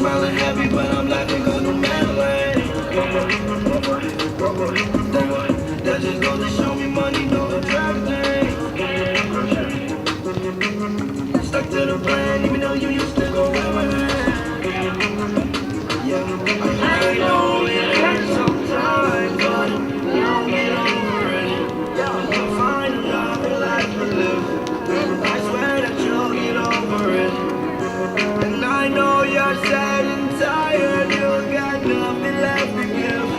smiling happy, but I'm laughing 'cause no matter what. That just goes to show me money don't attract things. Stuck to the plan, even though you used to go right my hand. Yeah, I know it hurts sometimes, but you don't get over it. You'll find another life to live. I swear that you'll get over it. And I know you're sad and tired, you got nothing left to give.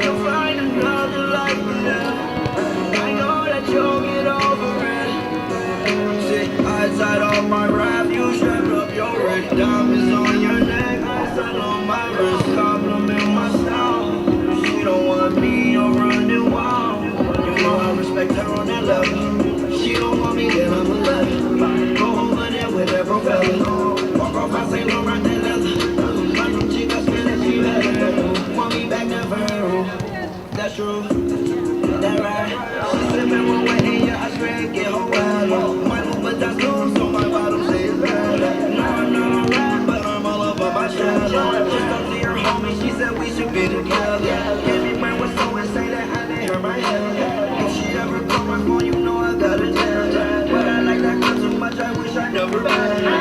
You'll find another life to live. I know that you'll get over it. See, eyesight on my rap, you strapped up your wrist. Diamonds on your neck, eyesight on my wrist. Compliment my style. She don't want me, I'm running wild. You know I respect her on that level. She don't want me, then I'm a left. Go over there with that propeller. Walk off my St. Laurent, that leather. My new chick, I swear that she better. Want me back, never. That's true. That right. She slipping one way in, yeah, I swear it get her well. My Uber that's loose, so my bottom says better. No, I'm not alright, but I'm all over my shadow. Just talked to your homie, she said we should be together. Give me brain was so insane that I didn't hear my head. If she ever call my phone, you know I gotta tell her. But I like that girl so much, I wish I never met her.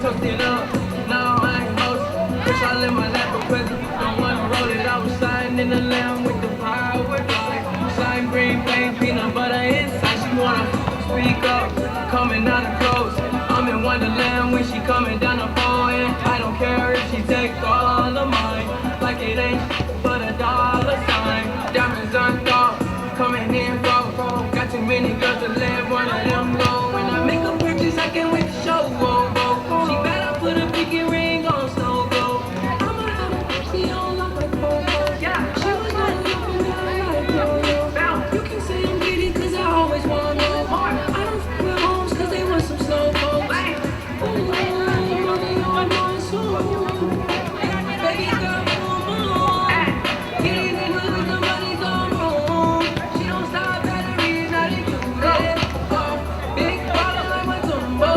Tucked it up, now I ain't most. Push all in my lap, but don't wanna roll it. I was sliding in the lamb with the power glide. Slime green, plain peanut butter inside. She wanna speak up, coming out of clothes. I'm in Wonderland when she coming down the pole. And I don't care if she take all of mine. Like it ain't but a dollar sign. Diamonds unthought, coming in raw. Got too many girls to let one of them go. When I make a purchase, I can't wait to show. She better put a pinky ring on Snow Globe. I'ma have a she on like a Coco. Yeah, she was not looking down like yo-yo. You can say I'm giddy cause I always want no more. I don't f with homes cause they want some slow folks. Money on my soul. Baby girl, boom, boom. Get it in with the money gone home. She don't stop batteries, not included. Big bottle like my Tumbo.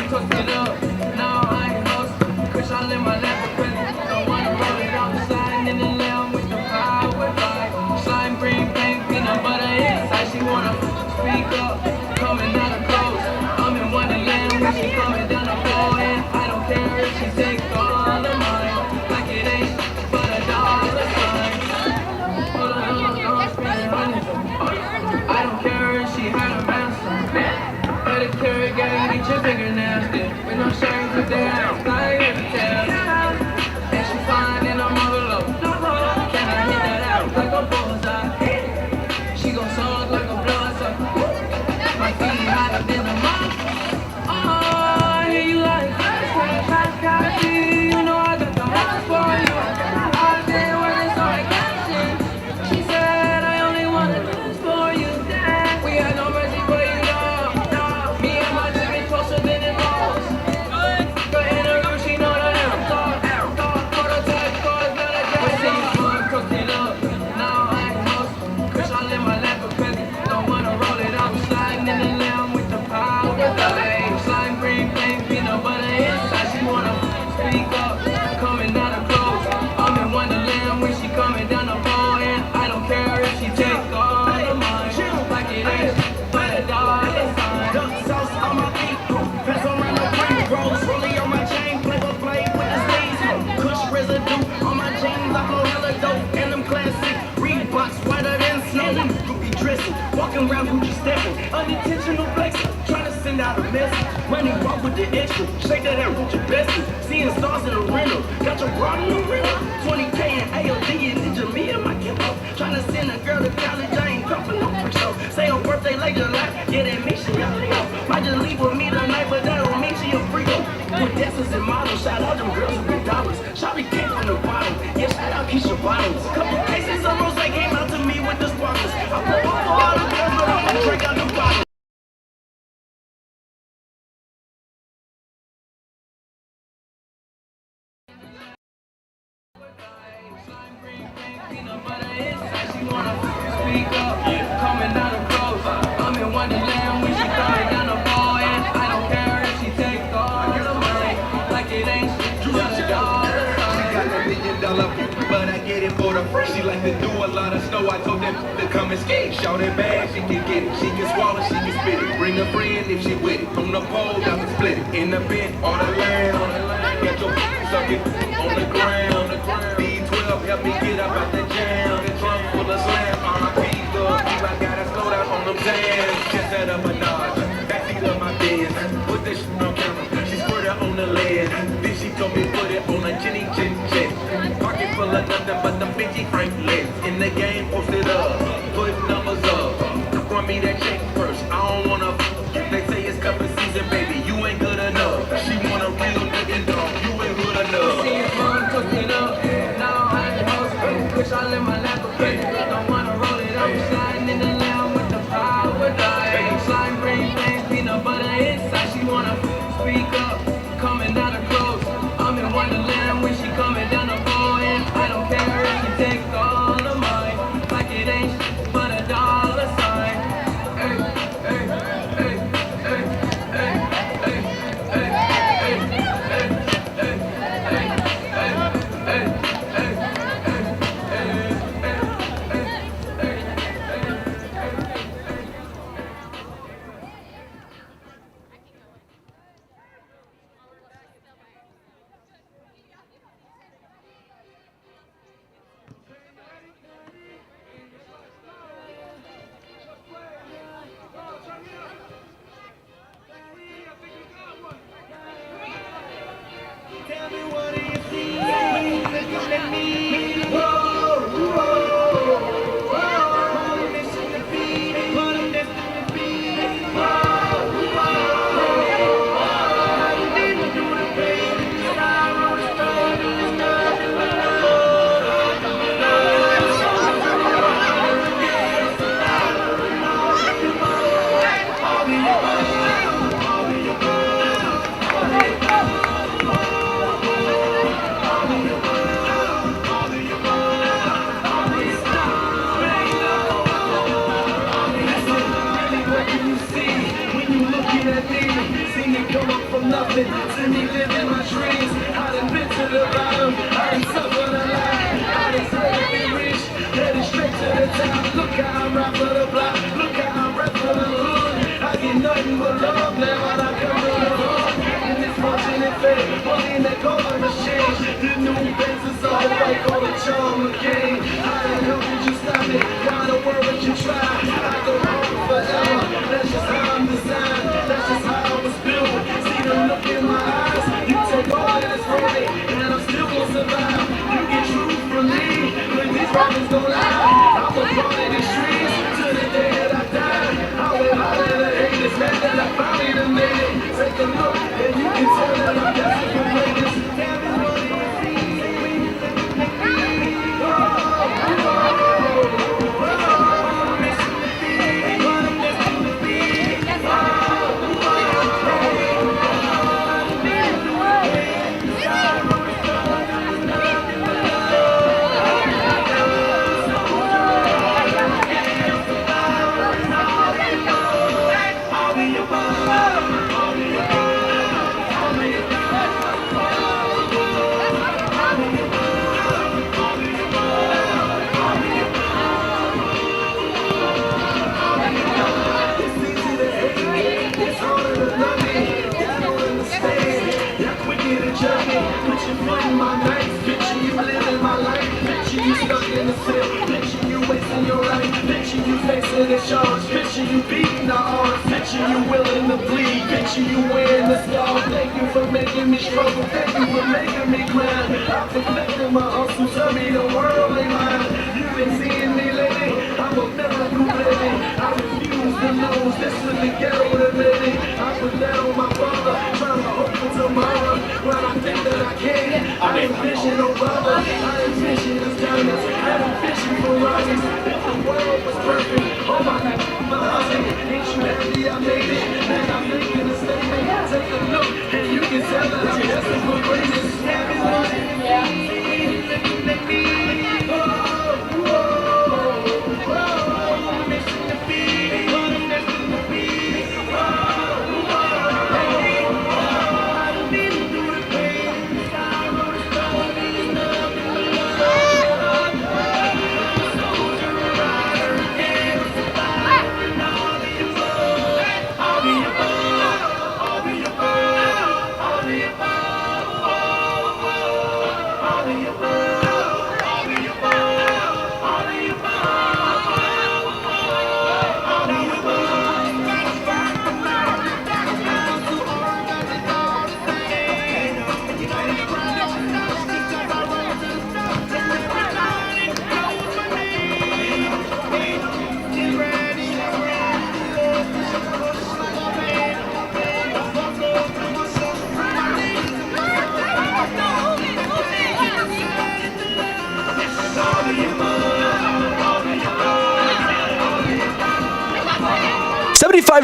Tucked it up, now I ain't host. Kush all in my lap, but don't wanna roll it. I was sliding in the lamb with the power glide. Slime green, plain peanut butter inside. She wanna speak up, coming out of clothes. I'm in Wonderland when she coming down the pole. And I don't care if she take all of mine. Like it ain't but a dollar sign. Hold on, I'm spending money. I don't care if she had a ransom. Pedicure gang, eat your fingernails. With no shame to dance, like every tail. And she fine and I'm all alone. Can I hit that out like a bullseye? She gon' suck like a bloodsucker. My feet high. Unintentional flexing, trying to send out a message. Money walk with the extra, shake that ass with your bestie. Seeing stars in the rental, got your broad in the rental. 20K and AOD, and ninja me and my kiddo. Trying to send a girl to college, I ain't coming no for show. Say her birthday later life, yeah, that means she a Leo. Might just leave with me tonight, but that don't mean she a freak. With dancers and models, shout out them girls with big dollars. Shawty came from the bottom, yeah, shout out Keisha Bottoms. Couple cases of rose came out to me with the sparklers. I pull up for all the girls, but I'ma drink out the bottle. Peanut butter inside, she wanna speak up, coming down the road. I'm in Wonderland when she coming down the hall, and I don't care if she take all the money, like it ain't shit, just a dollar. She got a $1 million, but I get it for the free. She like to do a lot of snow. I told them to come and skate. Shout it bad, she can get it. She can swallow, she can spit it. Bring a friend if she with it. From the pole down to split it. In the bed, on the land. Get your suck it on the ground. B12 help me get up out the jam. The trunk full of slam. R.I.P. Love, I gotta slow down on them jams. Just set up a nod. Backseat of my Benz. Put this shit on camera. She squirted on the lid. Then she told me put it on a chinny chin chin. Pocket full of nothing but the Benji Franklin. In the game, posted up. Put numbers up. Run me that check first. I don't wanna. They say it's cuffing season, baby. You ain't good enough. She want a real nigga, dog. You ain't good enough. See his mom cooking up. Now I'm hustling. Push all in my lap of cake. Don't wanna roll it up. Sliding in the lamb with the power die. Slime green things, peanut butter inside. She wanna speak up. Coming down the clothes. I'm in Wonderland when she coming down the hall, and I don't care if she take all of mine. Like it ain't shit but a dollar sign. Hey, hey, hey, hey, hey, hey, hey, hey, hey, Tell me what do you see when you looking at me? Whoa, whoa, whoa. I'm missing the beat, what I'm destined to be. Whoa, whoa. I didn't do the pain, the sorrow, the struggle, the nothing but love. I'll be your man, I'll be your man, I'll be your man. Nothing to me living my dreams. I done been to the bottom, I done suffered a lot. I deserve to be rich, headed straight to the top. Look how I'm right for the block, look how I'm right for the hood. I get nothing but love now when I come to the hood. In this fortunate fate, money in that golden machine. The new Benz is all white, call it charm again. I ain't helping you stop it, gotta work what you try. I go on forever, that's just how I'm designed. That's just how I was built. Look in my eyes, you take all that is from me, and I'm still gonna survive. You get truth from me, but these rappers don't lie. I'm a part of these streets to the day that I die. I will holler at the haters, man, that I finally done made it. Take a look, and you can tell that I'm destined for greatness. Tell me what do you see when you look at me? Whoa, whoa, whoa. I'm missing the beat, what I'm destined to be. Whoa, whoa. Picture me in my nights, picture you living my life, picture you stuck in the cell, picture you wasting your life, picture you facing the charge, picture you beating the odds. you willing to bleed? Picture you wearing the scar. Thank you for making me struggle. Thank you for making me climb. I'm perfecting my hustle. Tell me the world ain't mine. You've been seeing me lately. I'm a miracle baby. I refuse to lose. This is the ghetto to me. I put that on my father. Trying to open tomorrow. When I think that I can. I envision no rubber. I envision this diamonds. I envision Ferraris. If the world was perfect. Oh my God. Ain't you happy I made it? Man, I'm making a statement. Take a look, and you can tell that I'm destined for greatness.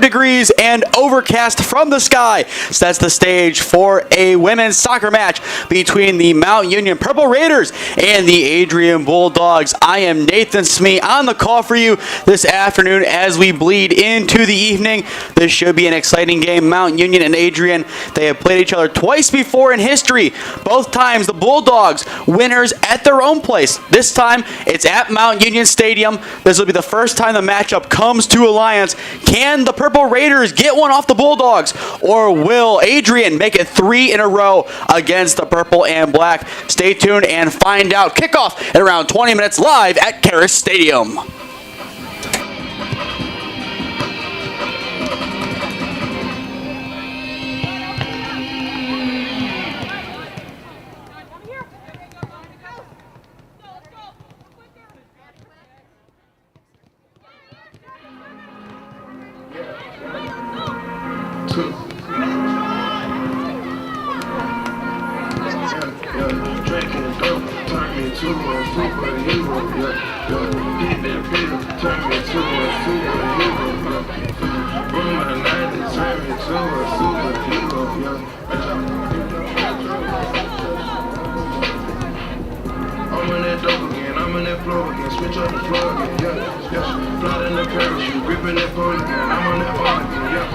Degrees and overcast from the sky sets the stage for a women's soccer match between the Mount Union Purple Raiders and the Adrian Bulldogs. I am Nathan Smee on the call for you this afternoon as we bleed into the evening. This should be an exciting game. Mount Union and Adrian, they have played each other twice before in history. Both times the Bulldogs winners at their own place. This time it's at Mount Union Stadium. This will be the first time the matchup comes to Alliance. Can the Purple Raiders get one off the Bulldogs, or will Adrian make it 3 in a row against the Purple and Black? Stay tuned and find out. Kickoff in around 20 minutes live at Karis Stadium. Switch up the plug again, yeah. Fly in the parachute, gripping that pole again. I'm on that ball again, yeah.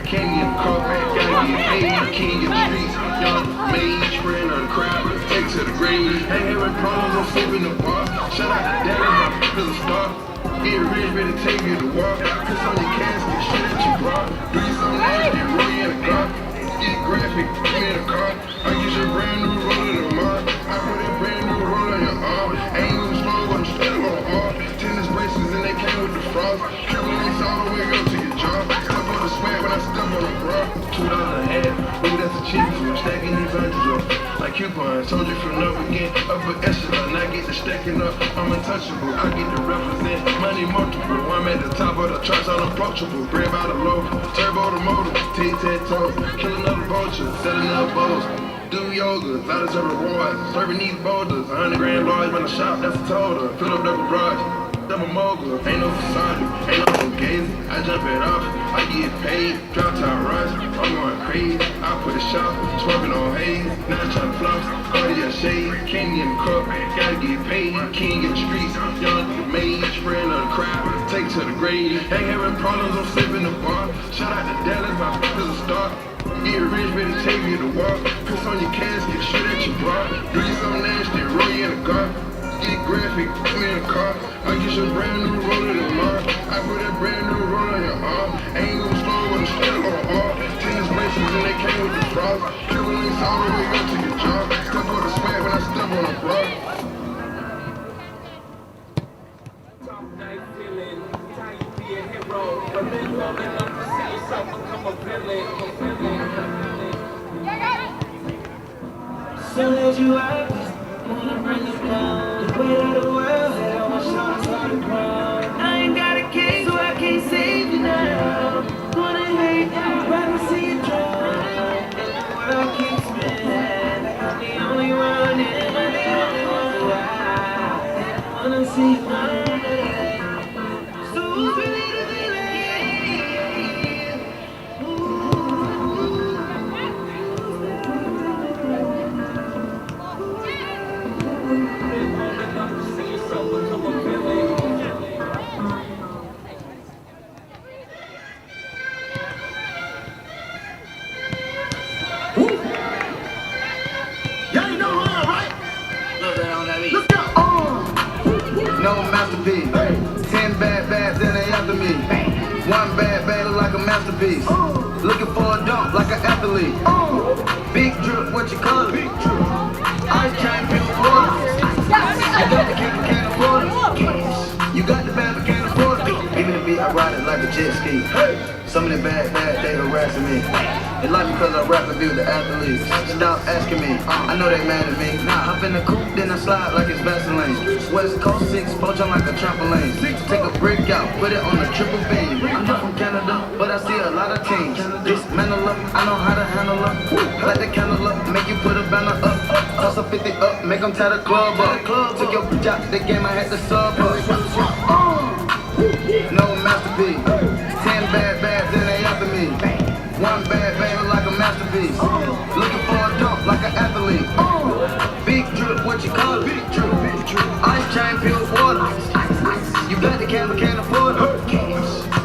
Can't get caught back, gotta get paid. King of the streets, young mage, friend of the crowd, take to the grave. Ain't having problems, I'm flipping the bar. Shout out to Daddy, my f***ing star. Get rich, ready to take you to war. Piss on your casket, shit at your bra. Do you something nasty, roll you in the car. Get graphic, give me the car. I get your brand new roller tomorrow. I put a brand new roller on your arm. Ain't even slow, I'm still on hard. Tennis braces and they came with the frost. Killing these all the way up to your jaw. Step on the swag when I step on the bra. $2 a half, ooh that's the cheapest. I'm stacking these hundreds up like coupons. Told you from up again, upper echelon. I get to stacking up, I'm untouchable. I get to represent money multiple. I'm at the top of the charts, unapproachable. Grab out a load, turbo the motor, tic-tac-toe. Kill another vulture, selling up bowls. Do yoga, lot of rewards. Serving these boulders, 100 grand large when I shop, that's a total. Fill up the garage, I'm a mogul. Ain't no facade, ain't no fugazi. I jump it off, I get paid. Drop top runs, I'm going crazy. I put a shot, swerving on haze. Now I'm trying to floss, cardio shade. Candy in the cup, gotta get paid. King in the streets, young mage, friend of the crowd. Take to the grave. Ain't having problems, I'm flipping the bar. Shout out to Dallas, my f***er's a star. Get rich, ready to take you to war. Piss on your casket, shoot at your bra. Do you something nasty, roll you in the car. Get graphic, put me in the car. I get your brand new roller tomorrow. I put that brand new roller on your arm. Ain't gon' slow when I'm still on hard. Tennis braces and they came with the frost. Killing these all the way up to your jaw. Step on the swag when I step on the bra. Top night feeling, time to be a hero. So as you up, wanna bring us down. The weight of the world head on my shoulders like a crown. I ain't got a king, so I can't save you now. Wanna hate, rather see you drown. And the world keeps spinning. Like I'm the only one in, I'm the only one why. Wanna see you run. So who's ready to be late? Y'all ain't know who I am, right? Look that on that beat. Let's go. No masterpiece. 10 bad, then they after me. One bad, look like a masterpiece. Looking for a dunk like an athlete. Big drip, what you call it? Big drip. Ice chain, pure water. You got the kid, but can't afford it. You got the bad, but can't afford it. Give me the beat, I ride it like a jet ski. Some of the bad, they harassing me. They like me cause I rap and build the athletes. Stop asking me, I know they mad at me. Hop in the coupe, then I slide like it's Vaseline. West Coast 6, poach on like a trampoline. Take a brick out, put it on the triple beam. I'm not from Canada, but I see a lot of teams. Dismantle up, I know how to handle up. Light the candle up, make you put a banner up. Toss a 50 up, make them tie the club up. Took your bitch out the game, I had to sub up. No masterpiece. 10 bad, then they after me. One bad, look like a masterpiece. Looking for a dunk like an athlete. Big drip, what you call it? Big drip. Ice chain, pure water. You got the can, but can't afford it.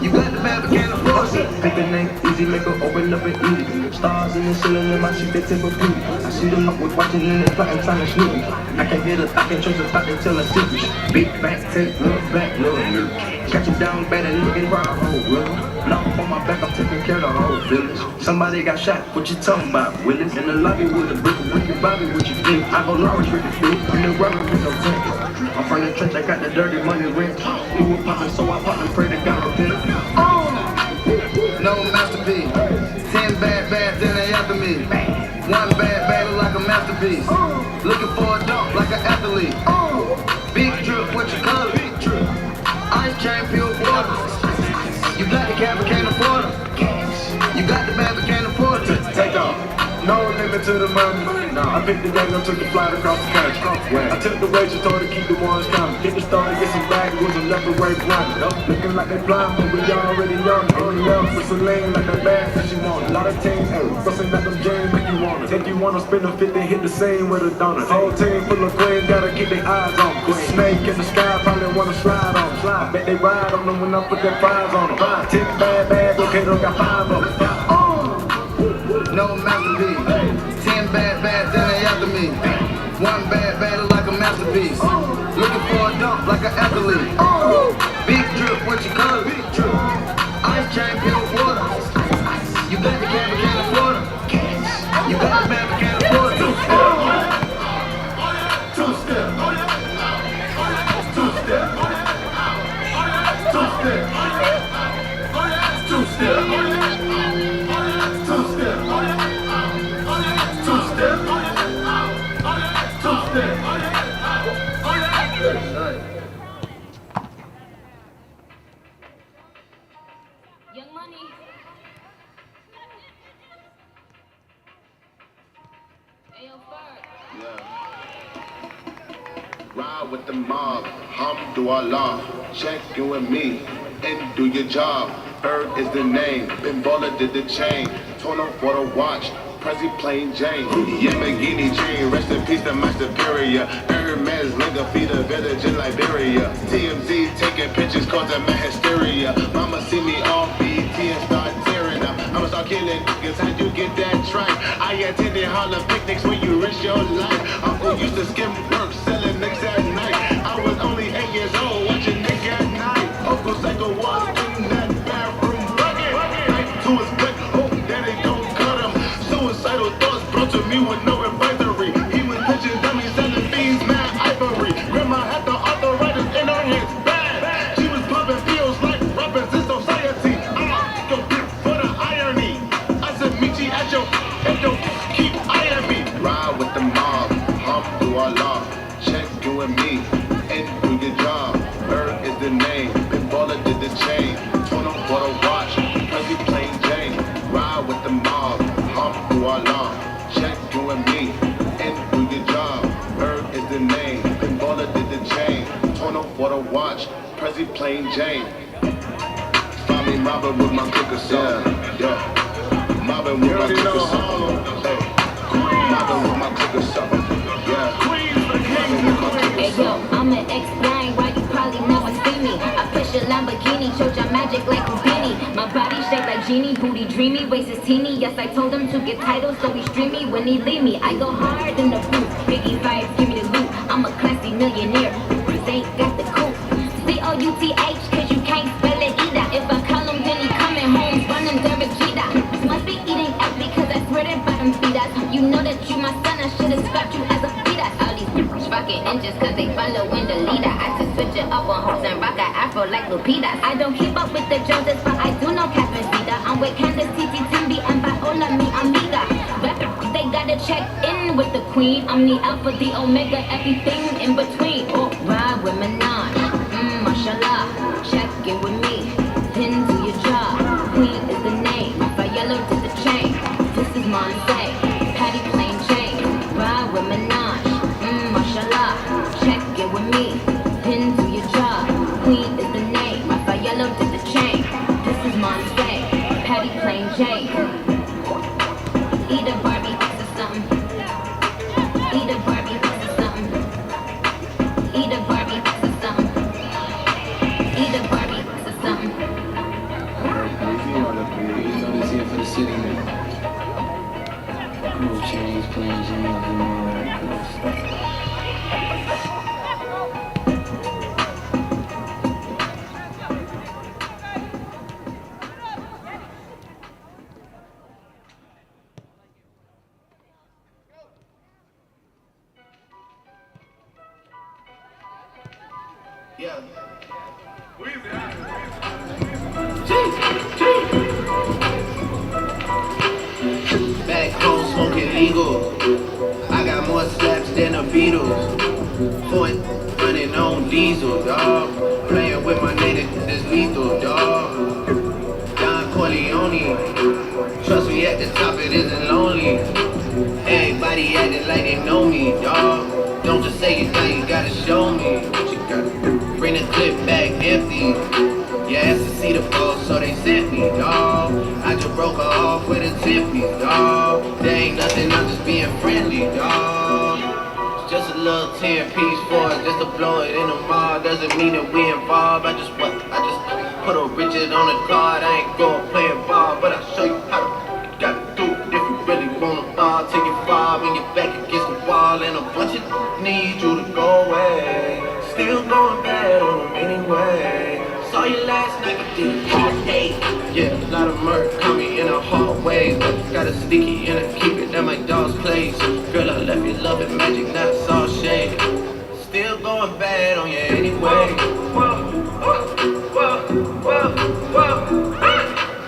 You got the bad, but can't afford it. Pick a name, easy, make her open up and eat it. Stars in the ceiling in my shit, they tip of beauty. I see them up with watching and they plotting, trying to snoop me. I can't get a thought, can't trace a thought, they tell a secret. Big back, take, look back, little nigga. Catch him down bad and looking right a whole river. Now I'm on my back, I'm taking care of the whole village. Somebody got shot, what you talking about, Willis? In the lobby with a brick, with your Bobby, what you think? I go large with the food, I'm the rubber with no tank. I'm from the trench, I got the dirty money rent. You were popping, so I pop and pray to God repent. No masterpiece. 10 bad, then they after me. One bad, look like a masterpiece. Looking for a dunk like an athlete. Big drip, what you call it? Big drip. Ice chain, pure water. You got the cab, but can't afford it. You got the bad, but can't afford it. Take off. No limit to the money. I picked the gang up, took the flight across the country. I took the wages, told her to keep the ones coming. Hit the store to get some bags, was a left and right running. Looking like they blind, but we already young. In love with Celine, like that bag that she want. A lot of teams, busting like them James, make you want it. If you wanna spend a 50, hit the same with a donut. Whole team full of queens, gotta keep their eyes on them. Snake in the sky, probably wanna slide on them. Bet they ride on them when I put their prize on them. 10 bad, okay, they got 5 of them. No masterpiece. 10 bad, then they after me. One bad, look like a masterpiece. Looking for a dunk like an athlete. Big drip, what you call it? Big drip. Ice chain, pure water. You got the can, but can't afford it. You got the bad, but can't afford it. Two-step. Two-step. Two-step. Young Money. Ayo, Ferg. Ride with the mob, Hamdulillah, check you and me, and do your job. Bird is the name, Pinballer did the chain, torn up for the watch, Prezi plain Jane, Yamagini chain, rest in peace to my superior, Hermes nigga feed a village in Liberia, TMZ taking pictures causing my hysteria, mama see me off BET and start tearing up, I'ma start killing niggas, how you get that tripe, I attended Harlem picnics when you risk your life, Uncle used to skim work, selling nicks at night, I was only 8 years old, watching Nick at night, Uncle Psycho was in that bathroom bucket, knife to his gut, hope that it don't cut him, suicidal thoughts brought to me with no advisory, he was pitching dummies, selling fiends, mad ivory, grandma had the arthritis in her hands, bad, she was popping pills like rappers in society, Prezi plain Jane. Find me mobbing with my clicker song. Yeah. Mobbing with my clicker song. Hey. Mobbing with my clicker song. Yeah. Mobbing with my clicker Hey yo, song. I'ma explain why you probably never see me. I push a Lamborghini, show your magic like Houdini. My body shaped like genie, booty dreamy, waist is teeny. Yes, I told him to get titles, so he stream me when he leave me. I go hard in the booth, Biggie vibes, give me the loot. I'm a classy millionaire, ain't got the coupe. C-O-U-T-H, cause you can't spell it either. If I call him, then he coming home, running Derek Jeter. Must be eating egg because I swear that bottom feed us. You know that you my son, I should've scrapped you as a fetus. All these fucking inches cause they following the leader. I just switch it up on hoops and rock a afro like Lupitas. I don't keep up with the Joneses, but I do know Catherine Zeta. I'm with Candace, Titi, Timby, and Viola, mi amiga. They gotta check in with the queen. I'm the alpha, the omega, everything in between. Oh, ride with Minaj, mashallah. Check in with me, then do your job. Queen is the name, Viola did the chain. This is Monse, Patty plain Jane. Ride with Minaj, mashallah. Check in with me, then do your job. Queen is the name, Viola did the chain. This is Monse, Patty plain Jane. Eat a Barbie piece of something. Eat a Barbie piece of something. Eat a Barbie piece of something. Eat a Barbie piece of something. You know this here for the city, man. Cool chains, plain Jane, and all that good stuff. Yeah. Back home smoking legal. I got more slaps than the Beatles. Point running on diesel, dog. Playing with my nigga, this lethal, dog. Don Corleone. Trust me, at the top it isn't lonely. Everybody acting like they know me, dog. Don't just say it now, you gotta show me what you gotta do. Bring the clip back empty. You asked to see the post, so they sent me, dawg. I just broke her off with a tippy, dawg. There ain't nothing, I'm just being friendly, dawg. It's just a little 10-piece for us, just to blow it in the mall. Doesn't mean that we involved. I just put a Richard on the card. I ain't going playing ball, but I'll show you how to gotta do it. If you really wanna ball, take it far when you're back against the wall, and a bunch of need you to go away. Still going bad on them anyway. Saw you last night, but didn't hey. Yeah, a lot of murk caught me in a hallway. Got a sticky and I keep it at my dog's place. Girl, I left you loving magic, not it's all shade. Still going bad on you anyway.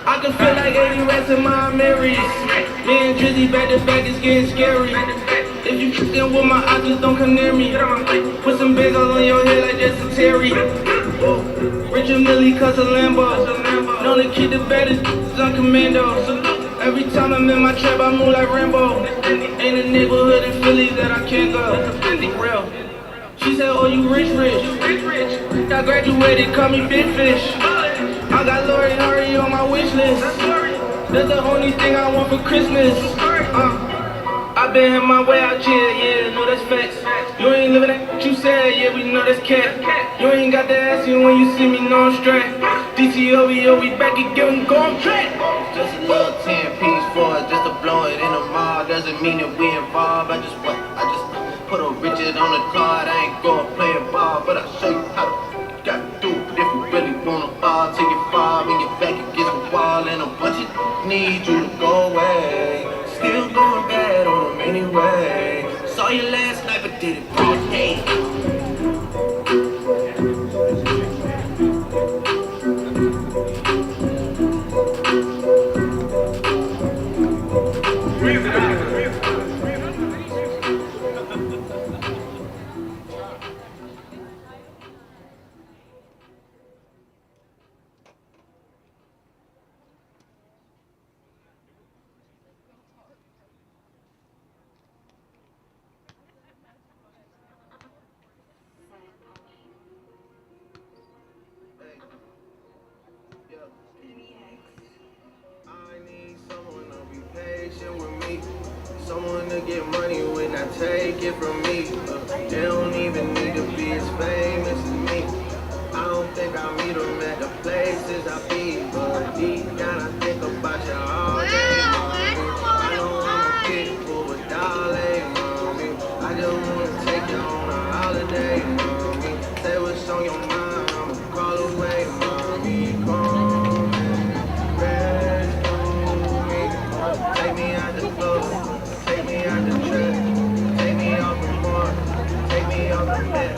I can feel like 80 rats in my memories. Me and Drizzy back to back is getting scary. If you fucking with my eyes, just don't come near me. Put some bagels on your head like Justin Terry. Richard Millie, cause a Lambo. Known to keep the baddest on commando. Every time I'm in my trap, I move like Rambo. Ain't a neighborhood in Philly that I can't go. For real. She said, oh, you rich. I graduated, call me Big Fish. I got Lori Hurry on my wish list. That's the only thing I want for Christmas. I been in my way out here, yeah, know that's facts. You ain't living that what you said, yeah, we know that's cat. You ain't got to ask you when you see me, no I'm straight. DTOVO, we back again, going back. Just a little 10-piece for us, just to blow it in the mall. Doesn't mean that we involved. I just put a Richard on the card. I ain't going playing ball, but I'll show you how to gotta do it. If you really wanna ball, take it far when you're back against the wall, and a bunch of need you to go away. Still going bad on them anyway. Saw you last night, but did it broad day. Patient with me. Someone to get money when I take it from me. They don't even need to be as famous as me. I don't think I meet them at the places I be, but deep down I think about you all day, mommy. I know I'm a kid for a dollar, mommy. I just wanna take you on a holiday, mommy. Say what's on your mind, I'ma call away, mommy. Come and rescue me. Take me out the floor, take me out the trap, take me off the mark, take me off the map.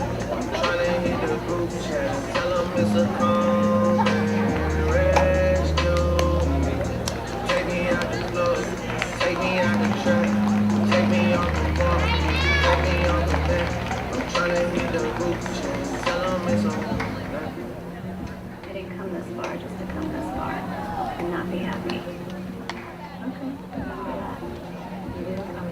Tryna hit the group chat, tell them it's a come and rescue me. Take me out the floor, take me out the trap, take me off the mark, take me off the map. I'm tryna hit the group chat, tell them it's a I didn't come this far just to come this far and not be happy. Okay, remember that. You didn't come.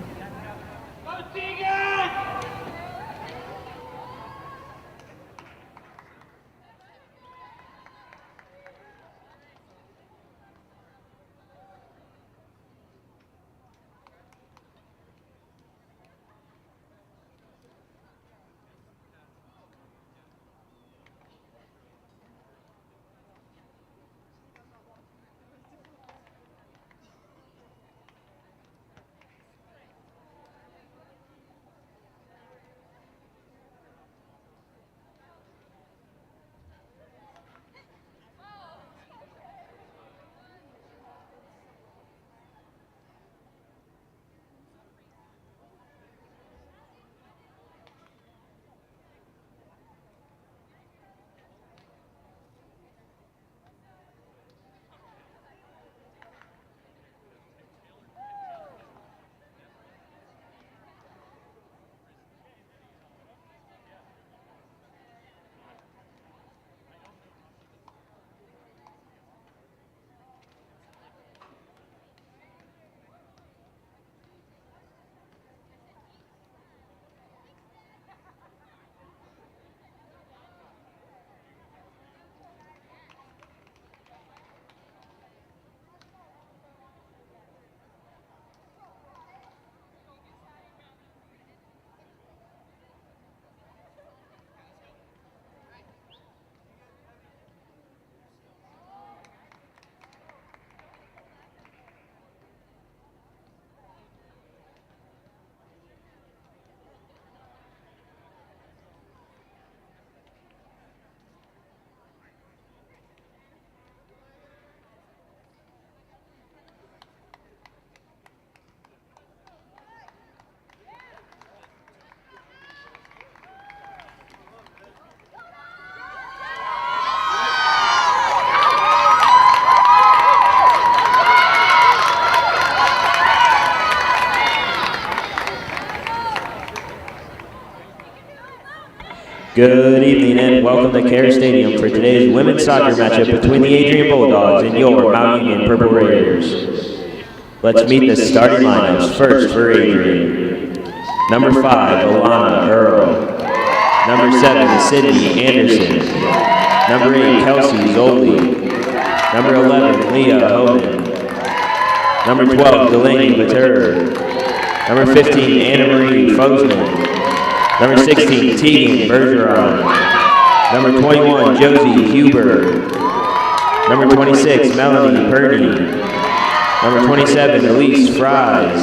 Good evening and welcome to Care Stadium for today's women's soccer matchup between the Adrian Bulldogs and your Mount Union Purple Raiders. Let's meet the starting lineups. First for Adrian, number 5, Alana Earl. Number 7, Sydney Anderson. Number 8, Kelsey Zoli. Number 11, Leah Homan. Number 12, Delaney Batur. Number 15, Anna Marie Fosman. Number 16, Tegan Bergeron. Number 21, Josie Huber. Number 26, Melanie Purdy. Number 27, Elise Fries.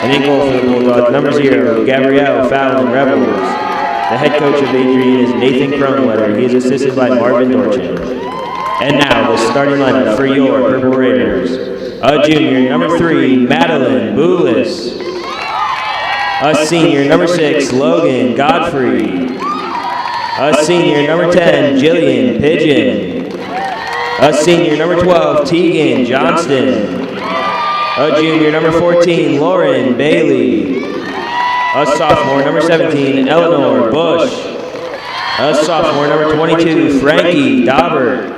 And in goal for the Bulldogs, number 0, Gabrielle Fallon Rebels. The head coach of Adrian is Nathan Cronwetter. He is assisted by Marvin Dorchin. And now, the starting lineup for your Purple Raiders. A junior, number 3, Madeline Boulis. A senior, number 6, Logan Godfrey. A senior, number 10, Jillian Pigeon. A senior, number 12, Tegan Johnston. A junior, number 14, Lauren Bailey. A sophomore, number 17, Eleanor Bush. A sophomore, number 22, Frankie Daubert.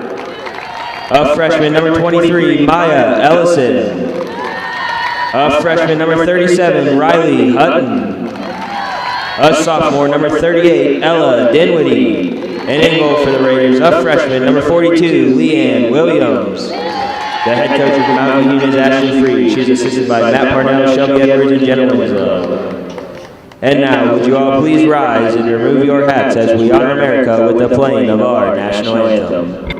A freshman, number 23, Maya Ellison. A freshman, number 37, Riley Hutton. A sophomore, number 38, Ella Dinwiddie. And in goal for the Raiders, a freshman, number 42, Leanne Williams. The head coach of Mount Union is Ashley Freed. She is assisted by Matt Parnell, Shelby Edwards, and Jenna Winslow. And now, would you all please rise and remove your hats as we honor America with the playing of our national anthem.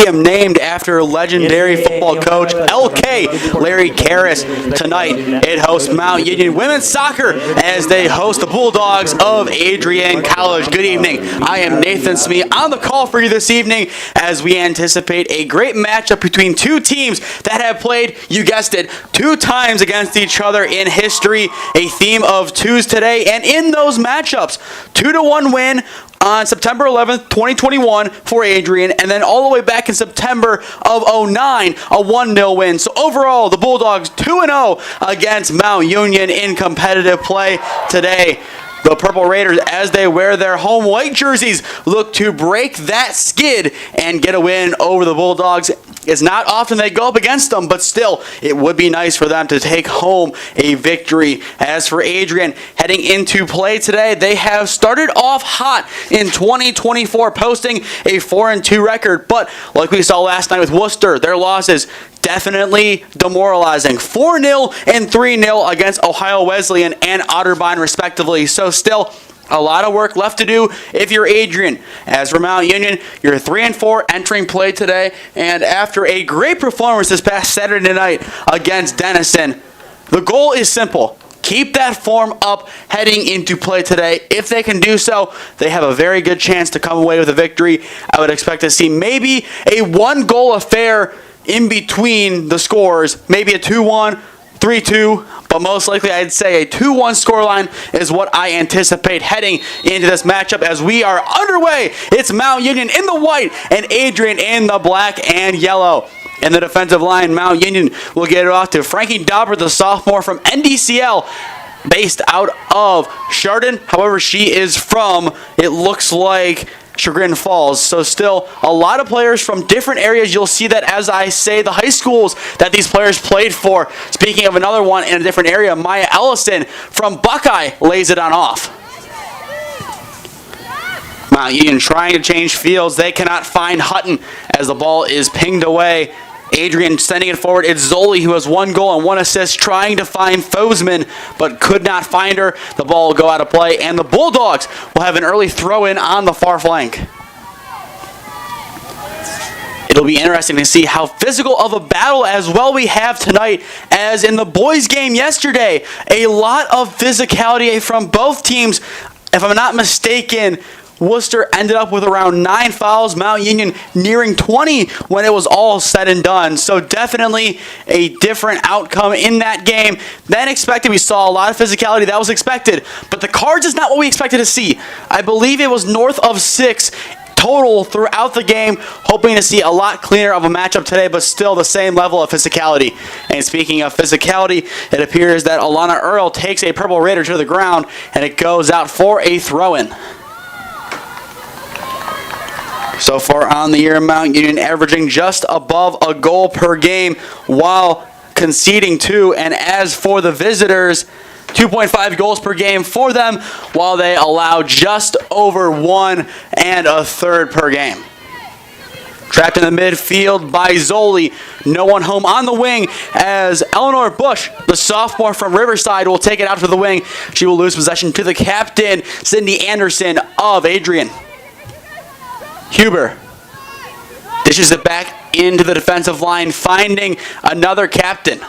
Stadium named after legendary football coach LK Larry Karras. Tonight, it hosts Mount Union Women's Soccer as they host the Bulldogs of Adrian College. Good evening. I am Nathan Smee on the call for you this evening as we anticipate a great matchup between two teams that have played, you guessed it, 2 times against each other in history. A theme of twos today, and in those matchups, 2-1 win on September 11th, 2021 for Adrian, and then all the way back in September of 09, a 1-0 win. So overall, the Bulldogs 2-0 against Mount Union in competitive play today. The Purple Raiders, as they wear their home white jerseys, look to break that skid and get a win over the Bulldogs. It's not often they go up against them, but still, it would be nice for them to take home a victory. As for Adrian, heading into play today, they have started off hot in 2024, posting a 4-2 record. But like we saw last night with Worcester, their losses definitely demoralizing. 4-0 and 3-0 against Ohio Wesleyan and Otterbein, respectively. So still, a lot of work left to do if you're Adrian. As for Mount Union, you're 3-4 entering play today, and after a great performance this past Saturday night against Denison, the goal is simple. Keep that form up heading into play today. If they can do so, they have a very good chance to come away with a victory. I would expect to see maybe a 1-goal affair in between the scores, maybe a 2-1, 3-2, but most likely I'd say a 2-1 scoreline is what I anticipate heading into this matchup as we are underway. It's Mount Union in the white and Adrian in the black and yellow. In the defensive line, Mount Union will get it off to Frankie Dauber, the sophomore from NDCL, based out of Chardon. However, she is from, it looks like, Chagrin Falls. So still a lot of players from different areas. You'll see that as I say the high schools that these players played for. Speaking of another one in a different area, Maya Ellison from Buckeye lays it on off. Mount Union trying to change fields. They cannot find Hutton as the ball is pinged away. Adrian sending it forward. It's Zoli who has 1 goal and 1 assist, trying to find Fosman, but could not find her. The ball will go out of play, and the Bulldogs will have an early throw-in on the far flank. It'll be interesting to see how physical of a battle as well we have tonight as in the boys' game yesterday. A lot of physicality from both teams. If I'm not mistaken, Worcester ended up with around 9 fouls, Mount Union nearing 20 when it was all said and done. So definitely a different outcome in that game than expected. We saw a lot of physicality. That was expected. But the cards is not what we expected to see. I believe it was north of 6 total throughout the game. Hoping to see a lot cleaner of a matchup today, but still the same level of physicality. And speaking of physicality, it appears that Alana Earl takes a Purple Raider to the ground, and it goes out for a throw-in. So far on the year, Mount Union averaging just above a goal per game while conceding 2. And as for the visitors, 2.5 goals per game for them, while they allow just over 1 1/3 per game. Trapped in the midfield by Zoli. No one home on the wing as Eleanor Bush, the sophomore from Riverside, will take it out to the wing. She will lose possession to the captain, Cindy Anderson of Adrian. Huber dishes it back into the defensive line, finding another captain.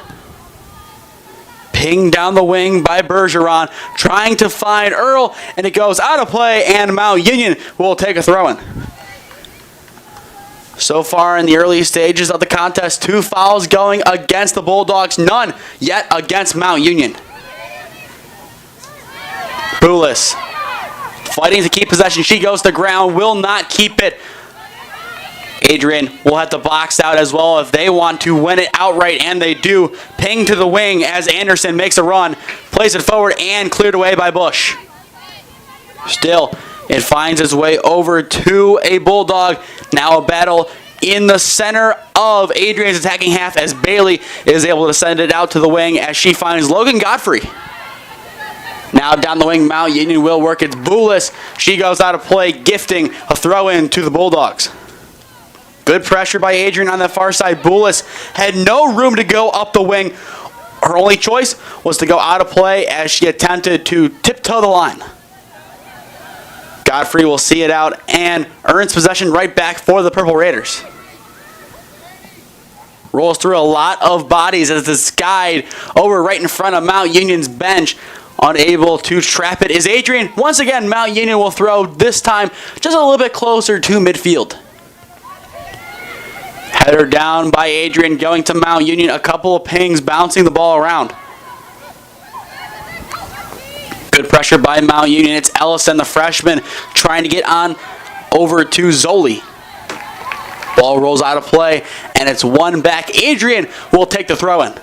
Pinged down the wing by Bergeron, trying to find Earl, and it goes out of play, and Mount Union will take a throw-in. So far in the early stages of the contest, 2 fouls going against the Bulldogs, none yet against Mount Union. Boulis fighting to keep possession. She goes to ground, will not keep it. Adrian will have to box out as well if they want to win it outright, and they do. Ping to the wing as Anderson makes a run, plays it forward, and cleared away by Bush. Still, it finds its way over to a Bulldog. Now a battle in the center of Adrian's attacking half as Bailey is able to send it out to the wing as she finds Logan Godfrey. Now down the wing, Mount Union will work. It's Boulis. She goes out of play, gifting a throw-in to the Bulldogs. Good pressure by Adrian on the far side. Boulis had no room to go up the wing. Her only choice was to go out of play as she attempted to tiptoe the line. Godfrey will see it out and earns possession right back for the Purple Raiders. Rolls through a lot of bodies as it's skied over right in front of Mount Union's bench. Unable to trap it is Adrian. Once again, Mount Union will throw, this time just a little bit closer to midfield. Header down by Adrian, going to Mount Union. A couple of pings, bouncing the ball around. Good pressure by Mount Union. It's Ellison, the freshman, trying to get on over to Zoli. Ball rolls out of play, and it's one back. Adrian will take the throw-in.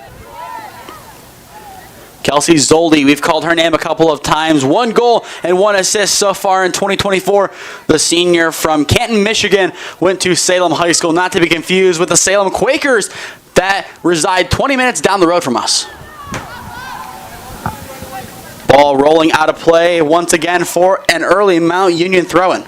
Kelsey Zoldi, we've called her name a couple of times. 1 goal and 1 assist so far in 2024. The senior from Canton, Michigan, went to Salem High School, not to be confused with the Salem Quakers that reside 20 minutes down the road from us. Ball rolling out of play once again for an early Mount Union throw-in.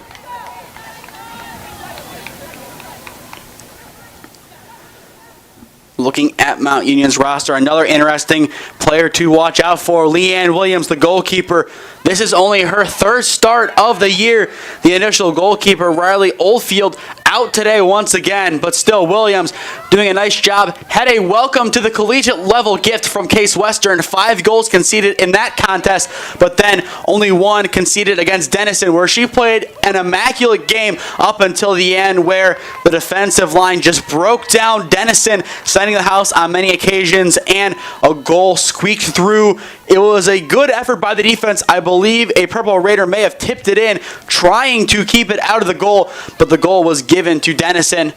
Looking at Mount Union's roster, another interesting player to watch out for, Leanne Williams, the goalkeeper. This is only her 3rd start of the year. The initial goalkeeper, Riley Oldfield, out today once again, but still Williams doing a nice job. Had a welcome to the collegiate level gift from Case Western. 5 goals conceded in that contest, but then only 1 conceded against Denison, where she played an immaculate game up until the end, where the defensive line just broke down Denison, sending the house on many occasions, and a goal squeaked through. It was a good effort by the defense. I believe a Purple Raider may have tipped it in, trying to keep it out of the goal, but the goal was given to Denison.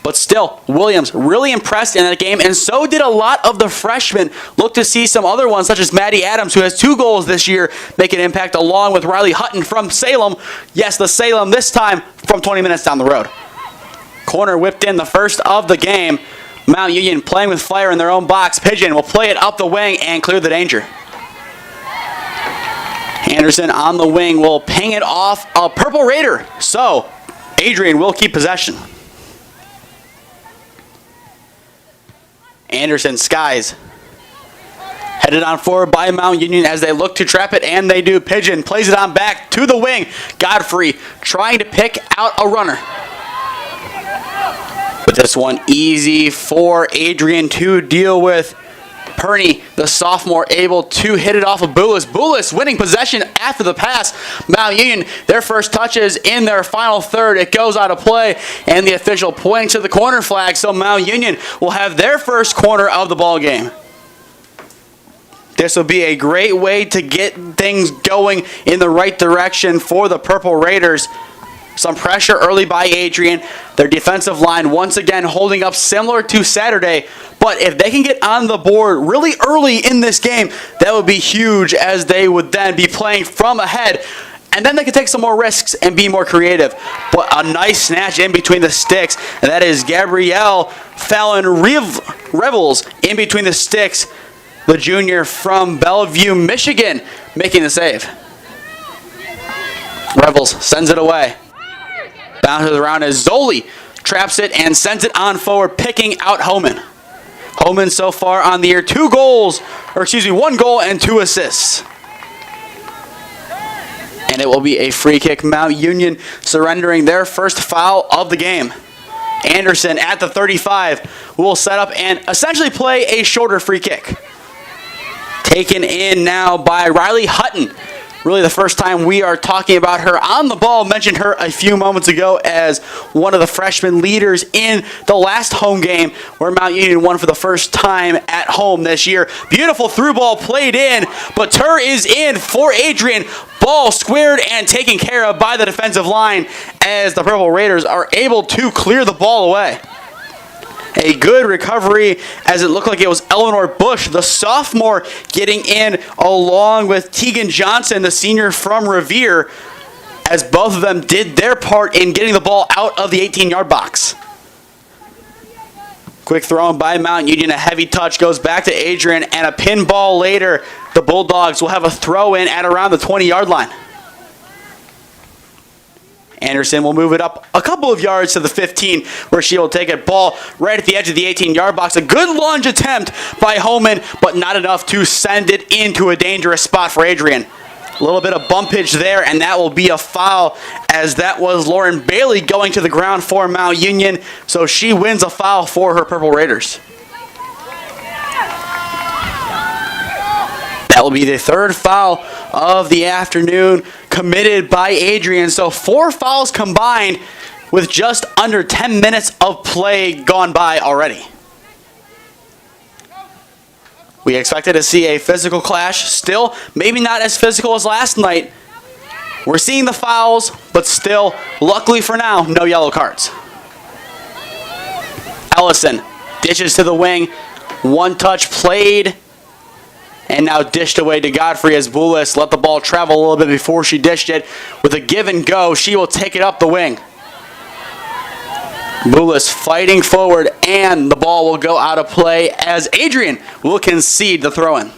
But still, Williams really impressed in that game, and so did a lot of the freshmen. Look to see some other ones, such as Maddie Adams, who has 2 goals this year, make an impact, along with Riley Hutton from Salem. Yes, the Salem this time from 20 minutes down the road. Corner whipped in, the first of the game. Mount Union playing with fire in their own box. Pigeon will play it up the wing and clear the danger. Anderson on the wing will ping it off a Purple Raider. So, Adrian will keep possession. Anderson skies. Headed on forward by Mount Union as they look to trap it, and they do. Pigeon plays it on back to the wing. Godfrey trying to pick out a runner. But this one easy for Adrian to deal with. Perney, the sophomore, able to hit it off of Boulis. Boulis winning possession after the pass. Mount Union, their first touches in their final third. It goes out of play, and the official pointing to the corner flag, so Mount Union will have their first corner of the ball game. This will be a great way to get things going in the right direction for the Purple Raiders. Some pressure early by Adrian. Their defensive line once again holding up similar to Saturday. But if they can get on the board really early in this game, that would be huge, as they would then be playing from ahead. And then they can take some more risks and be more creative. But a nice snatch in between the sticks. And that is Gabrielle Fallon Revels in between the sticks. The junior from Bellevue, Michigan, making the save. Revels sends it away. Bounces around as Zoli traps it and sends it on forward, picking out Homan. Homan so far on the year, 1 goal and 2 assists. And it will be a free kick. Mount Union surrendering their first foul of the game. Anderson at the 35 will set up and essentially play a shorter free kick. Taken in now by Riley Hutton. Really the first time we are talking about her on the ball. Mentioned her a few moments ago as one of the freshman leaders in the last home game where Mount Union won for the first time at home this year. Beautiful through ball played in, but Tur is in for Adrian. Ball squared and taken care of by the defensive line as the Purple Raiders are able to clear the ball away. A good recovery, as it looked like it was Eleanor Bush, the sophomore, getting in along with Tegan Johnson, the senior from Revere, as both of them did their part in getting the ball out of the 18-yard box. Quick throw in by Mount Union, a heavy touch goes back to Adrian, and a pinball later. The Bulldogs will have a throw in at around the 20-yard line. Anderson will move it up a couple of yards to the 15, where she will take a ball right at the edge of the 18-yard box. A good lunge attempt by Homan, but not enough to send it into a dangerous spot for Adrian. A little bit of bumpage there, and that will be a foul, as that was Lauren Bailey going to the ground for Mount Union, so she wins a foul for her Purple Raiders. That will be the third foul of the afternoon committed by Adrian. So 4 fouls combined with just under 10 minutes of play gone by already. We expected to see a physical clash. Still, maybe not as physical as last night. We're seeing the fouls, but still, luckily for now, no yellow cards. Ellison dishes to the wing. One touch played. And now dished away to Godfrey as Boulis let the ball travel a little bit before she dished it. With a give and go, she will take it up the wing. Boulis fighting forward, and the ball will go out of play as Adrian will concede the throw-in.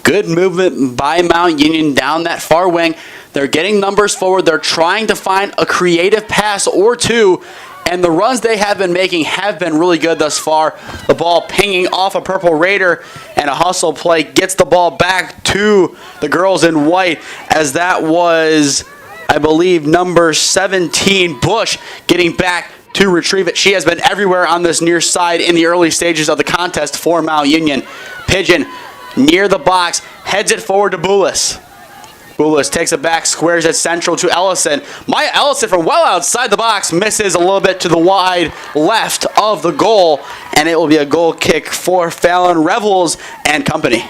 Good movement by Mount Union down that far wing. They're getting numbers forward. They're trying to find a creative pass or two. And the runs they have been making have been really good thus far. The ball pinging off a Purple Raider, and a hustle play gets the ball back to the girls in white, as that was, I believe, number 17, Bush, getting back to retrieve it. She has been everywhere on this near side in the early stages of the contest for Mount Union. Pigeon near the box, heads it forward to Boulis. Boulis takes it back, squares it central to Ellison. Maya Ellison from well outside the box misses a little bit to the wide left of the goal, and it will be a goal kick for Fallon Revels and company.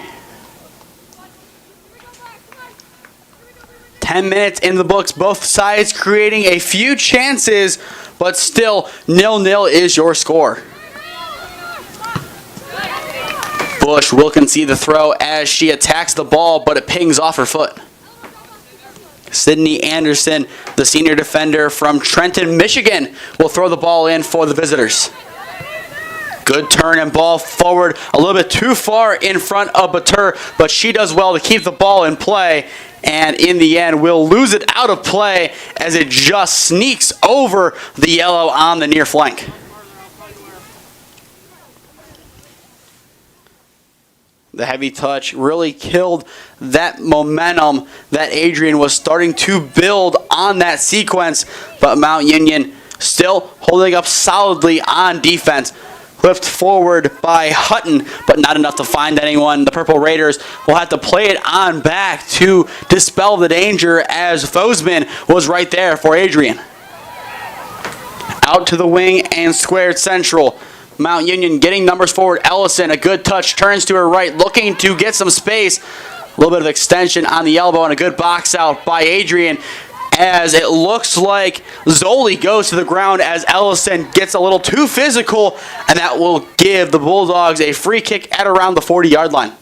10 minutes in the books, both sides creating a few chances, but still 0-0 is your score. Bush will concede the throw as she attacks the ball, but it pings off her foot. Sydney Anderson, the senior defender from Trenton, Michigan, will throw the ball in for the visitors. Good turn and ball forward, a little bit too far in front of Batur, but she does well to keep the ball in play, and in the end will lose it out of play as it just sneaks over the yellow on the near flank. The heavy touch really killed that momentum that Adrian was starting to build on that sequence, but Mount Union still holding up solidly on defense. Whipped forward by Hutton, but not enough to find anyone. The Purple Raiders will have to play it on back to dispel the danger, as Fosman was right there for Adrian. Out to the wing and squared central. Mount Union getting numbers forward. Ellison, a good touch, turns to her right, looking to get some space. A little bit of extension on the elbow and a good box out by Adrian, as it looks like Zoli goes to the ground as Ellison gets a little too physical, and that will give the Bulldogs a free kick at around the 40-yard line.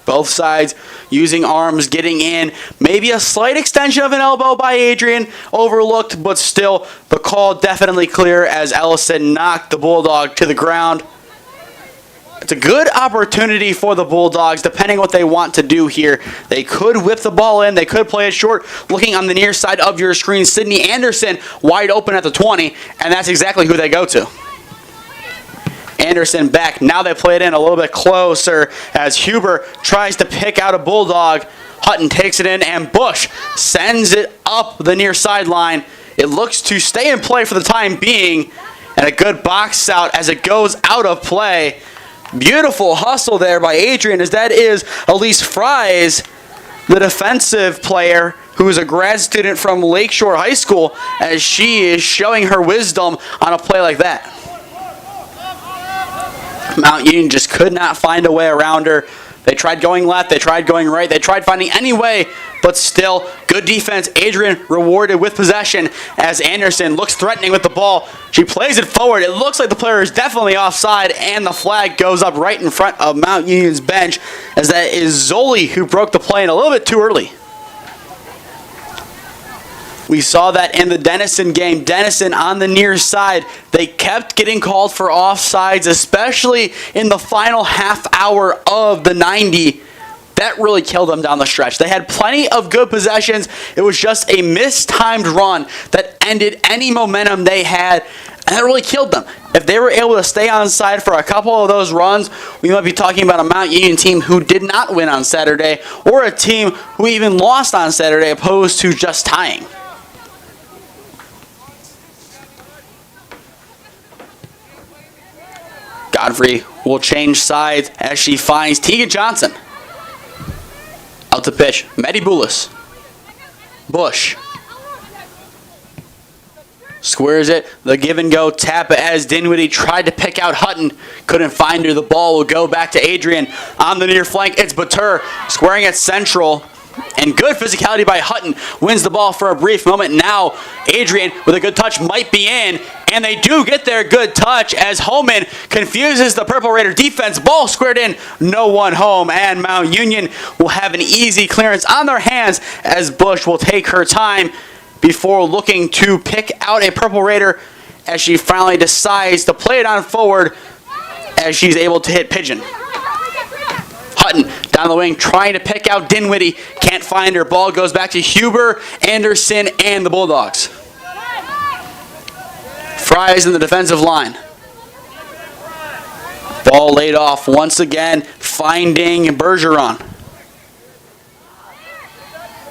Both sides using arms, getting in. Maybe a slight extension of an elbow by Adrian, overlooked, but still the call definitely clear as Ellison knocked the Bulldog to the ground. It's a good opportunity for the Bulldogs, depending what they want to do here. They could whip the ball in. They could play it short. Looking on the near side of your screen, Sydney Anderson wide open at the 20, and that's exactly who they go to. Anderson back. Now they play it in a little bit closer as Huber tries to pick out a Bulldog. Hutton takes it in, and Bush sends it up the near sideline. It looks to stay in play for the time being, and a good box out as it goes out of play. Beautiful hustle there by Adrian, as that is Elise Fries, the defensive player who is a grad student from Lakeshore High School, as she is showing her wisdom on a play like that. Mount Union just could not find a way around her. They tried going left, they tried going right, they tried finding any way, but still, good defense. Adrian rewarded with possession as Anderson looks threatening with the ball. She plays it forward. It looks like the player is definitely offside, and the flag goes up right in front of Mount Union's bench, as that is Zoli who broke the play in a little bit too early. We saw that in the Denison game. Denison on the near side, they kept getting called for offsides, especially in the final half hour of the 90. That really killed them down the stretch. They had plenty of good possessions. It was just a mistimed run that ended any momentum they had, and that really killed them. If they were able to stay on side for a couple of those runs, we might be talking about a Mount Union team who did not win on Saturday, or a team who even lost on Saturday opposed to just tying. Godfrey will change sides as she finds Tegan Johnson. Out to pitch, Maddie Boulis. Bush. Squares it, the give and go tap as Dinwiddie tried to pick out Hutton. Couldn't find her. The ball will go back to Adrian. On the near flank, it's Batur squaring at central. And good physicality by Hutton wins the ball for a brief moment. Now Adrian with a good touch might be in, and they do get their good touch as Homan confuses the Purple Raider defense. Ball squared in, no one home, and Mount Union will have an easy clearance on their hands as Bush will take her time before looking to pick out a Purple Raider as she finally decides to play it on forward as she's able to hit Pigeon. Hutton down the wing trying to pick out Dinwiddie. Can't find her. Ball goes back to Huber, Anderson, and the Bulldogs. Fries in the defensive line. Ball laid off once again, finding Bergeron.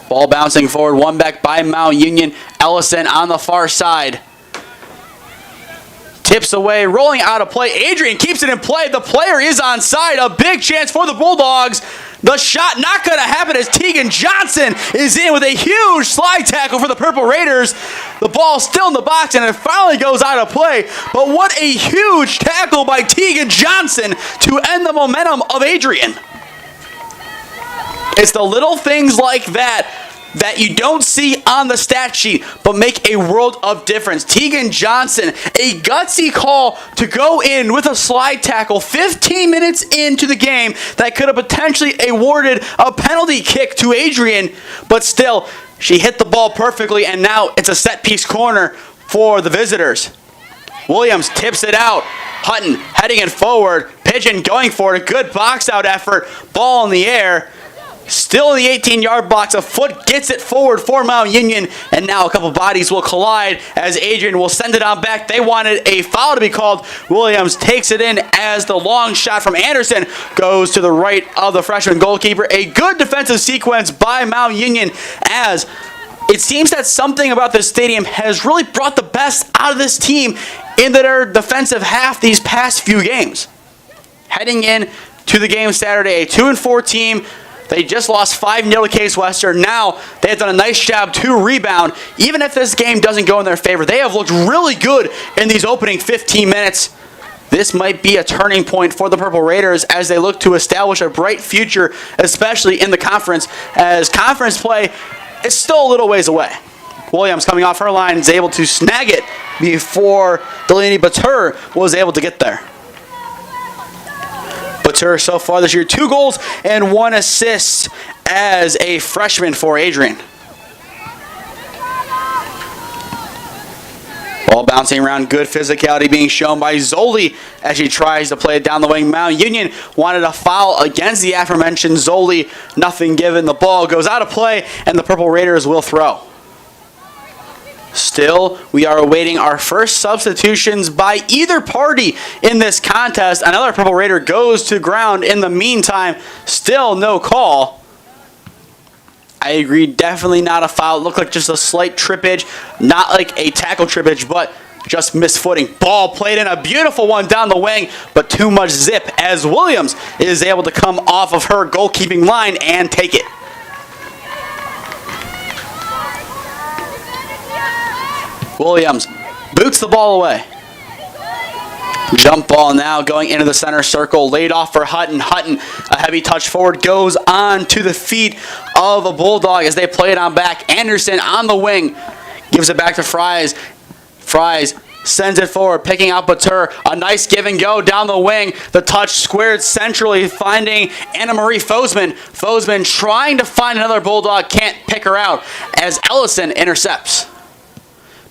Ball bouncing forward, one back by Mount Union. Ellison on the far side. Tips away, rolling out of play. Adrian keeps it in play. The player is onside. A big chance for the Bulldogs. The shot not going to happen as Tegan Johnson is in with a huge slide tackle for the Purple Raiders. The ball still in the box, and it finally goes out of play. But what a huge tackle by Tegan Johnson to end the momentum of Adrian. It's the little things like that you don't see on the stat sheet, but make a world of difference. Tegan Johnson, a gutsy call to go in with a slide tackle 15 minutes into the game that could have potentially awarded a penalty kick to Adrian, but still, she hit the ball perfectly, and now it's a set-piece corner for the visitors. Williams tips it out. Hutton heading it forward. Pigeon going for it. A good box-out effort. Ball in the air. Still in the 18-yard box, a foot gets it forward for Mount Union, and now a couple bodies will collide as Adrian will send it on back. They wanted a foul to be called. Williams takes it in as the long shot from Anderson goes to the right of the freshman goalkeeper. A good defensive sequence by Mount Union, as it seems that something about this stadium has really brought the best out of this team in their defensive half these past few games. Heading in to the game Saturday, a 2-4 team. They just lost 5-0 to Case Western. Now they have done a nice job to rebound. Even if this game doesn't go in their favor, they have looked really good in these opening 15 minutes. this might be a turning point for the Purple Raiders as they look to establish a bright future, especially in the conference, as conference play is still a little ways away. Williams coming off her line is able to snag it before Delaney Batur was able to get there. Batur so far this year, 2 goals and 1 assist as a freshman for Adrian. Ball bouncing around, good physicality being shown by Zoli as she tries to play it down the wing. Mount Union wanted a foul against the aforementioned Zoli. Nothing given. The ball goes out of play, and the Purple Raiders will throw. Still, we are awaiting our first substitutions by either party in this contest. Another Purple Raider goes to ground in the meantime. Still no call. I agree, definitely not a foul. It looked like just a slight trippage, not like a tackle trippage, but just misfooting. Ball played in, a beautiful one down the wing, but too much zip as Williams is able to come off of her goalkeeping line and take it. Williams boots the ball away. Jump ball now going into the center circle, laid off for Hutton. Hutton, a heavy touch forward, goes on to the feet of a Bulldog as they play it on back. Anderson on the wing, gives it back to Fries. Fries sends it forward, picking out Batur. A nice give and go down the wing. The touch squared centrally, finding Anna Marie Fosman. Fosman trying to find another Bulldog, can't pick her out as Ellison intercepts.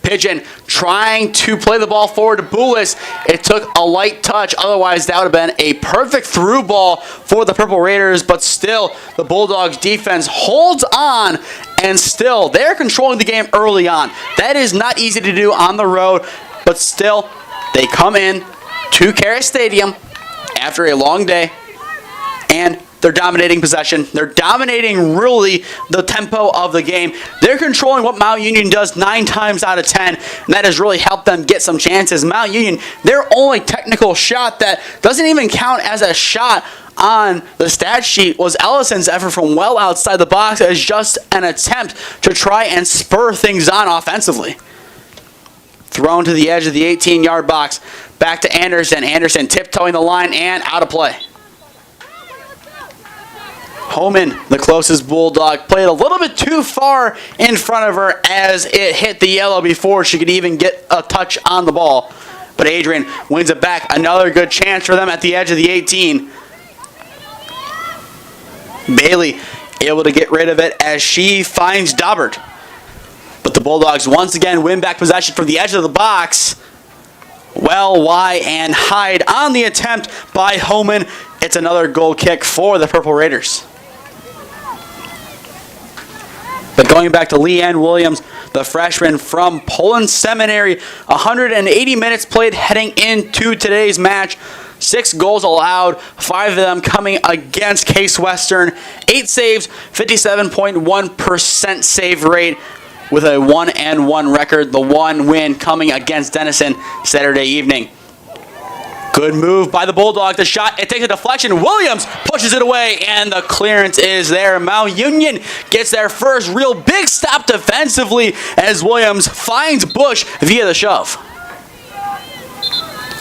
Pigeon trying to play the ball forward to Boulis. It took a light touch. Otherwise, that would have been a perfect through ball for the Purple Raiders. But still, the Bulldogs defense holds on. And still, they're controlling the game early on. That is not easy to do on the road. But still, they come in to Cara Stadium after a long day. And they're dominating possession. They're dominating really the tempo of the game. They're controlling what Mount Union does 9 times out of 10, and that has really helped them get some chances. Mount Union, their only technical shot that doesn't even count as a shot on the stat sheet was Ellison's effort from well outside the box as just an attempt to try and spur things on offensively. Thrown to the edge of the 18-yard box. Back to Anderson. Anderson tiptoeing the line and out of play. Homan, the closest Bulldog, played a little bit too far in front of her as it hit the yellow before she could even get a touch on the ball. But Adrian wins it back. Another good chance for them at the edge of the 18. Bailey able to get rid of it as she finds Daubert. But the Bulldogs once again win back possession from the edge of the box. Well, why and hide on the attempt by Homan. It's another goal kick for the Purple Raiders. But going back to Leanne Williams, the freshman from Poland Seminary, 180 minutes played heading into today's match. 6 goals allowed, 5 of them coming against Case Western. 8 saves, 57.1% save rate with a 1-1 record. The 1 win coming against Denison Saturday evening. Good move by the Bulldog. The shot, it takes a deflection. Williams pushes it away, and the clearance is there. Mount Union gets their first real big stop defensively as Williams finds Bush via the shove.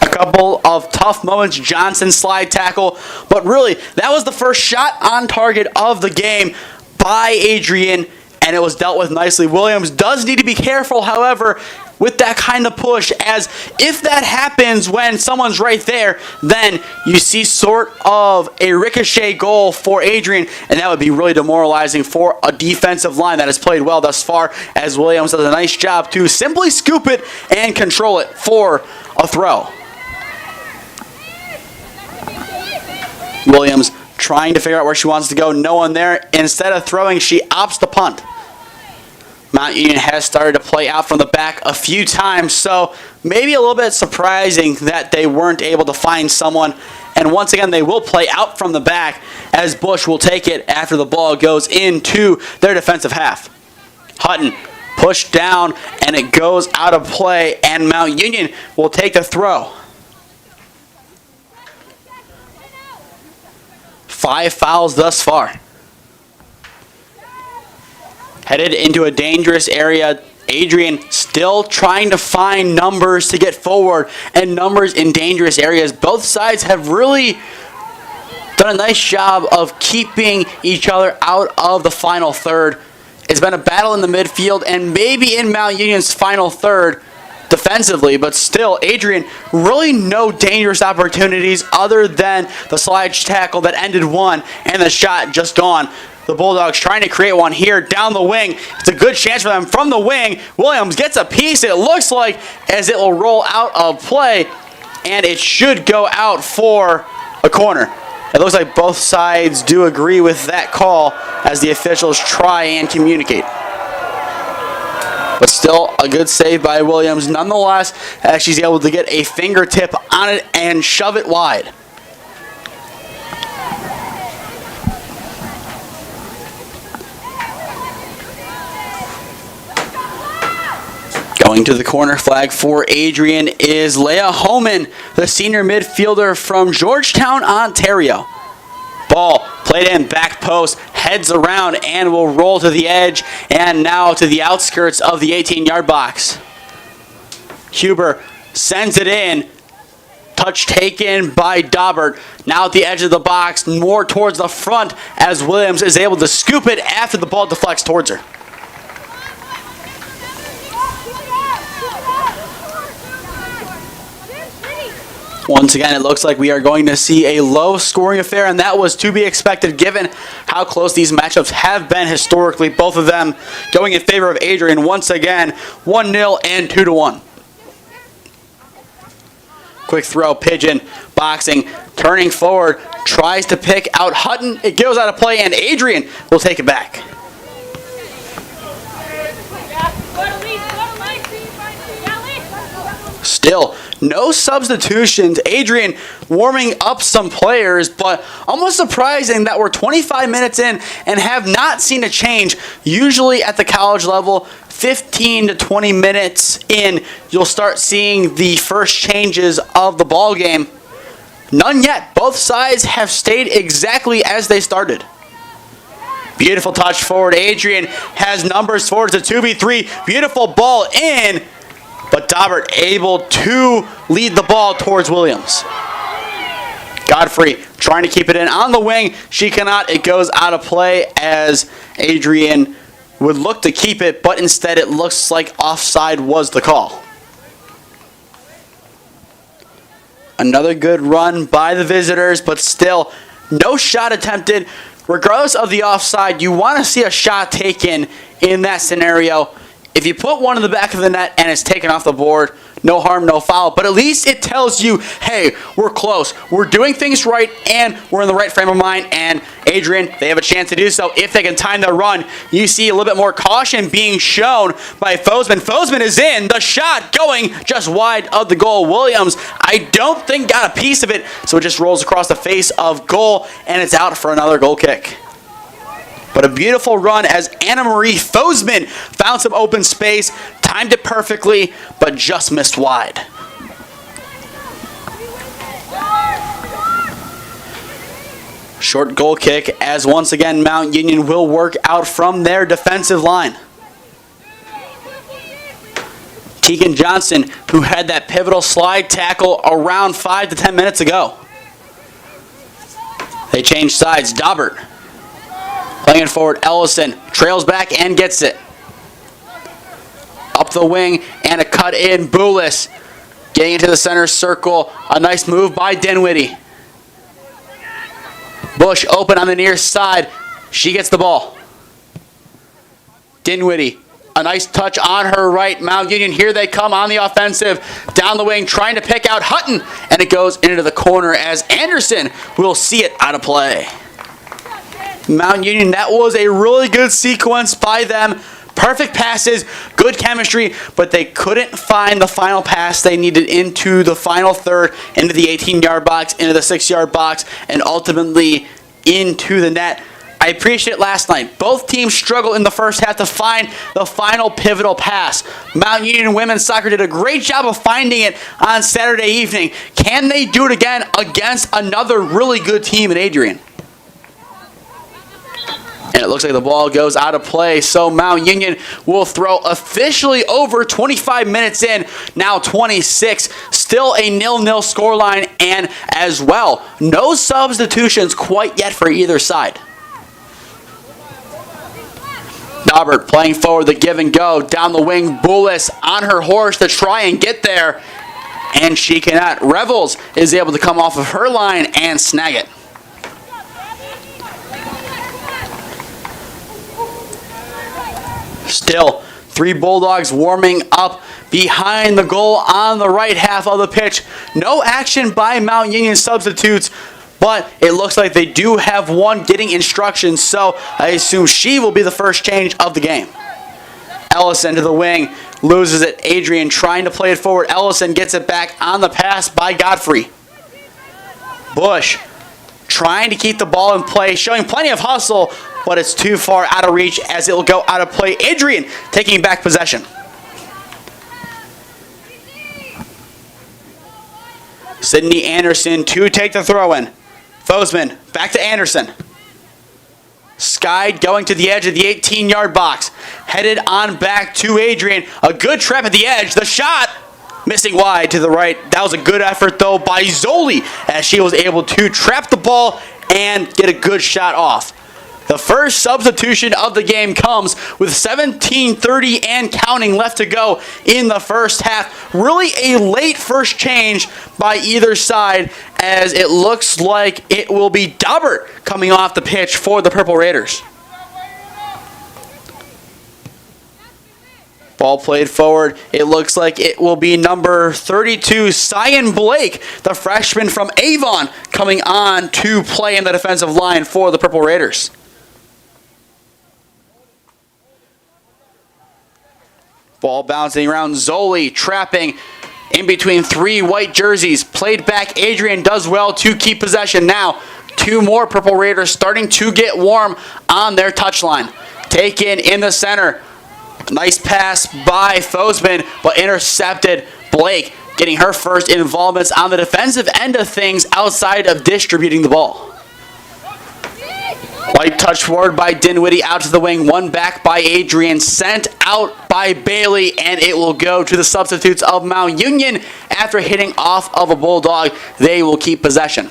A couple of tough moments. Johnson slide tackle, but really, that was the first shot on target of the game by Adrian, and it was dealt with nicely. Williams does need to be careful, however, with that kind of push, as if that happens when someone's right there, then you see sort of a ricochet goal for Adrian, and that would be really demoralizing for a defensive line that has played well thus far, as Williams does a nice job to simply scoop it and control it for a throw. Williams trying to figure out where she wants to go. No one there. Instead of throwing, she opts to punt. Mount Union has started to play out from the back a few times, so maybe a little bit surprising that they weren't able to find someone. And once again, they will play out from the back as Bush will take it after the ball goes into their defensive half. Hutton pushed down, and it goes out of play, and Mount Union will take the throw. 5 fouls thus far. Headed into a dangerous area. Adrian still trying to find numbers to get forward and numbers in dangerous areas. Both sides have really done a nice job of keeping each other out of the final third. It's been a battle in the midfield and maybe in Mount Union's final third defensively, but still, Adrian, really no dangerous opportunities other than the slide tackle that ended one and the shot just gone. The Bulldogs trying to create one here down the wing. It's a good chance for them from the wing. Williams gets a piece, it looks like, as it will roll out of play, and it should go out for a corner. It looks like both sides do agree with that call as the officials try and communicate. But still a good save by Williams nonetheless, as she's able to get a fingertip on it and shove it wide. Going to the corner flag for Adrian is Leah Homan, the senior midfielder from Georgetown, Ontario. Ball played in, back post, heads around and will roll to the edge and now to the outskirts of the 18-yard box. Huber sends it in. Touch taken by Daubert. Now at the edge of the box, more towards the front as Williams is able to scoop it after the ball deflects towards her. Once again, it looks like we are going to see a low-scoring affair, and that was to be expected given how close these matchups have been historically. Both of them going in favor of Adrian once again, 1-0 and 2-1. Quick throw, Pigeon, boxing, turning forward, tries to pick out Hutton. It goes out of play, and Adrian will take it back. Still, no substitutions. Adrian warming up some players, but almost surprising that we're 25 minutes in and have not seen a change. Usually at the college level, 15 to 20 minutes in, you'll start seeing the first changes of the ball game. None yet. Both sides have stayed exactly as they started. Beautiful touch forward. Adrian has numbers forward to 2v3. Beautiful ball in. But Daubert able to lead the ball towards Williams. Godfrey trying to keep it in on the wing. She cannot. It goes out of play as Adrian would look to keep it, but instead it looks like offside was the call. Another good run by the visitors, but still no shot attempted. Regardless of the offside, you want to see a shot taken in that scenario. If you put one in the back of the net and it's taken off the board, no harm, no foul. But at least it tells you, hey, we're close. We're doing things right, and we're in the right frame of mind. And Adrian, they have a chance to do so if they can time their run. You see a little bit more caution being shown by Fosman. Fosman is in. The shot going just wide of the goal. Williams, I don't think got a piece of it, so it just rolls across the face of goal, and it's out for another goal kick. But a beautiful run as Anna Marie Fosman found some open space, timed it perfectly, but just missed wide. Short goal kick as once again Mount Union will work out from their defensive line. Tegan Johnson, who had that pivotal slide tackle around 5 to 10 minutes ago. They change sides. Daubert playing it forward. Ellison trails back and gets it. Up the wing and a cut in. Boulis getting into the center circle. A nice move by Dinwiddie. Bush open on the near side. She gets the ball. Dinwiddie, a nice touch on her right. Mount Union, here they come on the offensive. Down the wing, trying to pick out Hutton. And it goes into the corner as Anderson will see it out of play. Mount Union, that was a really good sequence by them. Perfect passes, good chemistry, but they couldn't find the final pass they needed into the final third, into the 18-yard box, into the 6-yard box, and ultimately into the net. I appreciate it last night. Both teams struggled in the first half to find the final pivotal pass. Mount Union women's soccer did a great job of finding it on Saturday evening. Can they do it again against another really good team in Adrian? And And it looks like the ball goes out of play, so Mount Union will throw officially over 25 minutes in, now 26. Still a 0-0 scoreline, and as well, no substitutions quite yet for either side. Daubert playing forward the give and go. Down the wing, Bullis on her horse to try and get there, and she cannot. Revels is able to come off of her line and snag it. Still, 3 Bulldogs warming up behind the goal on the right half of the pitch. No action by Mount Union substitutes, but it looks like they do have one getting instructions, so I assume she will be the first change of the game. Ellison to the wing, loses it. Adrian trying to play it forward. Ellison gets it back on the pass by Godfrey. Bush trying to keep the ball in play, showing plenty of hustle, but it's too far out of reach as it will go out of play. Adrian taking back possession. Sydney Anderson to take the throw in. Fosman back to Anderson. Skyd going to the edge of the 18-yard box. Headed on back to Adrian. A good trap at the edge. The shot missing wide to the right. That was a good effort, though, by Zoli, as she was able to trap the ball and get a good shot off. The first substitution of the game comes with 17:30 and counting left to go in the first half. Really a late first change by either side, as it looks like it will be Daubert coming off the pitch for the Purple Raiders. Ball played forward. It looks like it will be number 32, Cyan Blake, the freshman from Avon, coming on to play in the defensive line for the Purple Raiders. Ball bouncing around. Zoli trapping in between 3 white jerseys. Played back. Adrian does well to keep possession. Now 2 more Purple Raiders starting to get warm on their touchline. Taken in the center. Nice pass by Fosman, but intercepted. Blake getting her first involvements on the defensive end of things outside of distributing the ball. Light touch forward by Dinwiddie out to the wing. One back by Adrian. Sent out by Bailey, and it will go to the substitutes of Mount Union. After hitting off of a Bulldog, they will keep possession.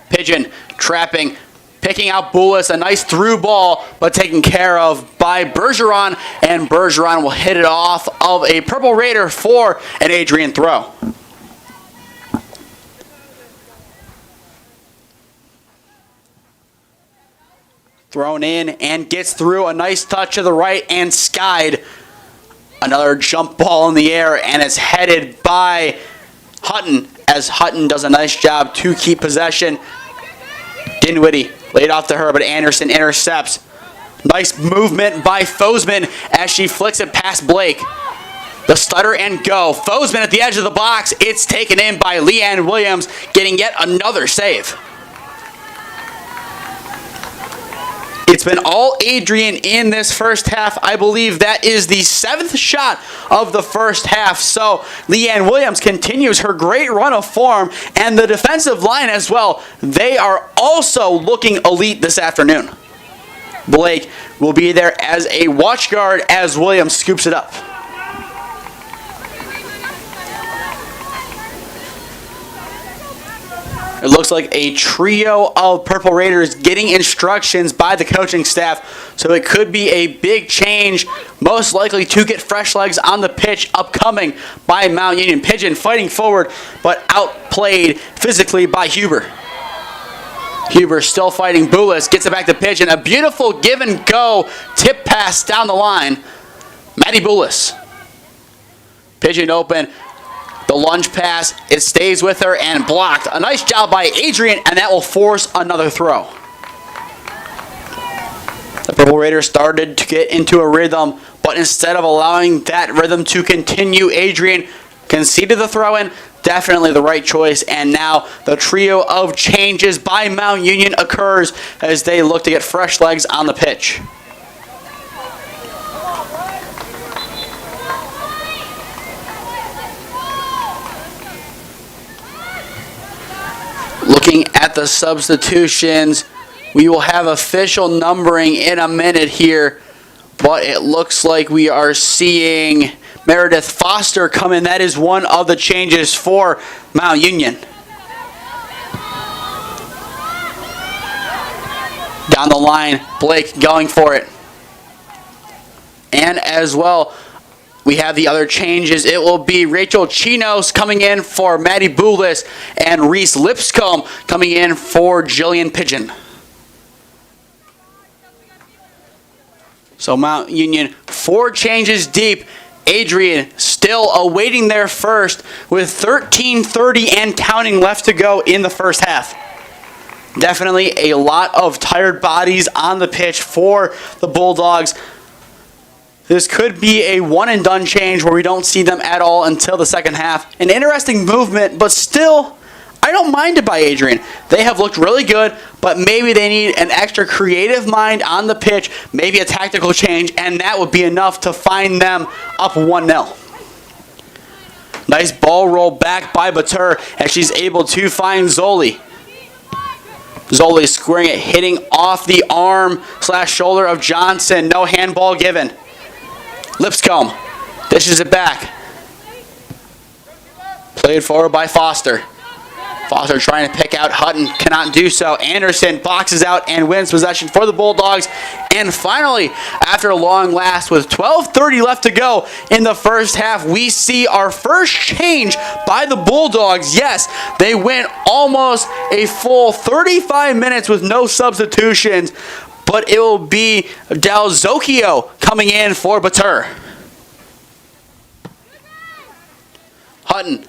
Pigeon trapping, picking out Bullis. A nice through ball, but taken care of by Bergeron, and Bergeron will hit it off of a Purple Raider for an Adrian throw. Thrown in and gets through. A nice touch to the right and Skyd. Another jump ball in the air, and it's headed by Hutton, as Hutton does a nice job to keep possession. Dinwiddie laid off to her, but Anderson intercepts. Nice movement by Fosman as she flicks it past Blake. The stutter and go. Fosman at the edge of the box. It's taken in by Leanne Williams, getting yet another save. It's been all Adrian in this first half. I believe that is the 7th shot of the first half. So Leanne Williams continues her great run of form, and the defensive line as well. They are also looking elite this afternoon. Blake will be there as a watch guard as Williams scoops it up. It looks like a trio of Purple Raiders getting instructions by the coaching staff, so it could be a big change, most likely to get fresh legs on the pitch upcoming by Mount Union. Pigeon fighting forward, but outplayed physically by Huber. Huber still fighting Bullis, gets it back to Pigeon. A beautiful give and go tip pass down the line. Maddie Bullis. Pigeon open. The lunge pass, it stays with her and blocked. A nice job by Adrian, and that will force another throw. The Purple Raiders started to get into a rhythm, but instead of allowing that rhythm to continue, Adrian conceded the throw-in. Definitely the right choice, and now the trio of changes by Mount Union occurs as they look to get fresh legs on the pitch. Looking at the substitutions, We will have official numbering in a minute here, but it looks like we are seeing Meredith Foster come in. That is one of the changes for Mount Union. Down the line, Blake going for it. And as well, we have the other changes. It will be Rachel Chinos coming in for Maddie Boulis and Reese Lipscomb coming in for Jillian Pigeon. So Mount Union, 4 changes deep. Adrian still awaiting their first with 13:30 and counting left to go in the first half. Definitely a lot of tired bodies on the pitch for the Bulldogs. This could be a one-and-done change where we don't see them at all until the second half. An interesting movement, but still, I don't mind it by Adrian. They have looked really good, but maybe they need an extra creative mind on the pitch, maybe a tactical change, and that would be enough to find them up 1-0. Nice ball roll back by Batur as she's able to find Zoli. Zoli squaring it, hitting off the arm / shoulder of Johnson. No handball given. Lipscomb dishes it back. Played forward by Foster. Foster trying to pick out Hutton, cannot do so. Anderson boxes out and wins possession for the Bulldogs. And finally, after a long last with 12:30 left to go in the first half, we see our first change by the Bulldogs. Yes, they went almost a full 35 minutes with no substitutions, but it will be Dalzocchio coming in for Batur. Hutton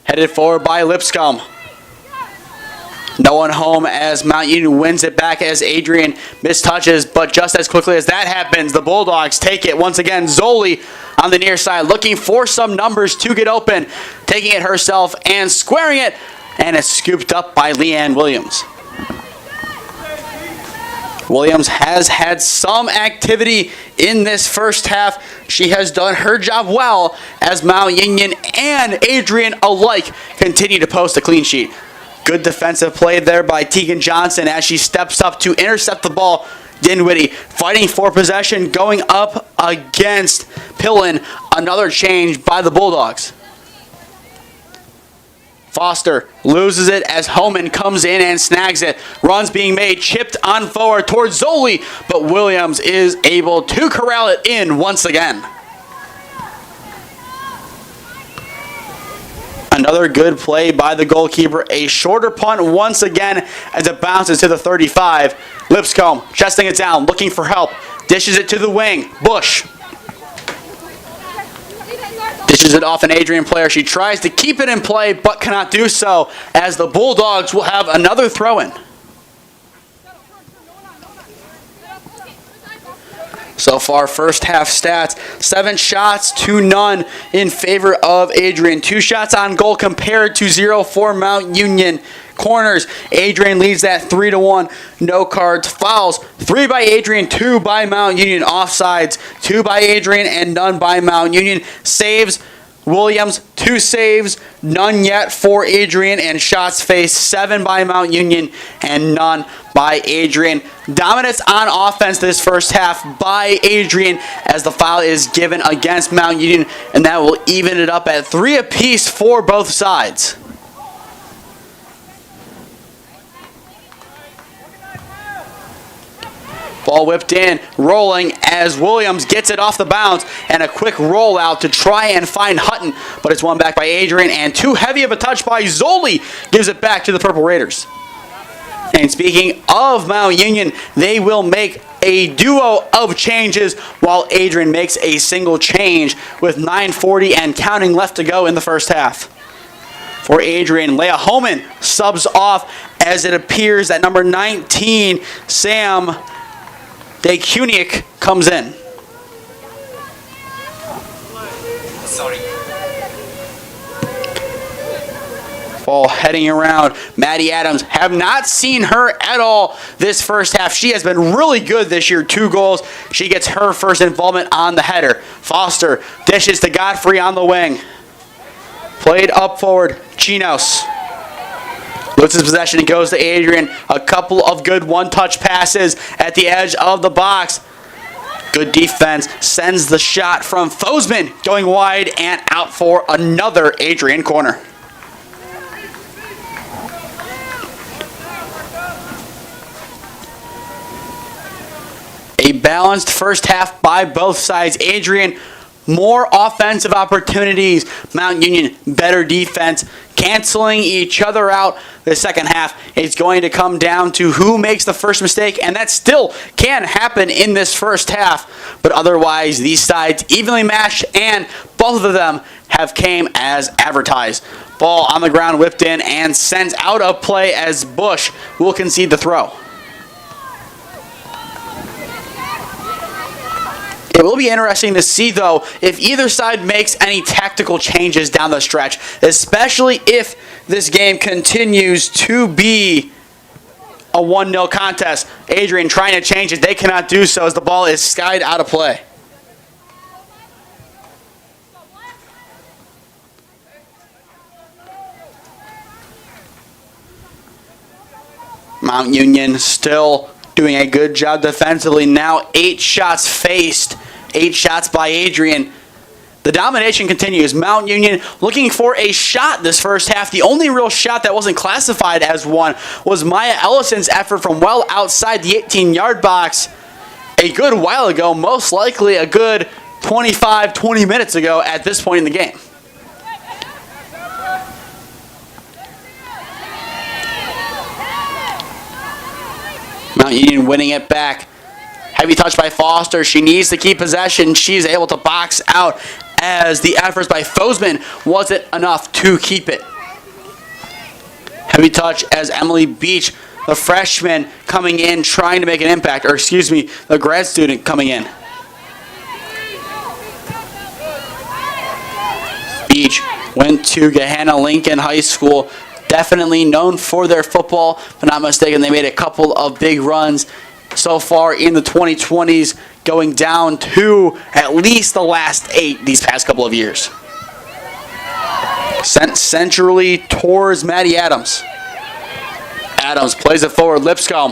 headed forward by Lipscomb. No one home as Mount Union wins it back as Adrian mistouches, but just as quickly as that happens, the Bulldogs take it once again. Zoli on the near side looking for some numbers to get open, taking it herself and squaring it, and it's scooped up by Leanne Williams. Williams has had some activity in this first half. She has done her job well as Mount Union and Adrian alike continue to post a clean sheet. Good defensive play there by Tegan Johnson as she steps up to intercept the ball. Dinwiddie fighting for possession, going up against Pillin. Another change by the Bulldogs. Foster loses it as Homan comes in and snags it. Runs being made, chipped on forward towards Zoli, but Williams is able to corral it in once again. Another good play by the goalkeeper. A shorter punt once again as it bounces to the 35. Lipscomb chesting it down, looking for help. Dishes it to the wing. Bush dishes it off an Adrian player. She tries to keep it in play, but cannot do so as the Bulldogs will have another throw-in. So far, first half stats, 7 shots to none in favor of Adrian. 2 shots on goal compared to 0 for Mount Union. Corners, Adrian leads that 3-1. No cards, fouls, 3 by Adrian, 2 by Mount Union. Offsides, 2 by Adrian and none by Mount Union. Saves, Williams, 2 saves, none yet for Adrian. And shots faced, 7 by Mount Union and none by Adrian. Dominance on offense this first half by Adrian as the foul is given against Mount Union, and that will even it up at 3 apiece for both sides. Ball whipped in, rolling as Williams gets it off the bounce, and a quick rollout to try and find Hutton, but it's won back by Adrian, and too heavy of a touch by Zoli gives it back to the Purple Raiders. And speaking of Mount Union, they will make a duo of changes while Adrian makes a single change with 9:40 and counting left to go in the first half. For Adrian, Leah Homan subs off as it appears that number 19, Sam Dekuniak, comes in. Sorry. Ball heading around. Maddie Adams, have not seen her at all this first half. She has been really good this year, 2 goals. She gets her first involvement on the header. Foster dishes to Godfrey on the wing. Played up forward, Chinos. Loses possession and goes to Adrian. A couple of good one-touch passes at the edge of the box. Good defense. Sends the shot from Fosman going wide and out for another Adrian corner. A balanced first half by both sides. Adrian, more offensive opportunities. Mount Union, better defense. Canceling each other out. The second half is going to come down to who makes the first mistake, and that still can happen in this first half. But otherwise, these sides evenly matched, and both of them have came as advertised. Ball on the ground, whipped in, and sent out of play as Bush will concede the throw. It will be interesting to see, though, if either side makes any tactical changes down the stretch, especially if this game continues to be a 1-0 contest. Adrian trying to change it. They cannot do so as the ball is skied out of play. Mount Union still doing a good job defensively. Now 8 shots faced. 8 shots by Adrian. The domination continues. Mount Union looking for a shot this first half. The only real shot that wasn't classified as one was Maya Ellison's effort from well outside the 18-yard box a good while ago, most likely a good 20 minutes ago at this point in the game. Mount Union winning it back. Heavy touch by Foster. She needs to keep possession. She's able to box out as the efforts by Fosman wasn't enough to keep it. Heavy touch as Emily Beach, the freshman, coming in trying to make an impact. Or excuse me, the grad student coming in. Beach went to Gahanna Lincoln High School. Definitely known for their football. If I'm not mistaken, they made a couple of big runs so far in the 2020s, going down to at least the last 8 these past couple of years. Sent centrally towards Maddie Adams. Adams plays it forward. Lipscomb.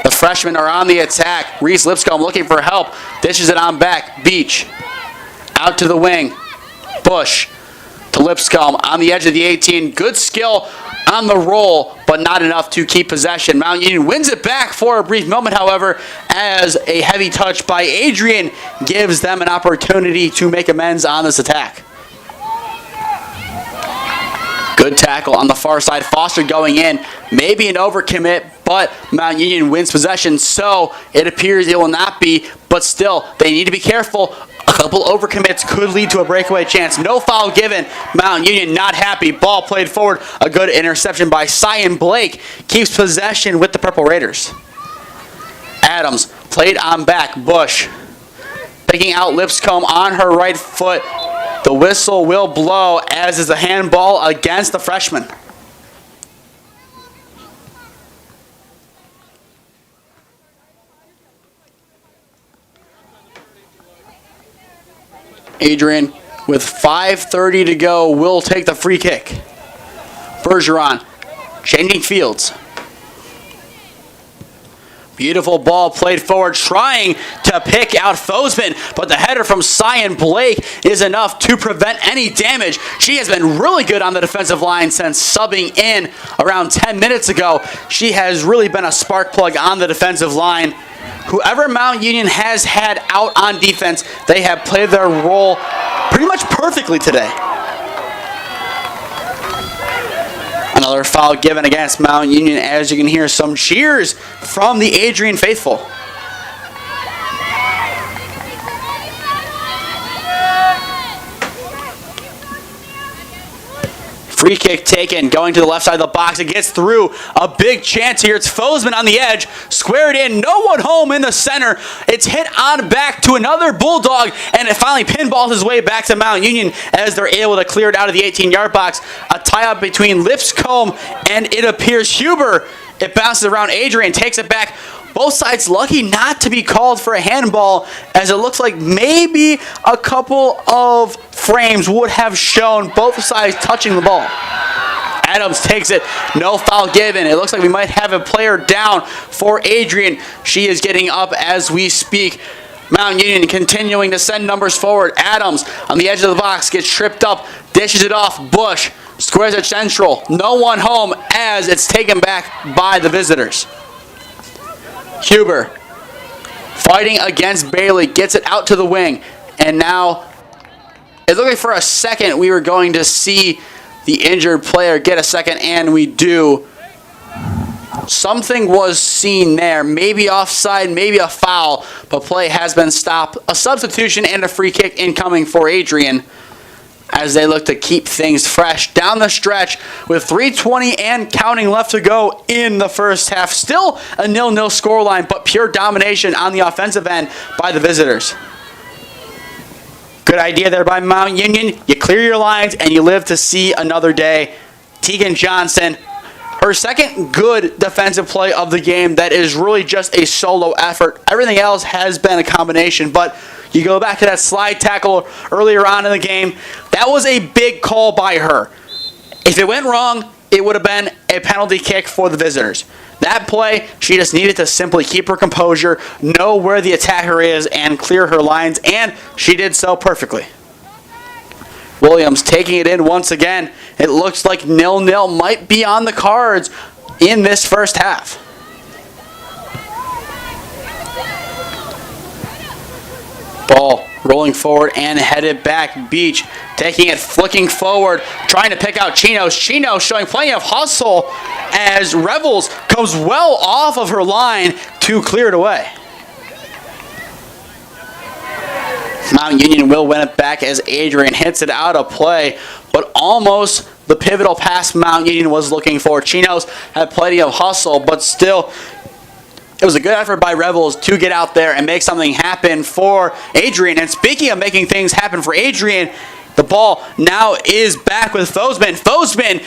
The freshmen are on the attack. Reese Lipscomb looking for help. Dishes it on back. Beach. Out to the wing. Bush to Lipscomb on the edge of the 18. Good skill on the roll, but not enough to keep possession. Mount Union wins it back for a brief moment, however, as a heavy touch by Adrian gives them an opportunity to make amends on this attack. Good tackle on the far side. Foster going in. Maybe an overcommit, but Mount Union wins possession, so it appears it will not be, but still, they need to be careful. A couple overcommits could lead to a breakaway chance. No foul given. Mount Union not happy. Ball played forward. A good interception by Cyan Blake. Keeps possession with the Purple Raiders. Adams played on back. Bush picking out Lipscomb on her right foot. The whistle will blow, as is a handball against the freshman. Adrian, with 5:30 to go, will take the free kick. Bergeron changing fields. Beautiful ball played forward, trying to pick out Fosman, but the header from Cyan Blake is enough to prevent any damage. She has been really good on the defensive line since subbing in around 10 minutes ago. She has really been a spark plug on the defensive line. Whoever Mount Union has had out on defense, they have played their role pretty much perfectly today. Another foul given against Mount Union, as you can hear some cheers from the Adrian faithful. Free kick taken, going to the left side of the box. It gets through. A big chance here. It's Fosman on the edge. Squared in. No one home in the center. It's hit on back to another Bulldog. And it finally pinballs his way back to Mount Union as they're able to clear it out of the 18-yard box. A tie-up between Lipscomb and it appears Huber. It bounces around Adrian. Takes it back. Both sides lucky not to be called for a handball, as it looks like maybe a couple of frames would have shown both sides touching the ball. Adams takes it. No foul given. It looks like we might have a player down for Adrian. She is getting up as we speak. Mount Union continuing to send numbers forward. Adams on the edge of the box gets tripped up, dishes it off. Bush squares it central. No one home as it's taken back by the visitors. Huber fighting against Bailey, gets it out to the wing, and now it looked like for a second we were going to see the injured player get a second, and we do. Something was seen there, maybe offside, maybe a foul, but play has been stopped. A substitution and a free kick incoming for Adrian as they look to keep things fresh down the stretch with 3:20 and counting left to go in the first half. Still a 0-0 scoreline, but pure domination on the offensive end by the visitors. Good idea there by Mount Union. You clear your lines and you live to see another day. Tegan Johnson, her second good defensive play of the game that is really just a solo effort. Everything else has been a combination, but you go back to that slide tackle earlier on in the game. That was a big call by her. If it went wrong, it would have been a penalty kick for the visitors. That play, she just needed to simply keep her composure, know where the attacker is, and clear her lines, and she did so perfectly. Williams taking it in once again. It looks like 0-0 might be on the cards in this first half. Ball rolling forward and headed back. Beach taking it, flicking forward, trying to pick out Chinos. Chinos showing plenty of hustle as Revels comes well off of her line to clear it away. Mount Union will win it back as Adrian hits it out of play, but almost the pivotal pass Mount Union was looking for. Chinos had plenty of hustle, but still, it was a good effort by Revels to get out there and make something happen for Adrian. And speaking of making things happen for Adrian, the ball now is back with Fosman. Fosman,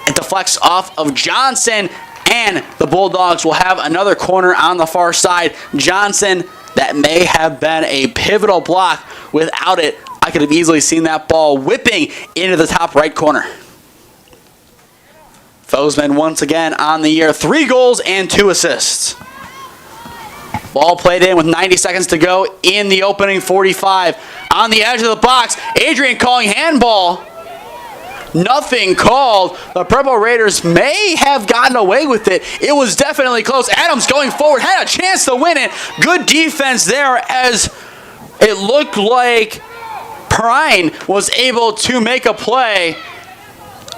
it deflects off of Johnson, and the Bulldogs will have another corner on the far side. Johnson, that may have been a pivotal block. Without it, I could have easily seen that ball whipping into the top right corner. Fosman once again on the year. 3 goals and 2 assists. Ball played in with 90 seconds to go in the opening 45. On the edge of the box, Adrian calling handball. Nothing called. The Purple Raiders may have gotten away with it. It was definitely close. Adams going forward, had a chance to win it. Good defense there as it looked like Prine was able to make a play.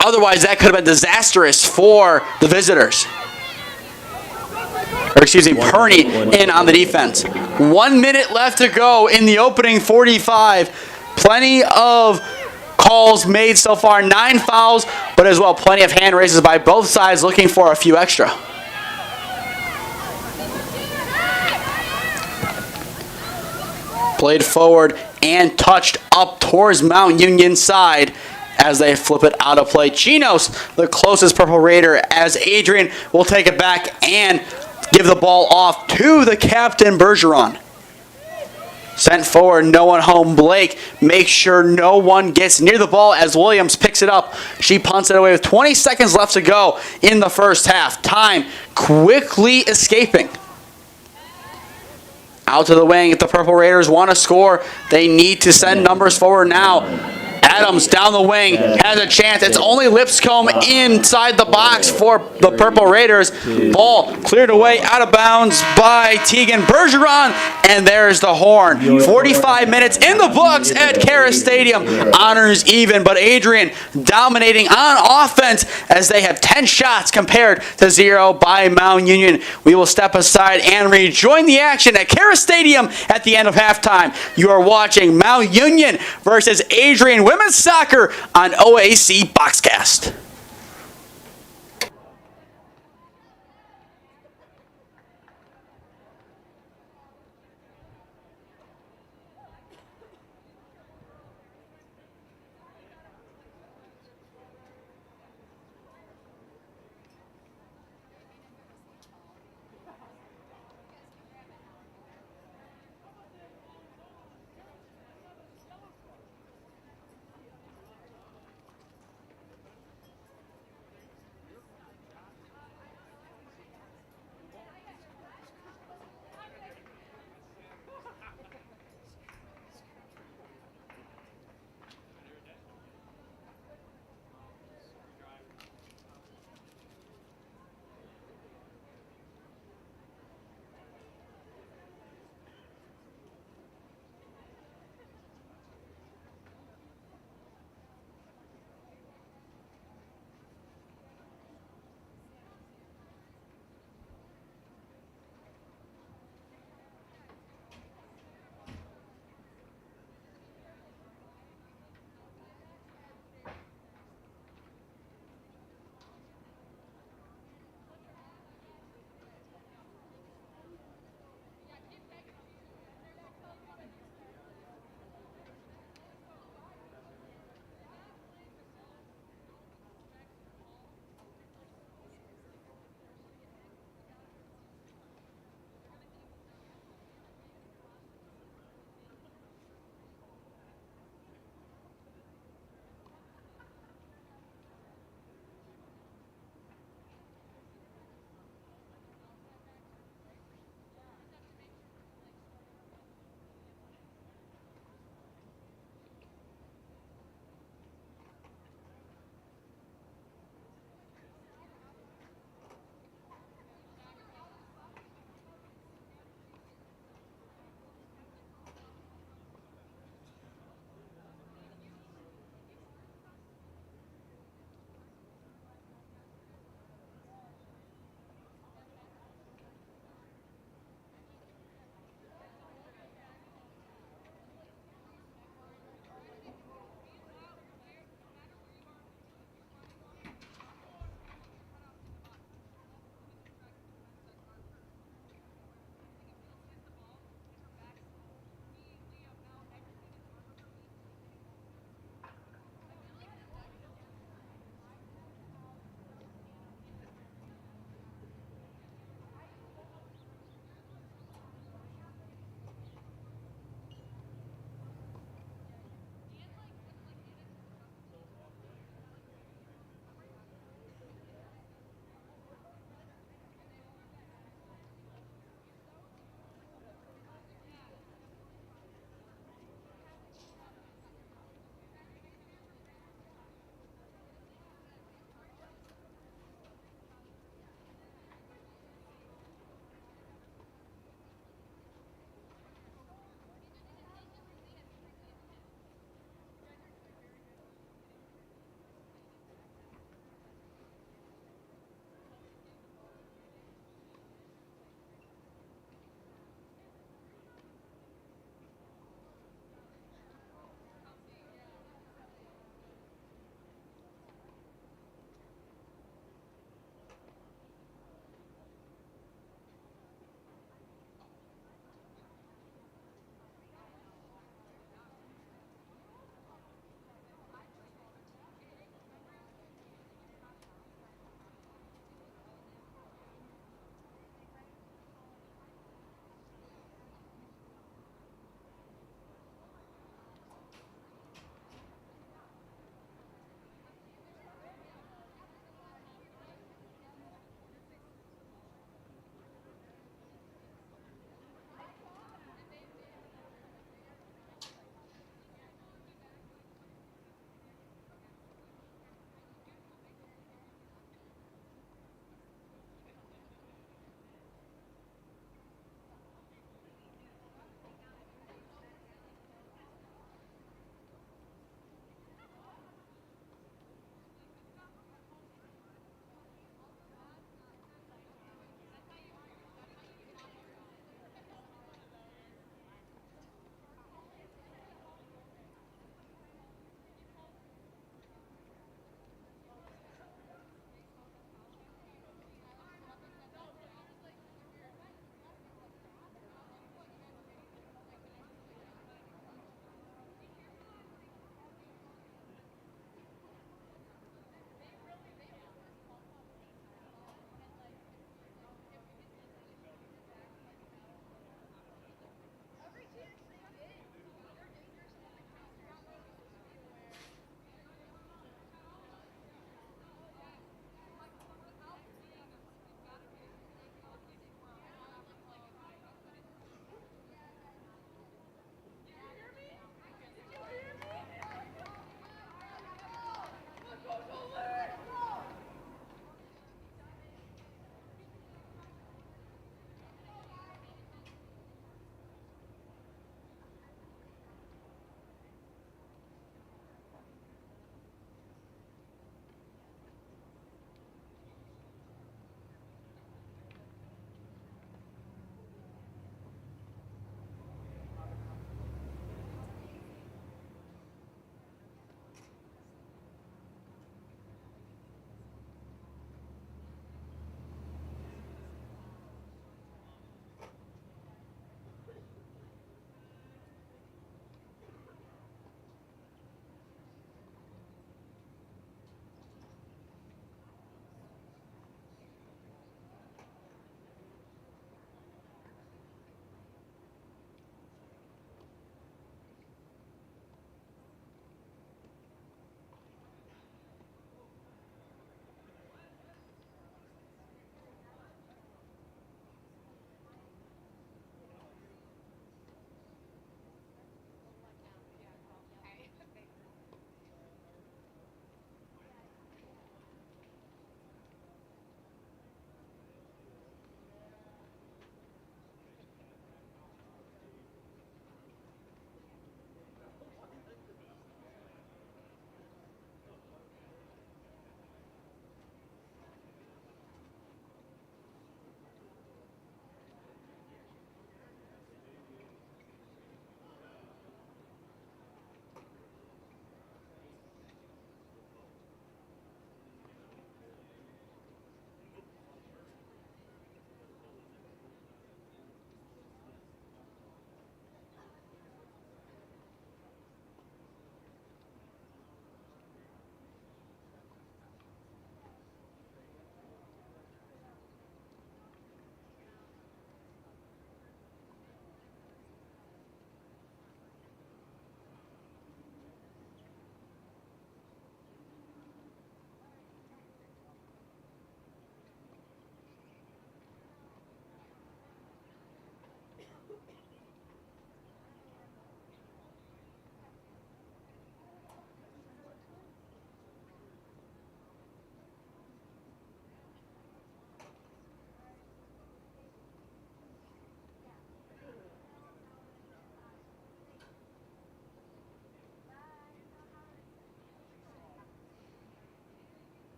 Otherwise, that could have been disastrous for the visitors. Or excuse me, Perney in on the defense. 1 minute left to go in the opening 45. Plenty of calls made so far. 9 fouls, but as well plenty of hand raises by both sides looking for a few extra. Played forward and touched up towards Mount Union's side as they flip it out of play. Chinos, the closest Purple Raider, as Adrian will take it back and give the ball off to the captain, Bergeron. Sent forward, no one home. Blake makes sure no one gets near the ball as Williams picks it up. She punts it away with 20 seconds left to go in the first half. Time quickly escaping. Out to the wing. If the Purple Raiders want to score, they need to send numbers forward now. Adams down the wing has a chance. It's only Lipscomb inside the box for the Purple Raiders. Ball cleared away out of bounds by Tegan Bergeron, and there's the horn. 45 minutes in the books at Cara Stadium. Honors even, but Adrian dominating on offense as they have 10 shots compared to 0 by Mount Union. We will step aside and rejoin the action at Cara Stadium at the end of halftime. You are watching Mount Union versus Adrian Women's Soccer on OAC Boxcast.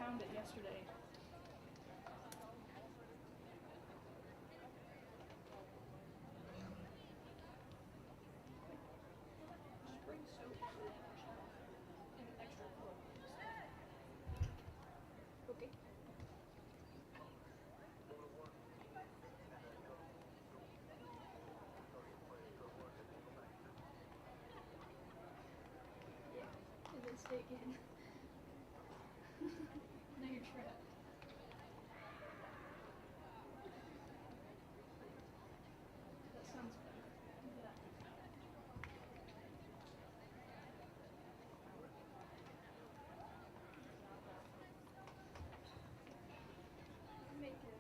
found it yesterday. Spring soap and extra clothes. Okay. Yeah, and then stay again. Now you're trapped. That sounds better. Yeah. Make it.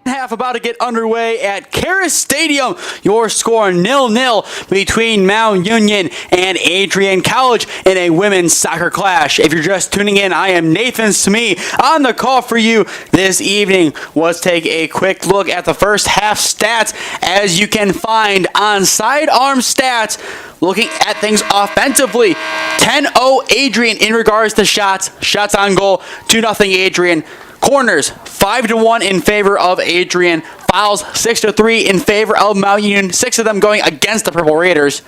Half about to get underway at Karis Stadium. Your score 0-0 between Mount Union and Adrian College in a women's soccer clash. If you're just tuning in, I am Nathan Smee on the call for you this evening. Let's take a quick look at the first half stats as you can find on Sidearm Stats. Looking at things offensively, 10-0 Adrian in regards to shots on goal, 2-0 Adrian. Corners, 5-1 in favor of Adrian. Fouls, 6-3 in favor of Mount Union. 6 of them going against the Purple Raiders.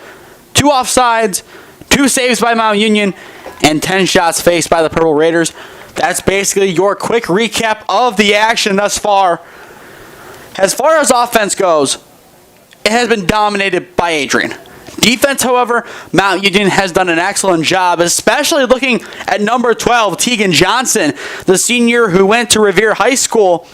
2 offsides, 2 saves by Mount Union, and 10 shots faced by the Purple Raiders. That's basically your quick recap of the action thus far. As far as offense goes, it has been dominated by Adrian. Defense, however, Mount Union has done an excellent job, especially looking at number 12, Tegan Johnson, the senior who went to Revere High School.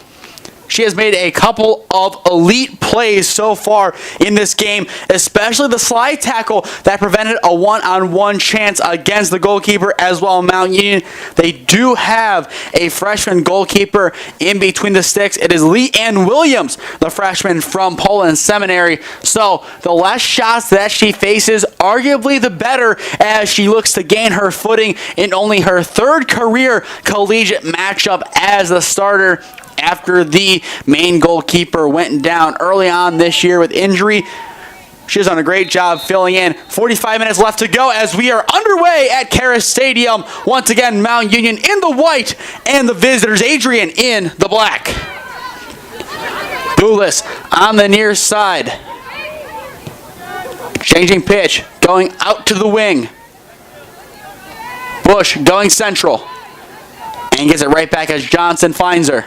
She has made a couple of elite plays so far in this game, especially the slide tackle that prevented a one-on-one chance against the goalkeeper as well. Mount Union, they do have a freshman goalkeeper in between the sticks. It is Leanne Williams, the freshman from Poland Seminary. So the less shots that she faces, arguably the better, as she looks to gain her footing in only her 3rd career collegiate matchup as the starter, after the main goalkeeper went down early on this year with injury. She's done a great job filling in. 45 minutes left to go as we are underway at Karis Stadium. Once again, Mount Union in the white and the visitors, Adrian, in the black. Boulis on the near side. Changing pitch, going out to the wing. Bush going central. And gets it right back as Johnson finds her.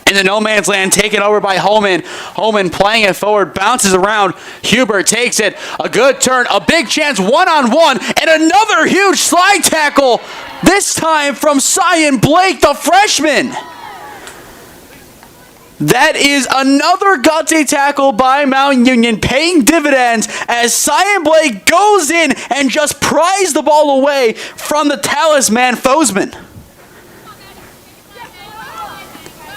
In the no man's land, taken over by Holman. Holman playing it forward, bounces around. Huber takes it. A good turn, a big chance, one-on-one, and another huge slide tackle. This time from Cyan Blake, the freshman. That is another gutsy tackle by Mount Union, paying dividends as Cyan Blake goes in and just pries the ball away from the talisman Fosman.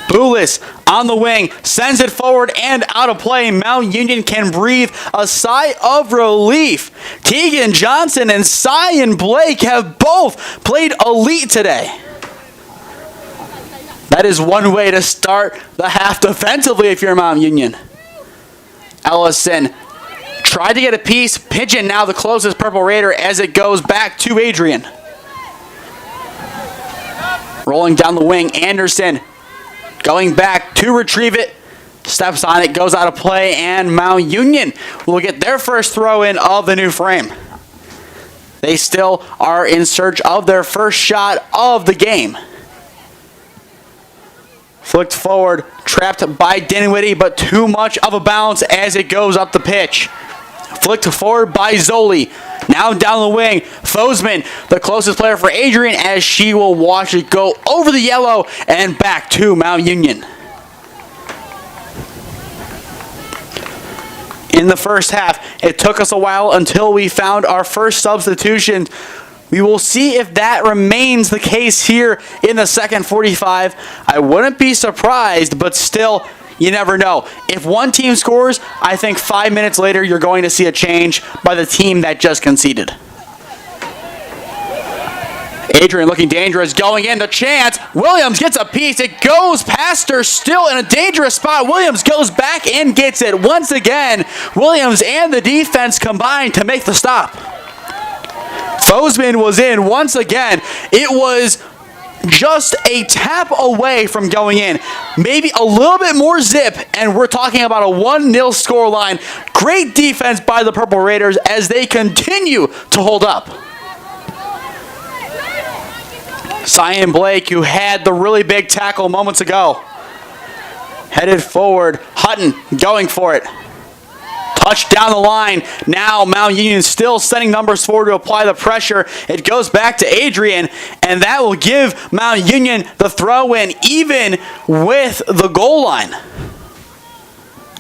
Boulis on the wing, sends it forward and out of play. Mount Union can breathe a sigh of relief. Tegan Johnson and Cyan Blake have both played elite today. That is one way to start the half defensively if you're Mount Union. Ellison tried to get a piece. Pigeon now the closest Purple Raider as it goes back to Adrian. Rolling down the wing, Anderson going back to retrieve it, steps on it, goes out of play, and Mount Union will get their first throw in of the new frame. They still are in search of their first shot of the game. Flicked forward, trapped by Dinwiddie, but too much of a bounce as it goes up the pitch. Flicked forward by Zoli. Now down the wing, Fosman, the closest player for Adrian, as she will watch it go over the yellow and back to Mount Union. In the first half, it took us a while until we found our first substitution. We will see if that remains the case here in the second 45. I wouldn't be surprised, but still, you never know. If one team scores, I think 5 minutes later you're going to see a change by the team that just conceded. Adrian looking dangerous, going in, the chance. Williams gets a piece. It goes past her, still in a dangerous spot. Williams goes back and gets it. Once again, Williams and the defense combined to make the stop. Foseman was in once again. It was just a tap away from going in. Maybe a little bit more zip, and we're talking about a 1-0 scoreline. Great defense by the Purple Raiders as they continue to hold up. Cyan Blake, who had the really big tackle moments ago, headed forward. Hutton going for it. Touch down the line. Now Mount Union still sending numbers forward to apply the pressure. It goes back to Adrian, and that will give Mount Union the throw in, even with the goal line.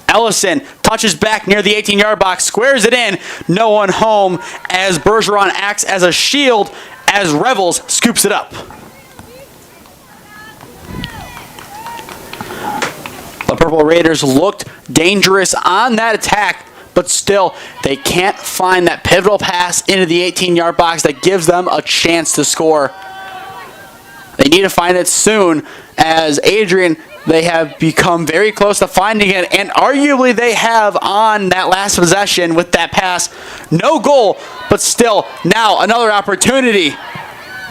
Ellison touches back near the 18-yard box, squares it in. No one home as Bergeron acts as a shield as Revels scoops it up. The Purple Raiders looked dangerous on that attack, but still, they can't find that pivotal pass into the 18-yard box that gives them a chance to score. They need to find it soon, as Adrian, they have become very close to finding it, and arguably they have on that last possession with that pass. No goal, but still, now another opportunity.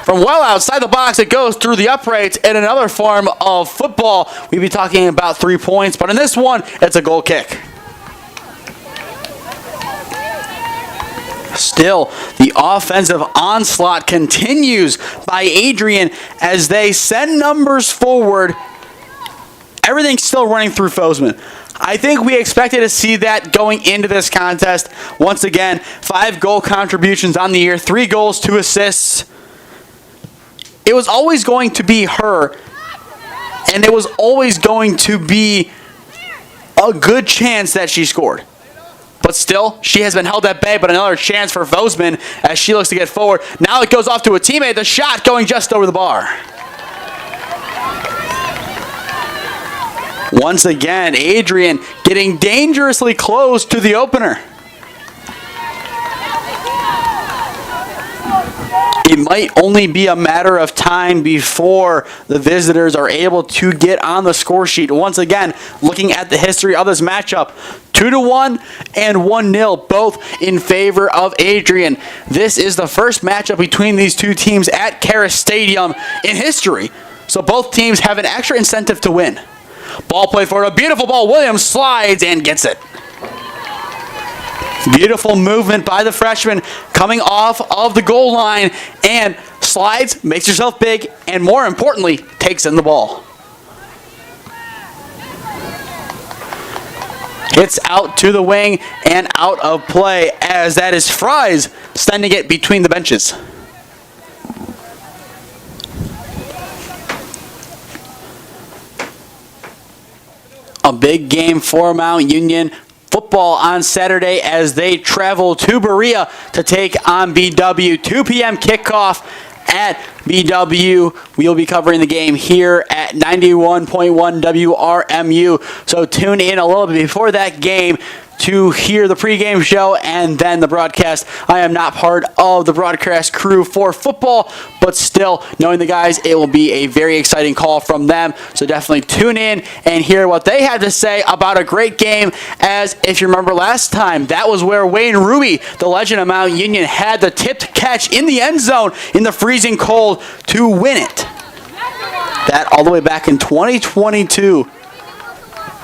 From well outside the box, it goes through the uprights in another form of football. We'd be talking about 3 points, but in this one, it's a goal kick. Still, the offensive onslaught continues by Adrian as they send numbers forward. Everything's still running through Foseman. I think we expected to see that going into this contest. Once again, 5 goal contributions on the year, 3 goals, 2 assists. It was always going to be her, and it was always going to be a good chance that she scored. But still, she has been held at bay, but another chance for Foseman as she looks to get forward. Now it goes off to a teammate. The shot going just over the bar. Once again, Adrian getting dangerously close to the opener. It might only be a matter of time before the visitors are able to get on the score sheet. Once again, looking at the history of this matchup, 2-1 and 1-0, both in favor of Adrian. This is the first matchup between these two teams at Karis Stadium in history, so both teams have an extra incentive to win. Ball played for a beautiful ball. Williams slides and gets it. Beautiful movement by the freshman coming off of the goal line and slides, makes herself big, and more importantly, takes in the ball. Hits out to the wing and out of play as that is Fries sending it between the benches. A big game for Mount Union. Football on Saturday as they travel to Berea to take on BW. 2 p.m. kickoff at BW. We'll be covering the game here at 91.1 WRMU. So tune in a little bit before that game to hear the pregame show and then the broadcast. I am not part of the broadcast crew for football, but still, knowing the guys, it will be a very exciting call from them. So definitely tune in and hear what they had to say about a great game, as if you remember last time, that was where Wayne Ruby, the legend of Mount Union, had the tipped catch in the end zone in the freezing cold to win it. That all the way back in 2022.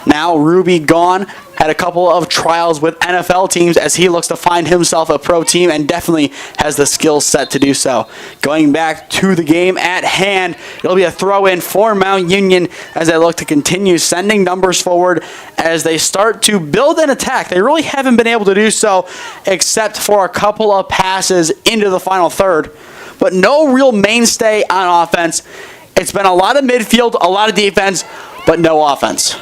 Now Ruby gone. Had a couple of trials with NFL teams as he looks to find himself a pro team and definitely has the skill set to do so. Going back to the game at hand, it'll be a throw-in for Mount Union as they look to continue sending numbers forward as they start to build an attack. They really haven't been able to do so except for a couple of passes into the final third, but no real mainstay on offense. It's been a lot of midfield, a lot of defense, but no offense.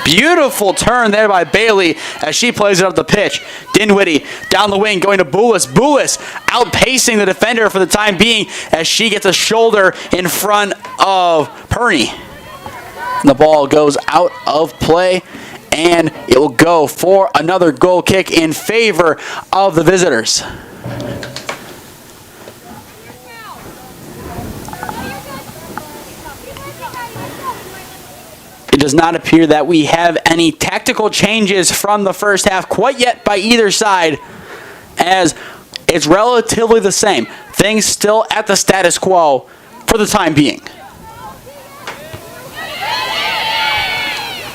Beautiful turn there by Bailey as she plays it up the pitch. Dinwiddie down the wing going to Boulis. Boulis outpacing the defender for the time being as she gets a shoulder in front of Perney. The ball goes out of play and it will go for another goal kick in favor of the visitors. It does not appear that we have any tactical changes from the first half quite yet by either side, as it's relatively the same. Things still at the status quo for the time being.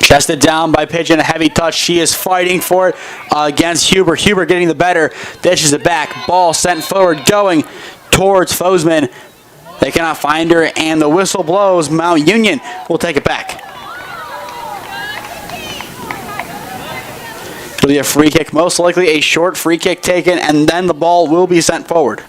Chested down by Pigeon, a heavy touch. She is fighting for it against Huber. Huber getting the better, dishes it back. Ball sent forward, going towards Foesman. They cannot find her, and the whistle blows. Mount Union will take it back. It'll be a free kick, most likely a short free kick taken, and then the ball will be sent forward.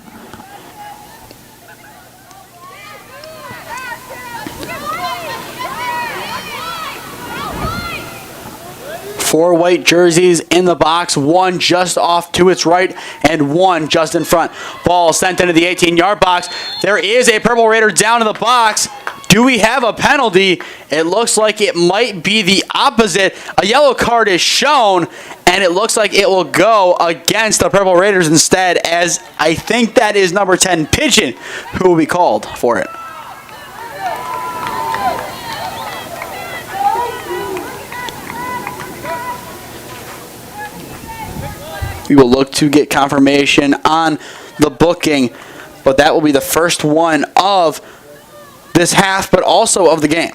Four white jerseys in the box, one just off to its right and one just in front. Ball sent into the 18-yard box. There is a Purple Raider down in the box. Do we have a penalty? It looks like it might be the opposite. A yellow card is shown, and it looks like it will go against the Purple Raiders instead, as I think that is number 10, Pigeon, who will be called for it. We will look to get confirmation on the booking, but that will be the first one of this half, but also of the game.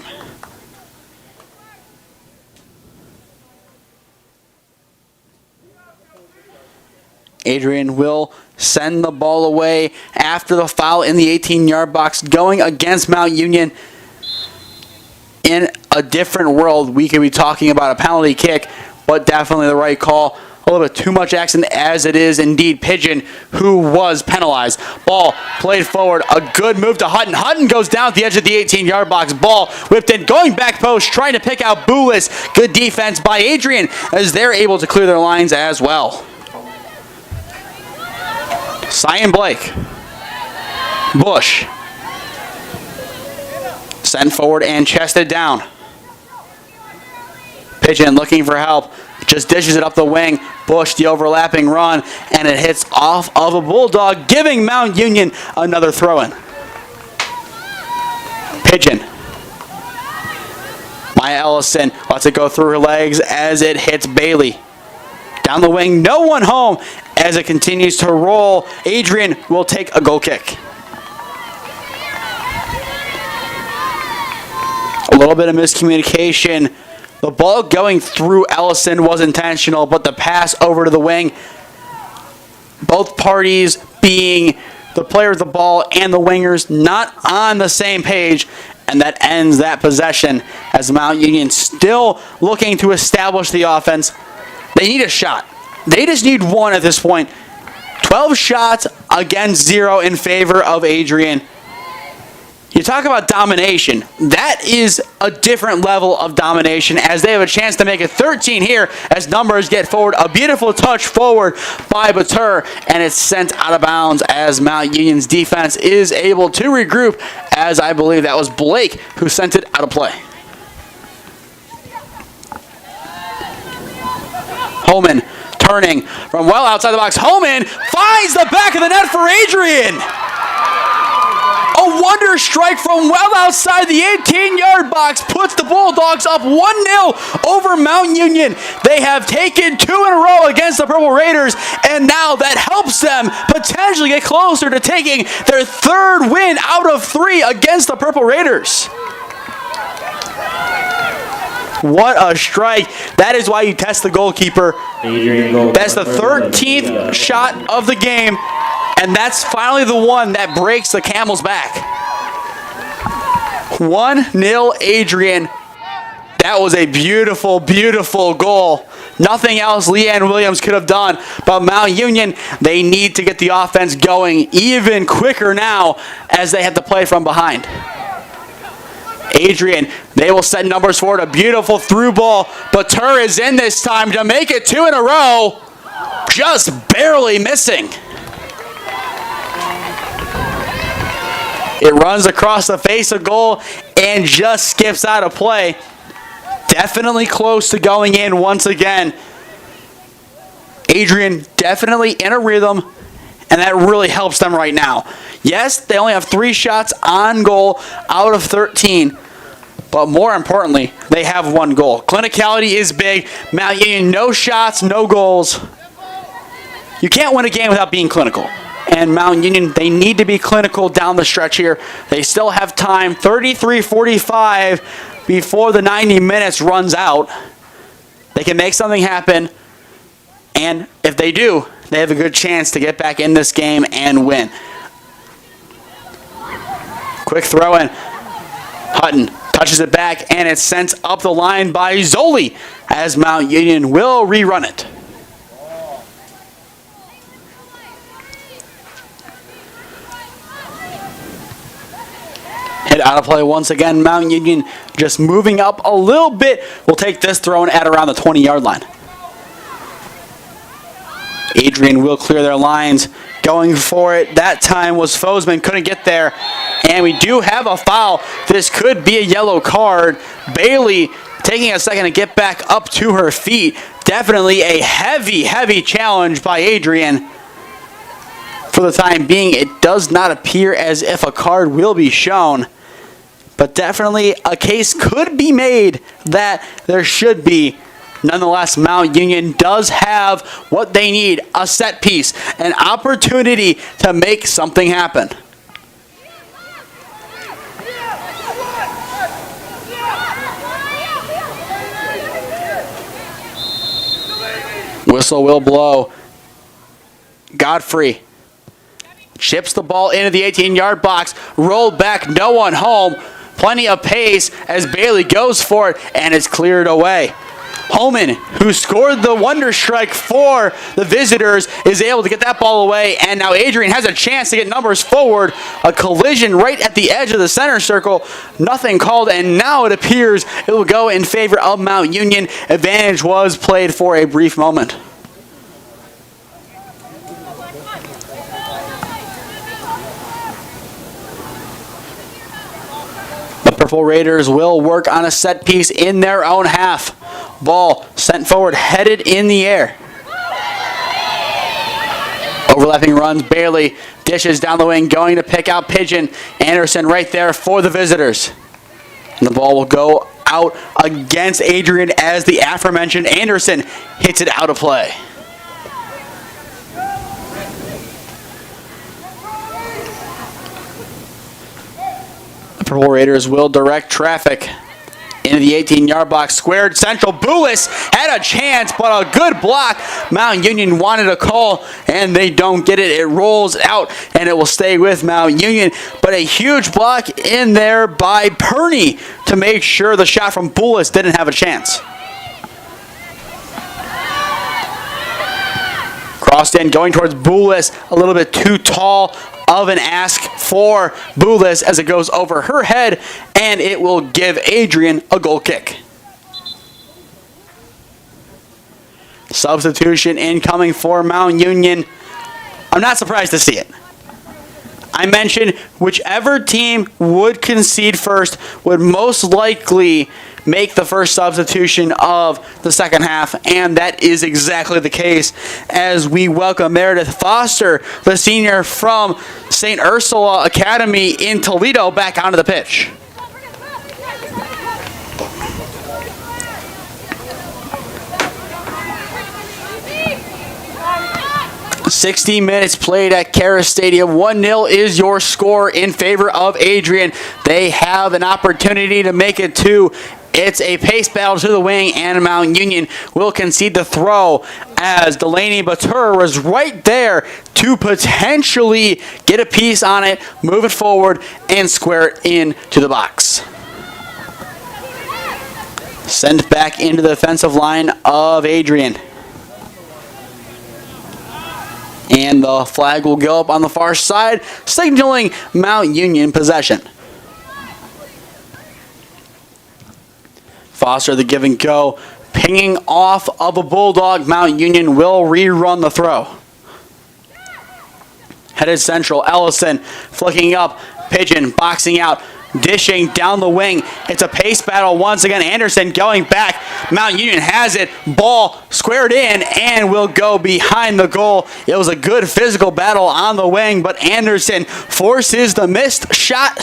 Adrian will send the ball away after the foul in the 18-yard box, going against Mount Union. In a different world, we could be talking about a penalty kick, but definitely the right call. A little bit too much action, as it is indeed Pigeon who was penalized. Ball played forward. A good move to Hutton. Hutton goes down at the edge of the 18-yard box. Ball whipped in, going back post, trying to pick out Boulis. Good defense by Adrian as they're able to clear their lines as well. Cyan Blake. Bush. Sent forward and chested down. Pigeon looking for help. Just dishes it up the wing. Bush, the overlapping run, and it hits off of a Bulldog, giving Mount Union another throw-in. Pigeon. Maya Ellison lets it go through her legs as it hits Bailey. Down the wing, no one home as it continues to roll. Adrian will take a goal kick. A little bit of miscommunication. The ball going through Ellison was intentional, but the pass over to the wing, both parties being the player of the ball and the wingers not on the same page, and that ends that possession as Mount Union still looking to establish the offense. They need a shot. They just need one at this point. 12 shots against 0 in favor of Adrian. You talk about domination. That is a different level of domination as they have a chance to make it 13 here as numbers get forward. A beautiful touch forward by Batur, and it's sent out of bounds as Mount Union's defense is able to regroup, as I believe that was Blake who sent it out of play. Holman turning from well outside the box. Holman finds the back of the net for Adrian. A wonder strike from well outside the 18-yard box puts the Bulldogs up 1-0 over Mount Union. They have taken 2 in a row against the Purple Raiders, and now that helps them potentially get closer to taking their 3rd win out of 3 against the Purple Raiders. What a strike. That is why you test the goalkeeper. That's the 13th shot of the game. And that's finally the one that breaks the camel's back. 1-0 Adrian. That was a beautiful, beautiful goal. Nothing else Leanne Williams could have done. But Mount Union, they need to get the offense going even quicker now as they have to play from behind. Adrian, they will set numbers forward. A beautiful through ball. Batur is in this time to make it 2 in a row. Just barely missing. It runs across the face of goal and just skips out of play. Definitely close to going in once again. Adrian definitely in a rhythm, and that really helps them right now. Yes, they only have 3 shots on goal out of 13, But more importantly, they have one goal. Clinicality is big. Mount Union, no shots, no goals. You can't win a game without being clinical. And Mount Union, they need to be clinical down the stretch here. They still have time, 33-45 before the 90 minutes runs out. They can make something happen. And if they do, they have a good chance to get back in this game and win. Quick throw in. Hutton touches it back, and it's sent up the line by Zoli as Mount Union will rerun it. Hit out of play once again. Mount Union just moving up a little bit. Will take this throw in at around the 20-yard line. Adrian will clear their lines. Going for it. That time was Fosman. Couldn't get there. And we do have a foul. This could be a yellow card. Bailey taking a second to get back up to her feet. Definitely a heavy, heavy challenge by Adrian. For the time being, it does not appear as if a card will be shown. But definitely a case could be made that there should be. Nonetheless, Mount Union does have what they need, a set piece, an opportunity to make something happen. Whistle will blow. Godfrey chips the ball into the 18-yard box, rolled back, no one home. Plenty of pace as Bailey goes for it, and it's cleared away. Holman, who scored the wonder strike for the visitors, is able to get that ball away, and now Adrian has a chance to get numbers forward. A collision right at the edge of the center circle. Nothing called, and now it appears it will go in favor of Mount Union. Advantage was played for a brief moment. The Purple Raiders will work on a set piece in their own half. Ball sent forward, headed in the air. Overlapping runs, Bailey dishes down the wing, going to pick out Pigeon. Anderson right there for the visitors. And the ball will go out against Adrian as the aforementioned Anderson hits it out of play. The Purple Raiders will direct traffic into the 18-yard box, squared central. Boulis had a chance, but a good block. Mount Union wanted a call, and they don't get it. It rolls out, and it will stay with Mount Union. But a huge block in there by Perney to make sure the shot from Boulis didn't have a chance. Crossed in, going towards Boulis, a little bit too tall of an ask for Boulis as it goes over her head, and it will give Adrian a goal kick. Substitution incoming for Mount Union. I'm not surprised to see it. I mentioned whichever team would concede first would most likely make the first substitution of the second half, and that is exactly the case as we welcome Meredith Foster, the senior from St. Ursula Academy in Toledo, back onto the pitch. "60 minutes played at Kara Stadium. 1-0 is your score in favor of Adrian. They have an opportunity to make it 2. It's a pace battle to the wing, and Mount Union will concede the throw as Delaney Batur was right there to potentially get a piece on it, move it forward, and square it into the box. Sent back into the defensive line of Adrian. And the flag will go up on the far side, signaling Mount Union possession. Foster the give and go, pinging off of a Bulldog. Mount Union will rerun the throw. Headed central, Ellison flicking up, Pigeon boxing out, dishing down the wing. It's a pace battle once again. Anderson going back. Mount Union has it. Ball squared in and will go behind the goal. It was a good physical battle on the wing, but Anderson forces the missed shot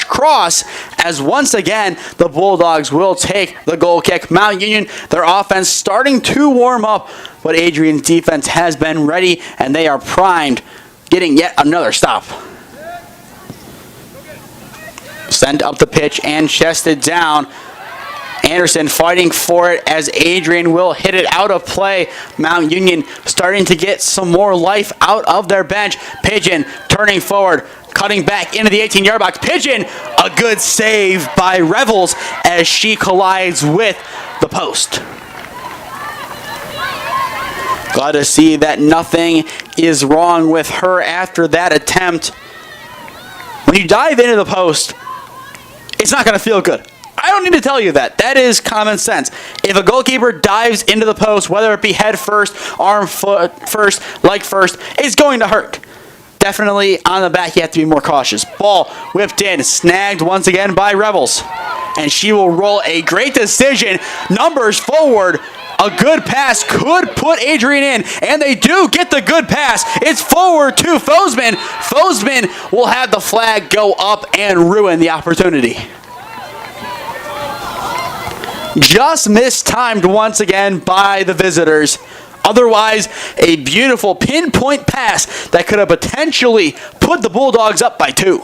/ cross as once again the Bulldogs will take the goal kick. Mount Union, their offense starting to warm up, but Adrian's defense has been ready and they are primed, getting yet another stop. Sent up the pitch and chested down. Anderson fighting for it as Adrian will hit it out of play. Mount Union starting to get some more life out of their bench. Pigeon turning forward, cutting back into the 18-yard box. Pigeon, a good save by Revels as she collides with the post. Glad to see that nothing is wrong with her after that attempt. When you dive into the post, it's not going to feel good. I don't need to tell you that. That is common sense. If a goalkeeper dives into the post, whether it be head first, arm foot first, leg first, it's going to hurt. Definitely on the back, you have to be more cautious. Ball whipped in, snagged once again by Rebels. And she will roll a great decision. Numbers forward. A good pass could put Adrian in, and they do get the good pass. It's forward to Fosman. Fosman will have the flag go up and ruin the opportunity. Just mistimed once again by the visitors. Otherwise, a beautiful pinpoint pass that could have potentially put the Bulldogs up by 2.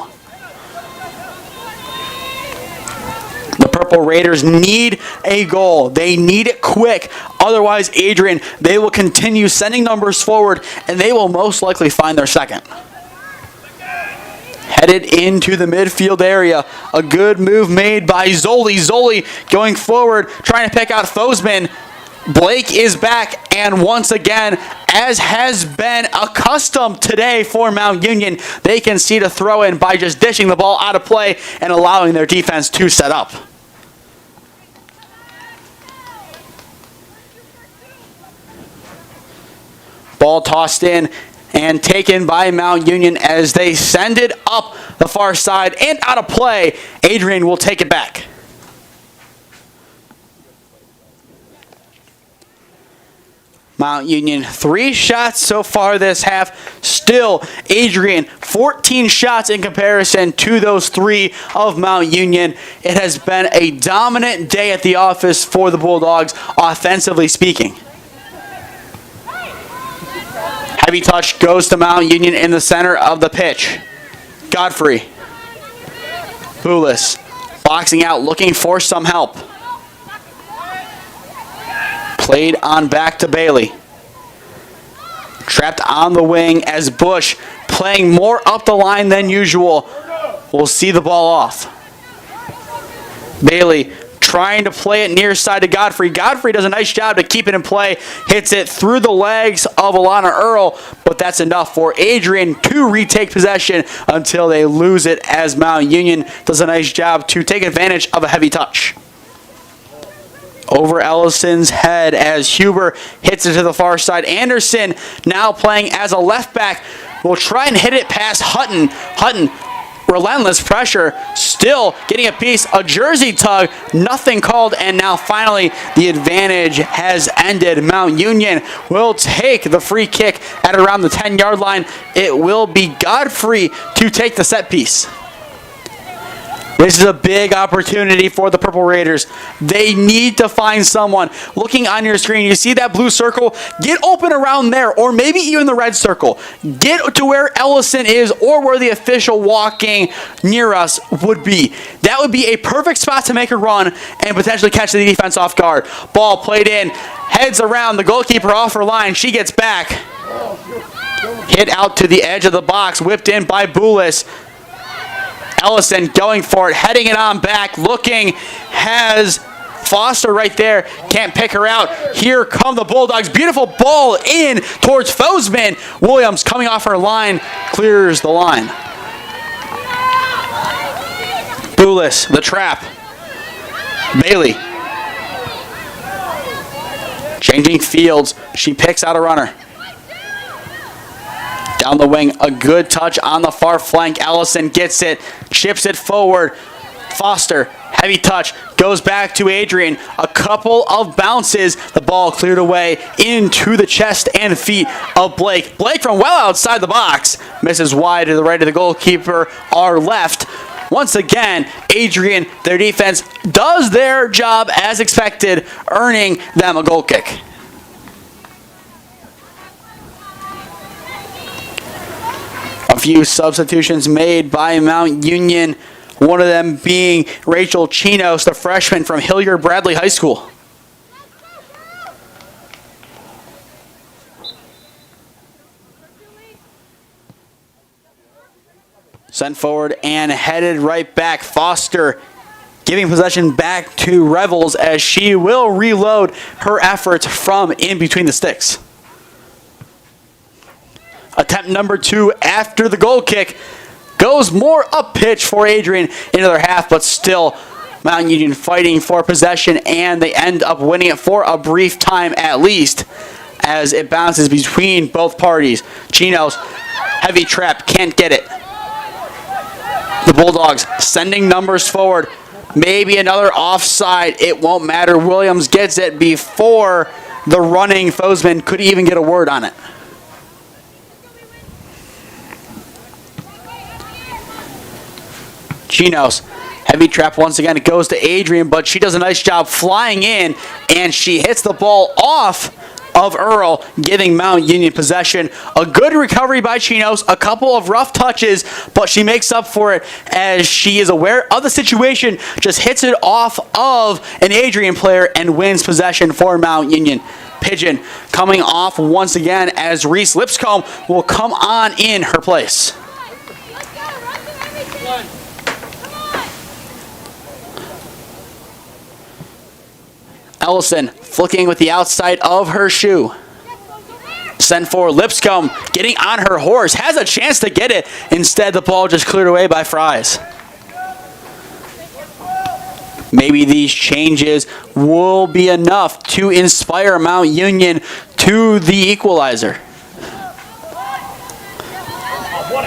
The Purple Raiders need a goal. They need it quick. Otherwise, Adrian, they will continue sending numbers forward, and they will most likely find their second. Headed into the midfield area. A good move made by Zoli. Zoli going forward, trying to pick out Fosman. Blake is back, and once again, as has been accustomed today for Mount Union, they can see to throw in by just dishing the ball out of play and allowing their defense to set up. Ball tossed in and taken by Mount Union as they send it up the far side and out of play. Adrian will take it back. Mount Union 3 shots so far this half. Still, Adrian 14 shots in comparison to those 3 of Mount Union. It has been a dominant day at the office for the Bulldogs, offensively speaking. Heavy touch goes to Mount Union in the center of the pitch. Godfrey. Boulis boxing out, looking for some help. Played on back to Bailey. Trapped on the wing as Bush, playing more up the line than usual, will see the ball off. Bailey trying to play it near side to Godfrey. Godfrey does a nice job to keep it in play. Hits it through the legs of Alana Earl, but that's enough for Adrian to retake possession until they lose it as Mount Union does a nice job to take advantage of a heavy touch. Over Ellison's head as Huber hits it to the far side. Anderson now playing as a left back will try and hit it past Hutton. Hutton, relentless pressure, still getting a piece, a jersey tug, nothing called, and now finally the advantage has ended. Mount Union will take the free kick at around the 10-yard line. It will be Godfrey to take the set piece. This is a big opportunity for the Purple Raiders. They need to find someone. Looking on your screen, you see that blue circle? Get open around there, or maybe even the red circle. Get to where Ellison is, or where the official walking near us would be. That would be a perfect spot to make a run and potentially catch the defense off guard. Ball played in, heads around, the goalkeeper off her line. She gets back. Hit out to the edge of the box, whipped in by Boulis. Ellison going for it, heading it on back, looking, has Foster right there, can't pick her out. Here come the Bulldogs, beautiful ball in towards Fosman. Williams coming off her line, clears the line. Boulis, the trap. Bailey. Changing fields, she picks out a runner. Down the wing, a good touch on the far flank. Allison gets it, chips it forward. Foster, heavy touch, goes back to Adrian. A couple of bounces, the ball cleared away into the chest and feet of Blake. Blake from well outside the box, misses wide to the right of the goalkeeper, our left. Once again, Adrian, their defense, does their job as expected, earning them a goal kick. A few substitutions made by Mount Union, one of them being Rachel Chinos, the freshman from Hilliard Bradley High School. Sent forward and headed right back. Foster giving possession back to Revels as she will reload her efforts from in between the sticks. Attempt number 2 after the goal kick goes more up pitch for Adrian into their half, but still Mount Union fighting for possession, and they end up winning it for a brief time at least as it bounces between both parties. Chinos, heavy trap, can't get it. The Bulldogs sending numbers forward. Maybe another offside. It won't matter. Williams gets it before the running Foesman could even get a word on it. Chinos, heavy trap once again. It goes to Adrian, but she does a nice job flying in, and she hits the ball off of Earl, giving Mount Union possession. A good recovery by Chinos, a couple of rough touches, but she makes up for it as she is aware of the situation, just hits it off of an Adrian player and wins possession for Mount Union. Pigeon coming off once again as Reese Lipscomb will come on in her place. Ellison flicking with the outside of her shoe. Sent for Lipscomb, getting on her horse, has a chance to get it. Instead, the ball just cleared away by Fries. Maybe these changes will be enough to inspire Mount Union to the equalizer.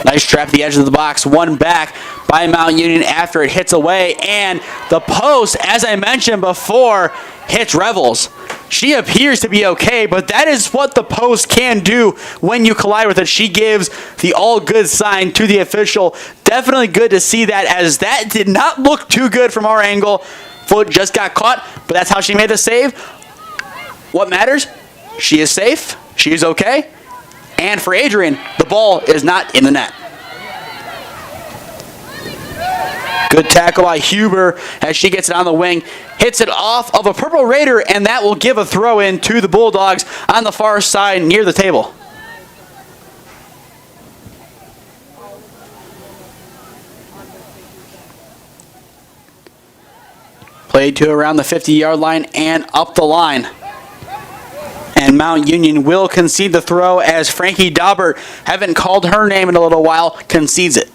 Nice trap at the edge of the box, one back by Mount Union after it hits away, and the post, as I mentioned before, hits Revels. She appears to be okay, but that is what the post can do when you collide with it. She gives the all good sign to the official. Definitely good to see that, as that did not look too good from our angle. Foot just got caught, but that's how she made the save. What matters? She is safe. She is okay. And for Adrian, the ball is not in the net. Good tackle by Huber as she gets it on the wing. Hits it off of a Purple Raider, and that will give a throw in to the Bulldogs on the far side near the table. Played to around the 50-yard line and up the line. And Mount Union will concede the throw as Frankie Daubert, haven't called her name in a little while, concedes it.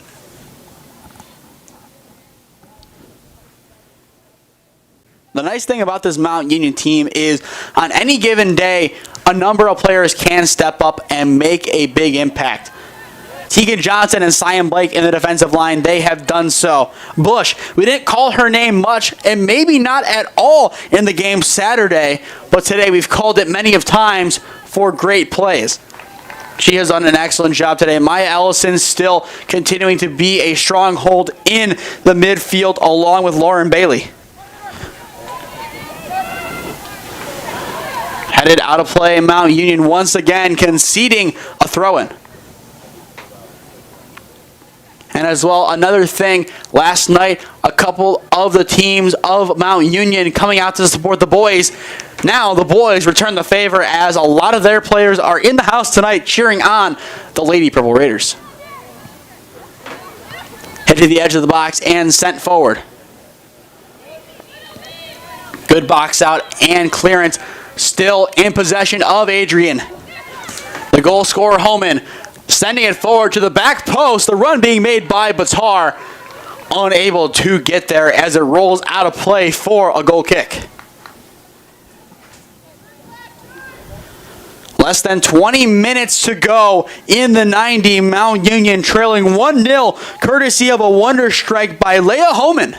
The nice thing about this Mount Union team is on any given day, a number of players can step up and make a big impact. Tegan Johnson and Cyan Blake in the defensive line, they have done so. Bush, we didn't call her name much, and maybe not at all in the game Saturday, but today we've called it many of times for great plays. She has done an excellent job today. Maya Ellison still continuing to be a stronghold in the midfield along with Lauren Bailey. Headed out of play, Mount Union once again conceding a throw-in. And as well, another thing, last night, a couple of the teams of Mount Union coming out to support the boys. Now the boys return the favor as a lot of their players are in the house tonight cheering on the Lady Purple Raiders. Hit to the edge of the box and sent forward. Good box out and clearance. Still in possession of Adrian. The goal scorer Homan sending it forward to the back post. The run being made by Batar. Unable to get there as it rolls out of play for a goal kick. Less than 20 minutes to go in the 90. Mount Union trailing 1-0 courtesy of a wonder strike by Leah Homan.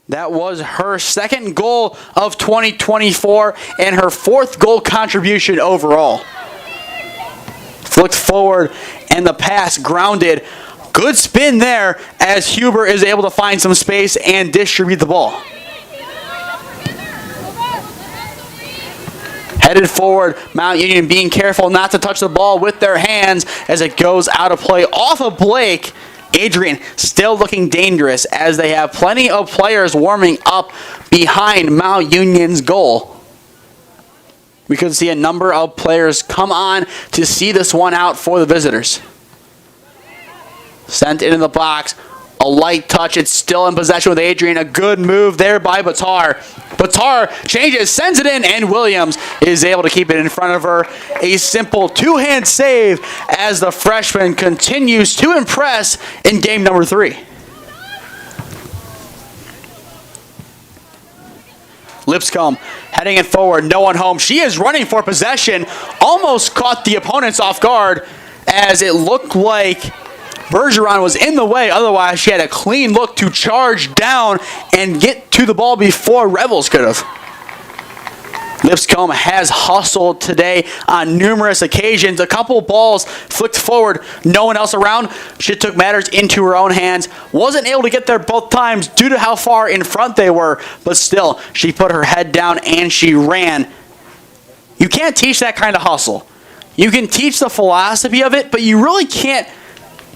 That was her second goal of 2024 and her fourth goal contribution overall. Flicked forward and the pass grounded. Good spin there as Huber is able to find some space and distribute the ball. Headed forward, Mount Union being careful not to touch the ball with their hands as it goes out of play off of Blake. Adrian still looking dangerous as they have plenty of players warming up behind Mount Union's goal. We could see a number of players come on to see this one out for the visitors. Sent into the box. A light touch. It's still in possession with Adrian. A good move there by Batar. Batar changes, sends it in, and Williams is able to keep it in front of her. A simple two-hand save as the freshman continues to impress in game number 3. Lipscomb heading it forward. No one home. She is running for possession. Almost caught the opponents off guard as it looked like Bergeron was in the way. Otherwise, she had a clean look to charge down and get to the ball before Rebels could have. Lipscomb has hustled today on numerous occasions. A couple balls flicked forward. No one else around. She took matters into her own hands. Wasn't able to get there both times due to how far in front they were. But still, she put her head down and she ran. You can't teach that kind of hustle. You can teach the philosophy of it, but you really can't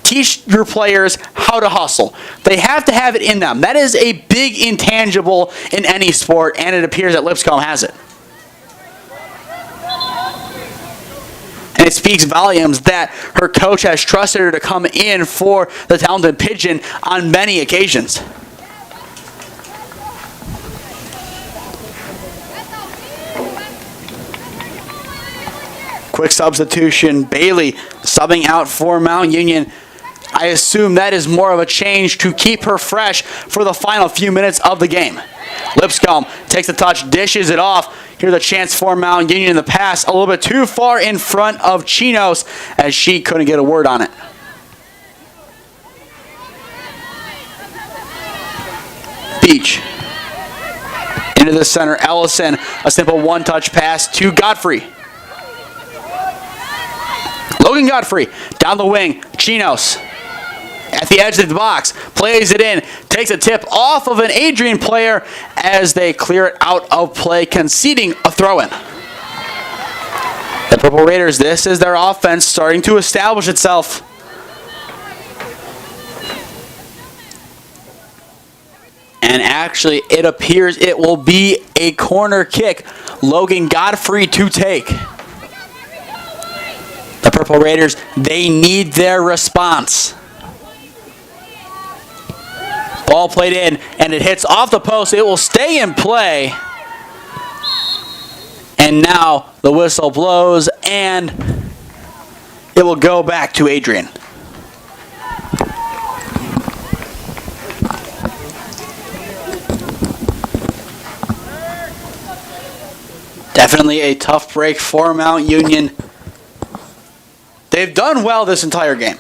teach your players how to hustle. They have to have it in them. That is a big intangible in any sport, and it appears that Lipscomb has it. And it speaks volumes that her coach has trusted her to come in for the talented Pigeon on many occasions. Quick substitution. Bailey subbing out for Mount Union. I assume that is more of a change to keep her fresh for the final few minutes of the game. Lipscomb takes the touch, dishes it off. Here's a chance for Mount Union in the pass. A little bit too far in front of Chinos as she couldn't get a word on it. Beach. Into the center, Ellison. A simple one-touch pass to Godfrey. Logan Godfrey down the wing. Chinos at the edge of the box, plays it in, takes a tip off of an Adrian player as they clear it out of play, conceding a throw-in. The Purple Raiders, this is their offense starting to establish itself. And actually, it appears it will be a corner kick. Logan Godfrey to take. The Purple Raiders, they need their response. Ball played in, and it hits off the post. It will stay in play. And now the whistle blows, and it will go back to Adrian. Definitely a tough break for Mount Union. They've done well this entire game.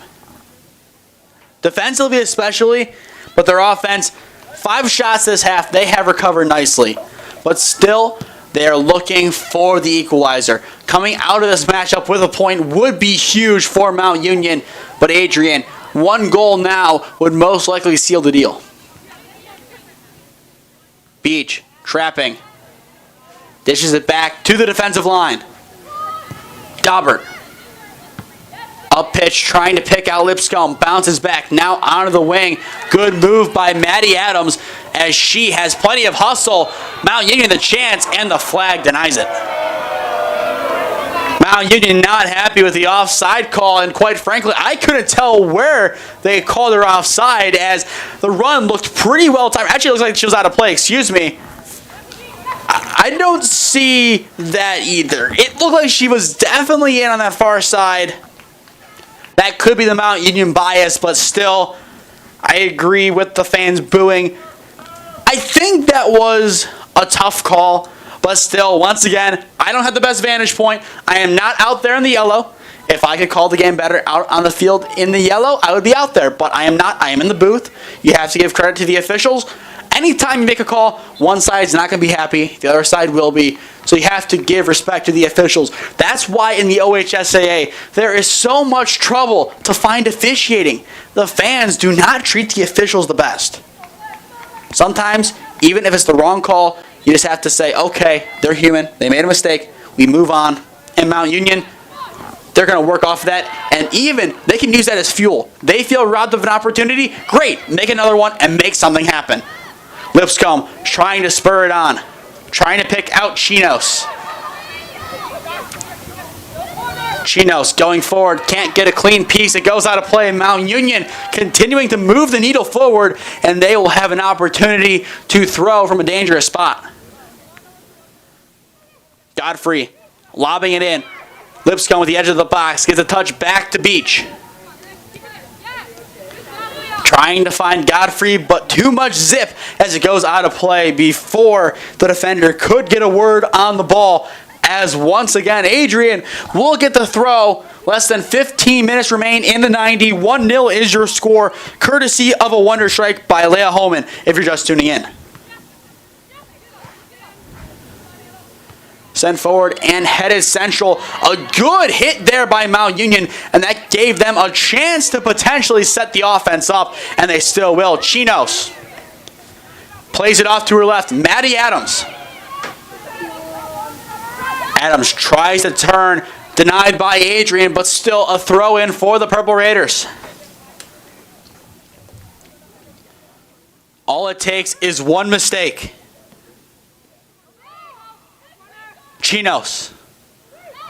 Defensively especially, but their offense, 5 shots this half, they have recovered nicely. But still, they are looking for the equalizer. Coming out of this matchup with a point would be huge for Mount Union, but Adrian, 1 goal now would most likely seal the deal. Beach, trapping, dishes it back to the defensive line. Daubert. Up pitch, trying to pick out Lipscomb. Bounces back, now onto the wing. Good move by Maddie Adams as she has plenty of hustle. Mount Union the chance, and the flag denies it. Mount Union not happy with the offside call, and quite frankly, I couldn't tell where they called her offside as the run looked pretty well timed. Actually, it looks like she was out of play, excuse me. I don't see that either. It looked like she was definitely in on that far side. That could be the Mount Union bias, but still, I agree with the fans booing. I think that was a tough call, but still, once again, I don't have the best vantage point. I am not out there in the yellow. If I could call the game better out on the field in the yellow, I would be out there, but I am not. I am in the booth. You have to give credit to the officials. anytime you make a call, one side's not going to be happy, the other side will be. So you have to give respect to the officials. That's why in the OHSAA, there is so much trouble to find officiating. The fans do not treat the officials the best. Sometimes, even if it's the wrong call, you just have to say, okay, they're human, they made a mistake, we move on. And Mount Union, they're going to work off of that, and even they can use that as fuel. They feel robbed of an opportunity, great, make another one and make something happen. Lipscomb trying to spur it on, trying to pick out Chinos. Chinos going forward, can't get a clean piece. It goes out of play. Mount Union continuing to move the needle forward, and they will have an opportunity to throw from a dangerous spot. Godfrey lobbing it in. Lipscomb with the edge of the box, gets a touch back to Beach. Trying to find Godfrey, but too much zip as it goes out of play before the defender could get a word on the ball. As once again, Adrian will get the throw. Less than 15 minutes remain in the 90. 1-0 is your score, courtesy of a wonder strike by Leah Holman, if you're just tuning in. Sent forward and headed central. A good hit there by Mount Union, and that gave them a chance to potentially set the offense up, and they still will. Chinos plays it off to her left. Maddie Adams. Adams tries to turn, denied by Adrian, but still a throw in for the Purple Raiders. All it takes is one mistake. Chinos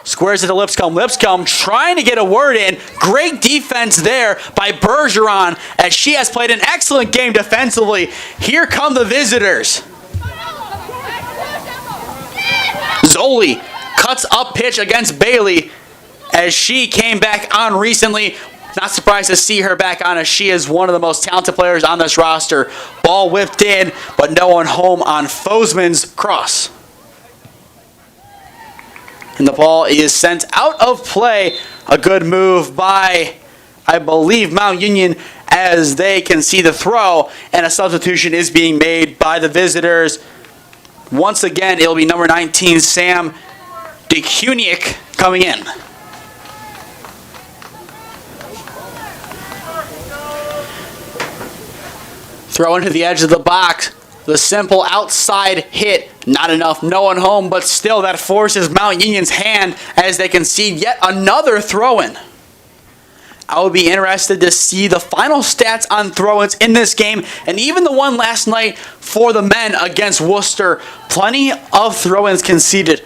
squares it to Lipscomb. Lipscomb trying to get a word in. Great defense there by Bergeron, as she has played an excellent game defensively. Here come the visitors. Zoli cuts up pitch against Bailey as she came back on recently. Not surprised to see her back on, as she is one of the most talented players on this roster. Ball whipped in, but no one home on Fosman's cross. And the ball is sent out of play. A good move by, I believe, Mount Union, as they can see the throw, and a substitution is being made by the visitors. Once again, it'll be number 19, Sam DeCunic, coming in. Throw into the edge of the box. The simple outside hit, not enough, no one home, but still that forces Mount Union's hand as they concede yet another throw-in. I would be interested to see the final stats on throw-ins in this game, and even the one last night for the men against Worcester. Plenty of throw-ins conceded.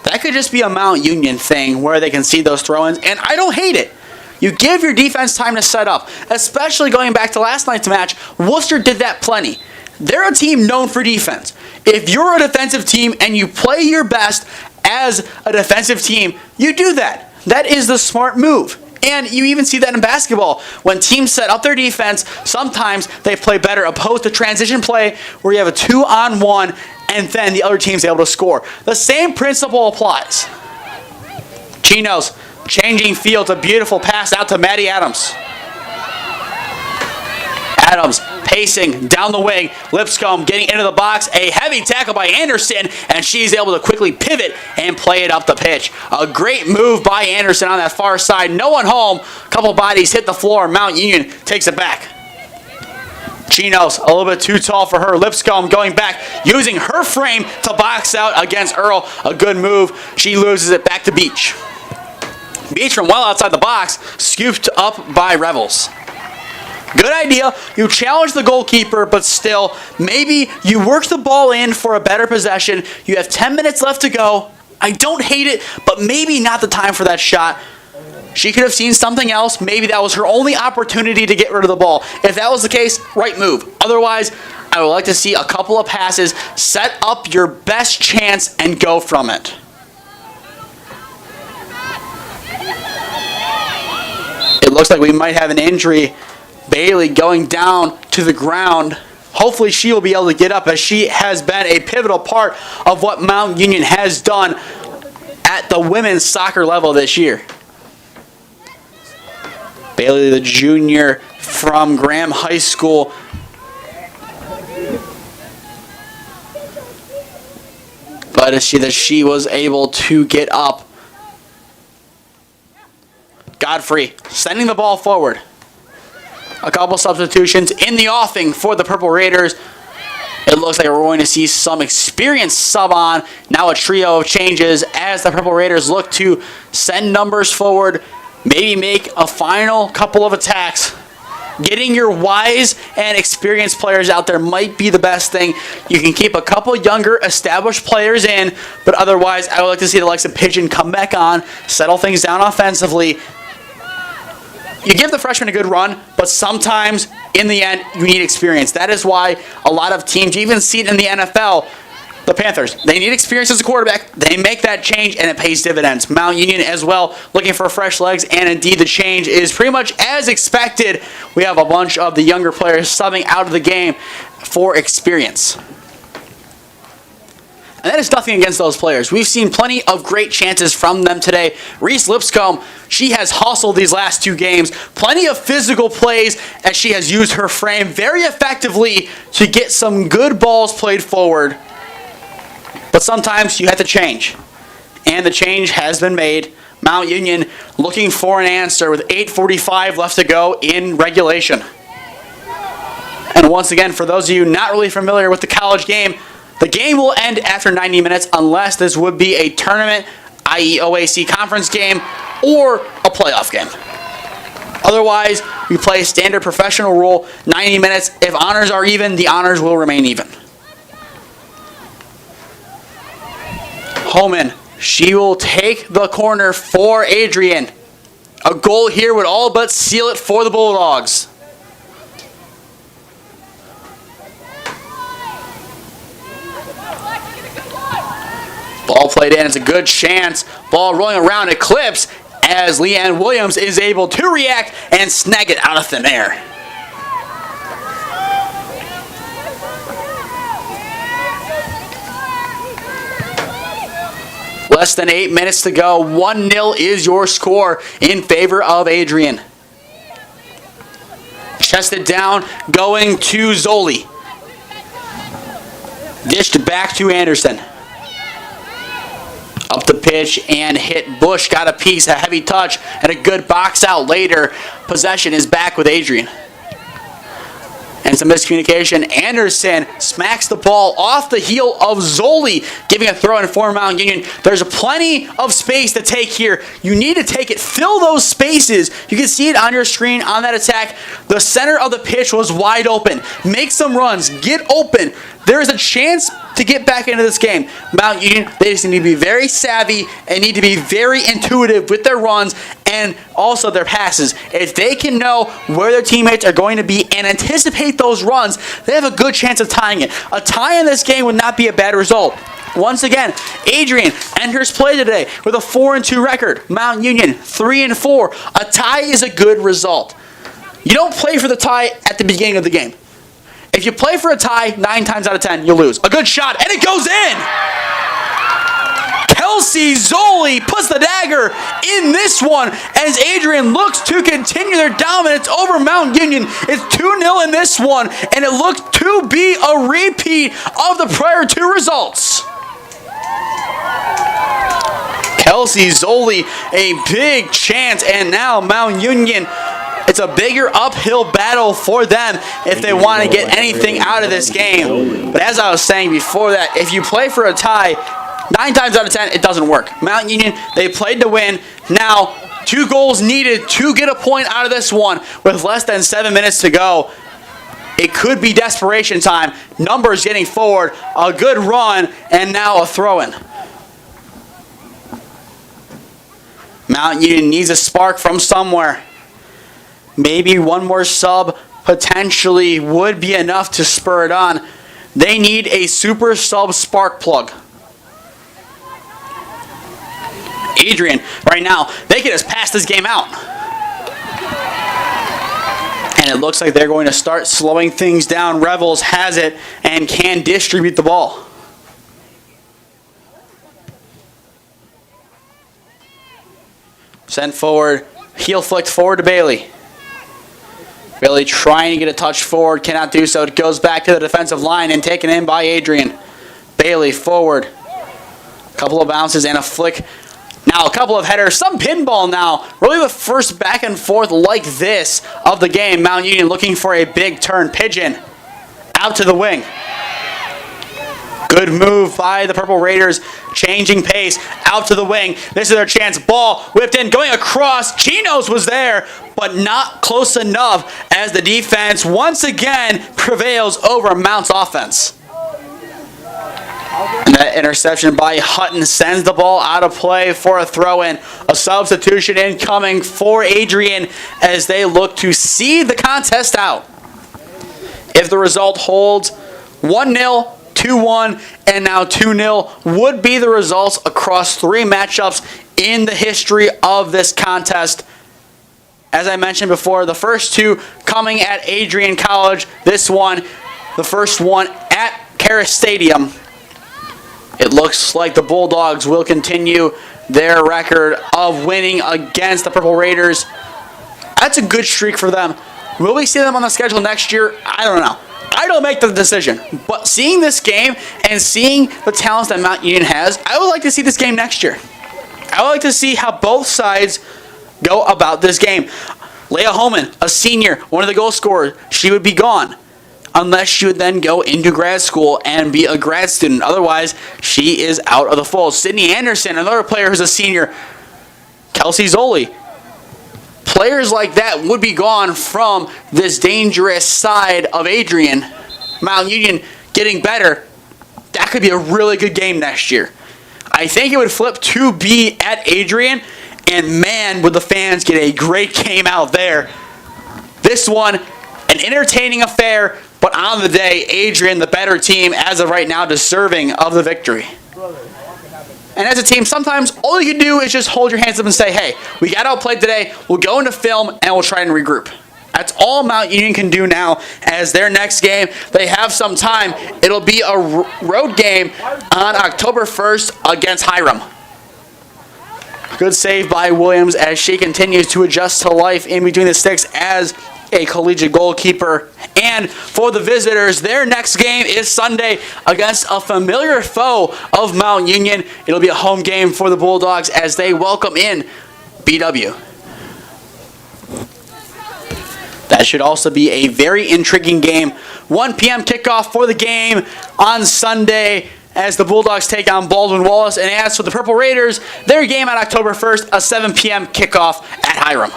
That could just be a Mount Union thing where they concede those throw-ins, and I don't hate it. You give your defense time to set up, especially going back to last night's match. Worcester did that plenty. They're a team known for defense. If you're a defensive team and you play your best as a defensive team, you do that. That is the smart move. And you even see that in basketball. When teams set up their defense, sometimes they play better opposed to transition play where you have a 2-on-1 and then the other team's able to score. The same principle applies. Chinos changing fields, a beautiful pass out to Maddie Adams. Adams pacing down the wing. Lipscomb getting into the box. A heavy tackle by Anderson, and she's able to quickly pivot and play it up the pitch. A great move by Anderson on that far side. No one home. A couple bodies hit the floor. Mount Union takes it back. Chinos a little bit too tall for her. Lipscomb going back, using her frame to box out against Earl. A good move. She loses it back to Beach. Beach from well outside the box, scooped up by Revels. Good idea. You challenge the goalkeeper, but still, maybe you work the ball in for a better possession. You have 10 minutes left to go. I don't hate it, but maybe not the time for that shot. She could have seen something else. Maybe that was her only opportunity to get rid of the ball. If that was the case, right move. Otherwise, I would like to see a couple of passes, set up your best chance, and go from it. It looks like we might have an injury. Bailey going down to the ground. Hopefully she will be able to get up, as she has been a pivotal part of what Mount Union has done at the women's soccer level this year. Bailey, the junior from Graham High School. Glad to see that she was able to get up. Godfrey sending the ball forward. A couple substitutions in the offing for the Purple Raiders. It looks like we're going to see some experienced sub on. Now a trio of changes as the Purple Raiders look to send numbers forward. Maybe make a final couple of attacks. Getting your wise and experienced players out there might be the best thing. You can keep a couple younger established players in, but otherwise I would like to see the likes of Pigeon come back on, settle things down offensively. You give the freshmen a good run, but sometimes, in the end, you need experience. That is why a lot of teams, you even see it in the NFL, the Panthers, they need experience as a quarterback. They make that change, and it pays dividends. Mount Union as well, looking for fresh legs, and indeed the change is pretty much as expected. We have a bunch of the younger players subbing out of the game for experience. And that is nothing against those players. We've seen plenty of great chances from them today. Reese Lipscomb, she has hustled these last two games. Plenty of physical plays as she has used her frame very effectively to get some good balls played forward. But sometimes you have to change. And the change has been made. Mount Union looking for an answer with 8:45 left to go in regulation. And once again, for those of you not really familiar with the college game, the game will end after 90 minutes unless this would be a tournament, i.e. OAC conference game, or a playoff game. Otherwise, we play standard professional rule, 90 minutes. If honors are even, the honors will remain even. Holman, she will take the corner for Adrian. A goal here would all but seal it for the Bulldogs. Ball played in. It's a good chance. Ball rolling around. It clips as Leanne Williams is able to react and snag it out of thin air. Less than 8 minutes to go. 1-0 is your score in favor of Adrian. Chested down, going to Zoli. Dished back to Anderson. Up the pitch and hit Bush. Got a piece, a heavy touch, and a good box out later. Possession is back with Adrian. And some miscommunication. Anderson smacks the ball off the heel of Zoli, giving a throw in for Mount Union. There's plenty of space to take here. You need to take it. Fill those spaces. You can see it on your screen on that attack. The center of the pitch was wide open. Make some runs. Get open. There is a chance to get back into this game. Mount Union, they just need to be very savvy and need to be very intuitive with their runs and also their passes. If they can know where their teammates are going to be and anticipate those runs, they have a good chance of tying it. A tie in this game would not be a bad result. Once again, Adrian enters play today with a 4-2 record. Mount Union 3-4. A tie is a good result. You don't play for the tie at the beginning of the game. If you play for a tie, 9 times out of 10, you'll lose. A good shot, and it goes in! Kelsey Zoli puts the dagger in this one as Adrian looks to continue their dominance over Mount Union. It's 2-0 in this one, and it looks to be a repeat of the prior two results. Kelsey Zoli, a big chance, and now Mount Union, it's a bigger uphill battle for them if they want to get anything out of this game. But as I was saying before that, if you play for a tie, 9 times out of 10, it doesn't work. Mount Union, they played to win. Now, 2 goals needed to get a point out of this one with less than 7 minutes to go. It could be desperation time. Numbers getting forward, a good run, and now a throw-in. Mount Union needs a spark from somewhere. Maybe one more sub potentially would be enough to spur it on. They need a super sub spark plug. Adrian, right now, they can just pass this game out. And it looks like they're going to start slowing things down. Revels has it and can distribute the ball. Sent forward, heel flicked forward to Bailey. Bailey trying to get a touch forward, cannot do so. It goes back to the defensive line and taken in by Adrian. Bailey forward. Couple of bounces and a flick. Now a couple of headers, some pinball now. Really the first back and forth like this of the game. Mount Union looking for a big turn. Pigeon out to the wing. Good move by the Purple Raiders, changing pace, out to the wing. This is their chance. Ball whipped in, going across. Chinos was there, but not close enough as the defense once again prevails over Mount's offense. And that interception by Hutton sends the ball out of play for a throw-in. A substitution incoming for Adrian as they look to see the contest out. If the result holds, 1-0, 2-1, and now 2-0 would be the results across 3 matchups in the history of this contest. As I mentioned before, the first 2 coming at Adrian College. This one, the first one at Karis Stadium. It looks like the Bulldogs will continue their record of winning against the Purple Raiders. That's a good streak for them. Will we see them on the schedule next year? I don't know. I don't make the decision. But seeing this game and seeing the talents that Mount Union has, I would like to see this game next year. I would like to see how both sides go about this game. Leah Holman, a senior, one of the goal scorers, she would be gone. Unless she would then go into grad school and be a grad student. Otherwise, she is out of the fold. Sydney Anderson, another player who's a senior. Kelsey Zoli. Players like that would be gone from this dangerous side of Adrian. Mount Union getting better. That could be a really good game next year. I think it would flip to be at Adrian. And man, would the fans get a great game out there. This one, an entertaining affair. But on the day, Adrian, the better team, as of right now, deserving of the victory. And as a team, sometimes all you can do is just hold your hands up and say, hey, we got outplayed today. We'll go into film and we'll try and regroup. That's all Mount Union can do now as their next game. They have some time. It'll be a road game on October 1st against Hiram. Good save by Williams as she continues to adjust to life in between the sticks as a collegiate goalkeeper. And for the visitors, their next game is Sunday against a familiar foe of Mount Union. It'll be a home game for the Bulldogs as they welcome in BW. That should also be a very intriguing game. 1 p.m. kickoff for the game on Sunday as the Bulldogs take on Baldwin Wallace. And as for the Purple Raiders, their game on October 1st, a 7 p.m. kickoff at Hiram.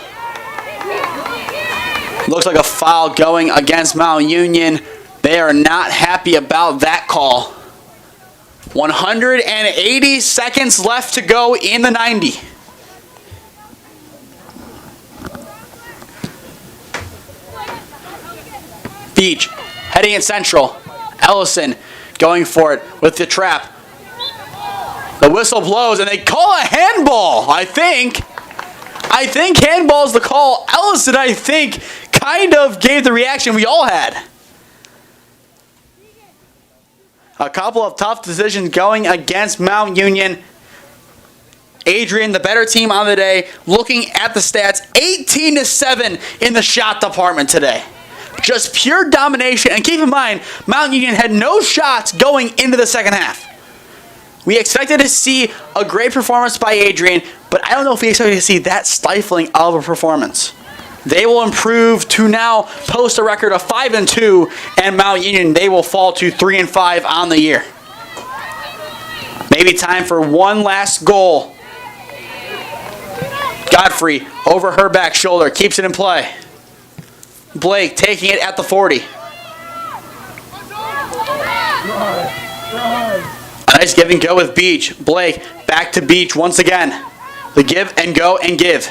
Looks like a foul going against Mount Union. They are not happy about that call. 180 seconds left to go in the 90. Beach heading at central. Ellison going for it with the trap. The whistle blows and they call a handball, I think. Handball's the call. Ellison, I think, kind of gave the reaction we all had. A couple of tough decisions going against Mount Union. Adrian, the better team on the day, looking at the stats, 18-7 in the shot department today. Just pure domination. And keep in mind, Mount Union had no shots going into the second half. We expected to see a great performance by Adrian, but I don't know if we expected to see that stifling of a performance. They will improve to now post a record of 5-2, and Mount Union, they will fall to 3-5 on the year. Maybe time for one last goal. Godfrey over her back shoulder, keeps it in play. Blake taking it at the 40. A nice give and go with Beach. Blake back to Beach once again. The give and go and give.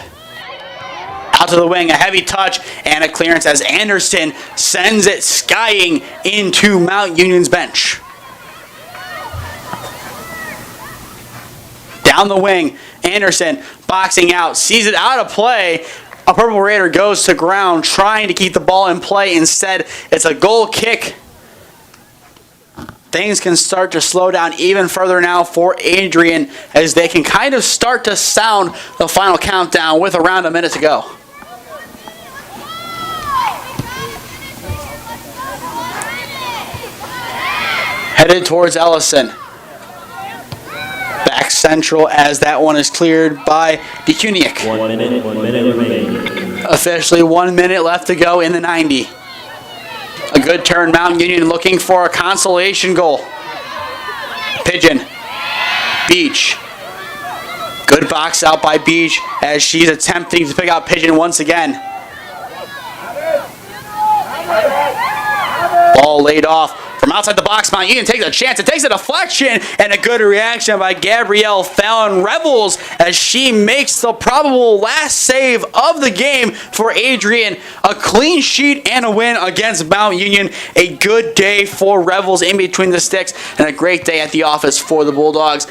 Out to the wing, a heavy touch and a clearance as Anderson sends it skying into Mount Union's bench. Down the wing, Anderson boxing out, sees it out of play. A Purple Raider goes to ground trying to keep the ball in play. Instead, it's a goal kick. Things can start to slow down even further now for Adrian as they can kind of start to sound the final countdown with around a minute to go. Headed towards Ellison. Back Central as that one is cleared by DeCuniac. 1 minute remaining. Officially 1 minute left to go in the 90. A good turn, Mount Union looking for a consolation goal. Pigeon. Beach. Good box out by Beach as she's attempting to pick out Pigeon once again. Ball laid off from outside the box. Mount Union takes a chance. It takes a deflection and a good reaction by Gabrielle Fallon Revels as she makes the probable last save of the game for Adrian. A clean sheet and a win against Mount Union. A good day for Revels in between the sticks and a great day at the office for the Bulldogs.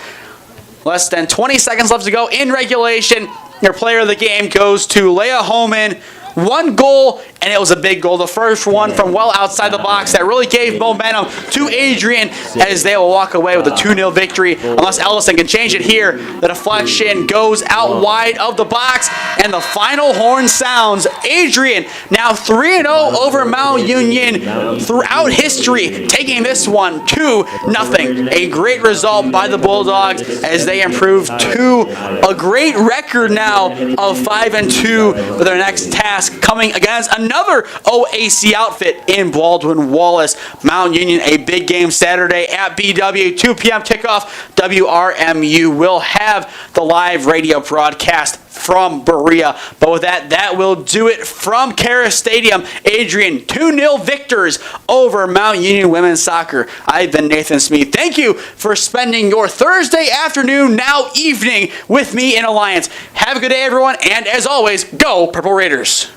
Less than 20 seconds left to go in regulation. Your player of the game goes to Leah Holman. 1 goal, and it was a big goal. The first one from well outside the box that really gave momentum to Adrian as they will walk away with a 2-0 victory. Unless Ellison can change it here. The deflection goes out wide of the box, and the final horn sounds. Adrian now 3-0 over Mount Union throughout history, taking this one 2-0. A great result by the Bulldogs as they improve to a great record now of 5-2 with their next task coming against another OAC outfit in Baldwin Wallace. Mount Union, a big game Saturday at BW, 2 p.m. kickoff. WRMU will have the live radio broadcast from Berea. But with that, that will do it from Kara Stadium. Adrian, 2-0 victors over Mount Union Women's Soccer. I've been Nathan Smith. Thank you for spending your Thursday afternoon, now evening, with me in Alliance. Have a good day, everyone, and as always, go Purple Raiders.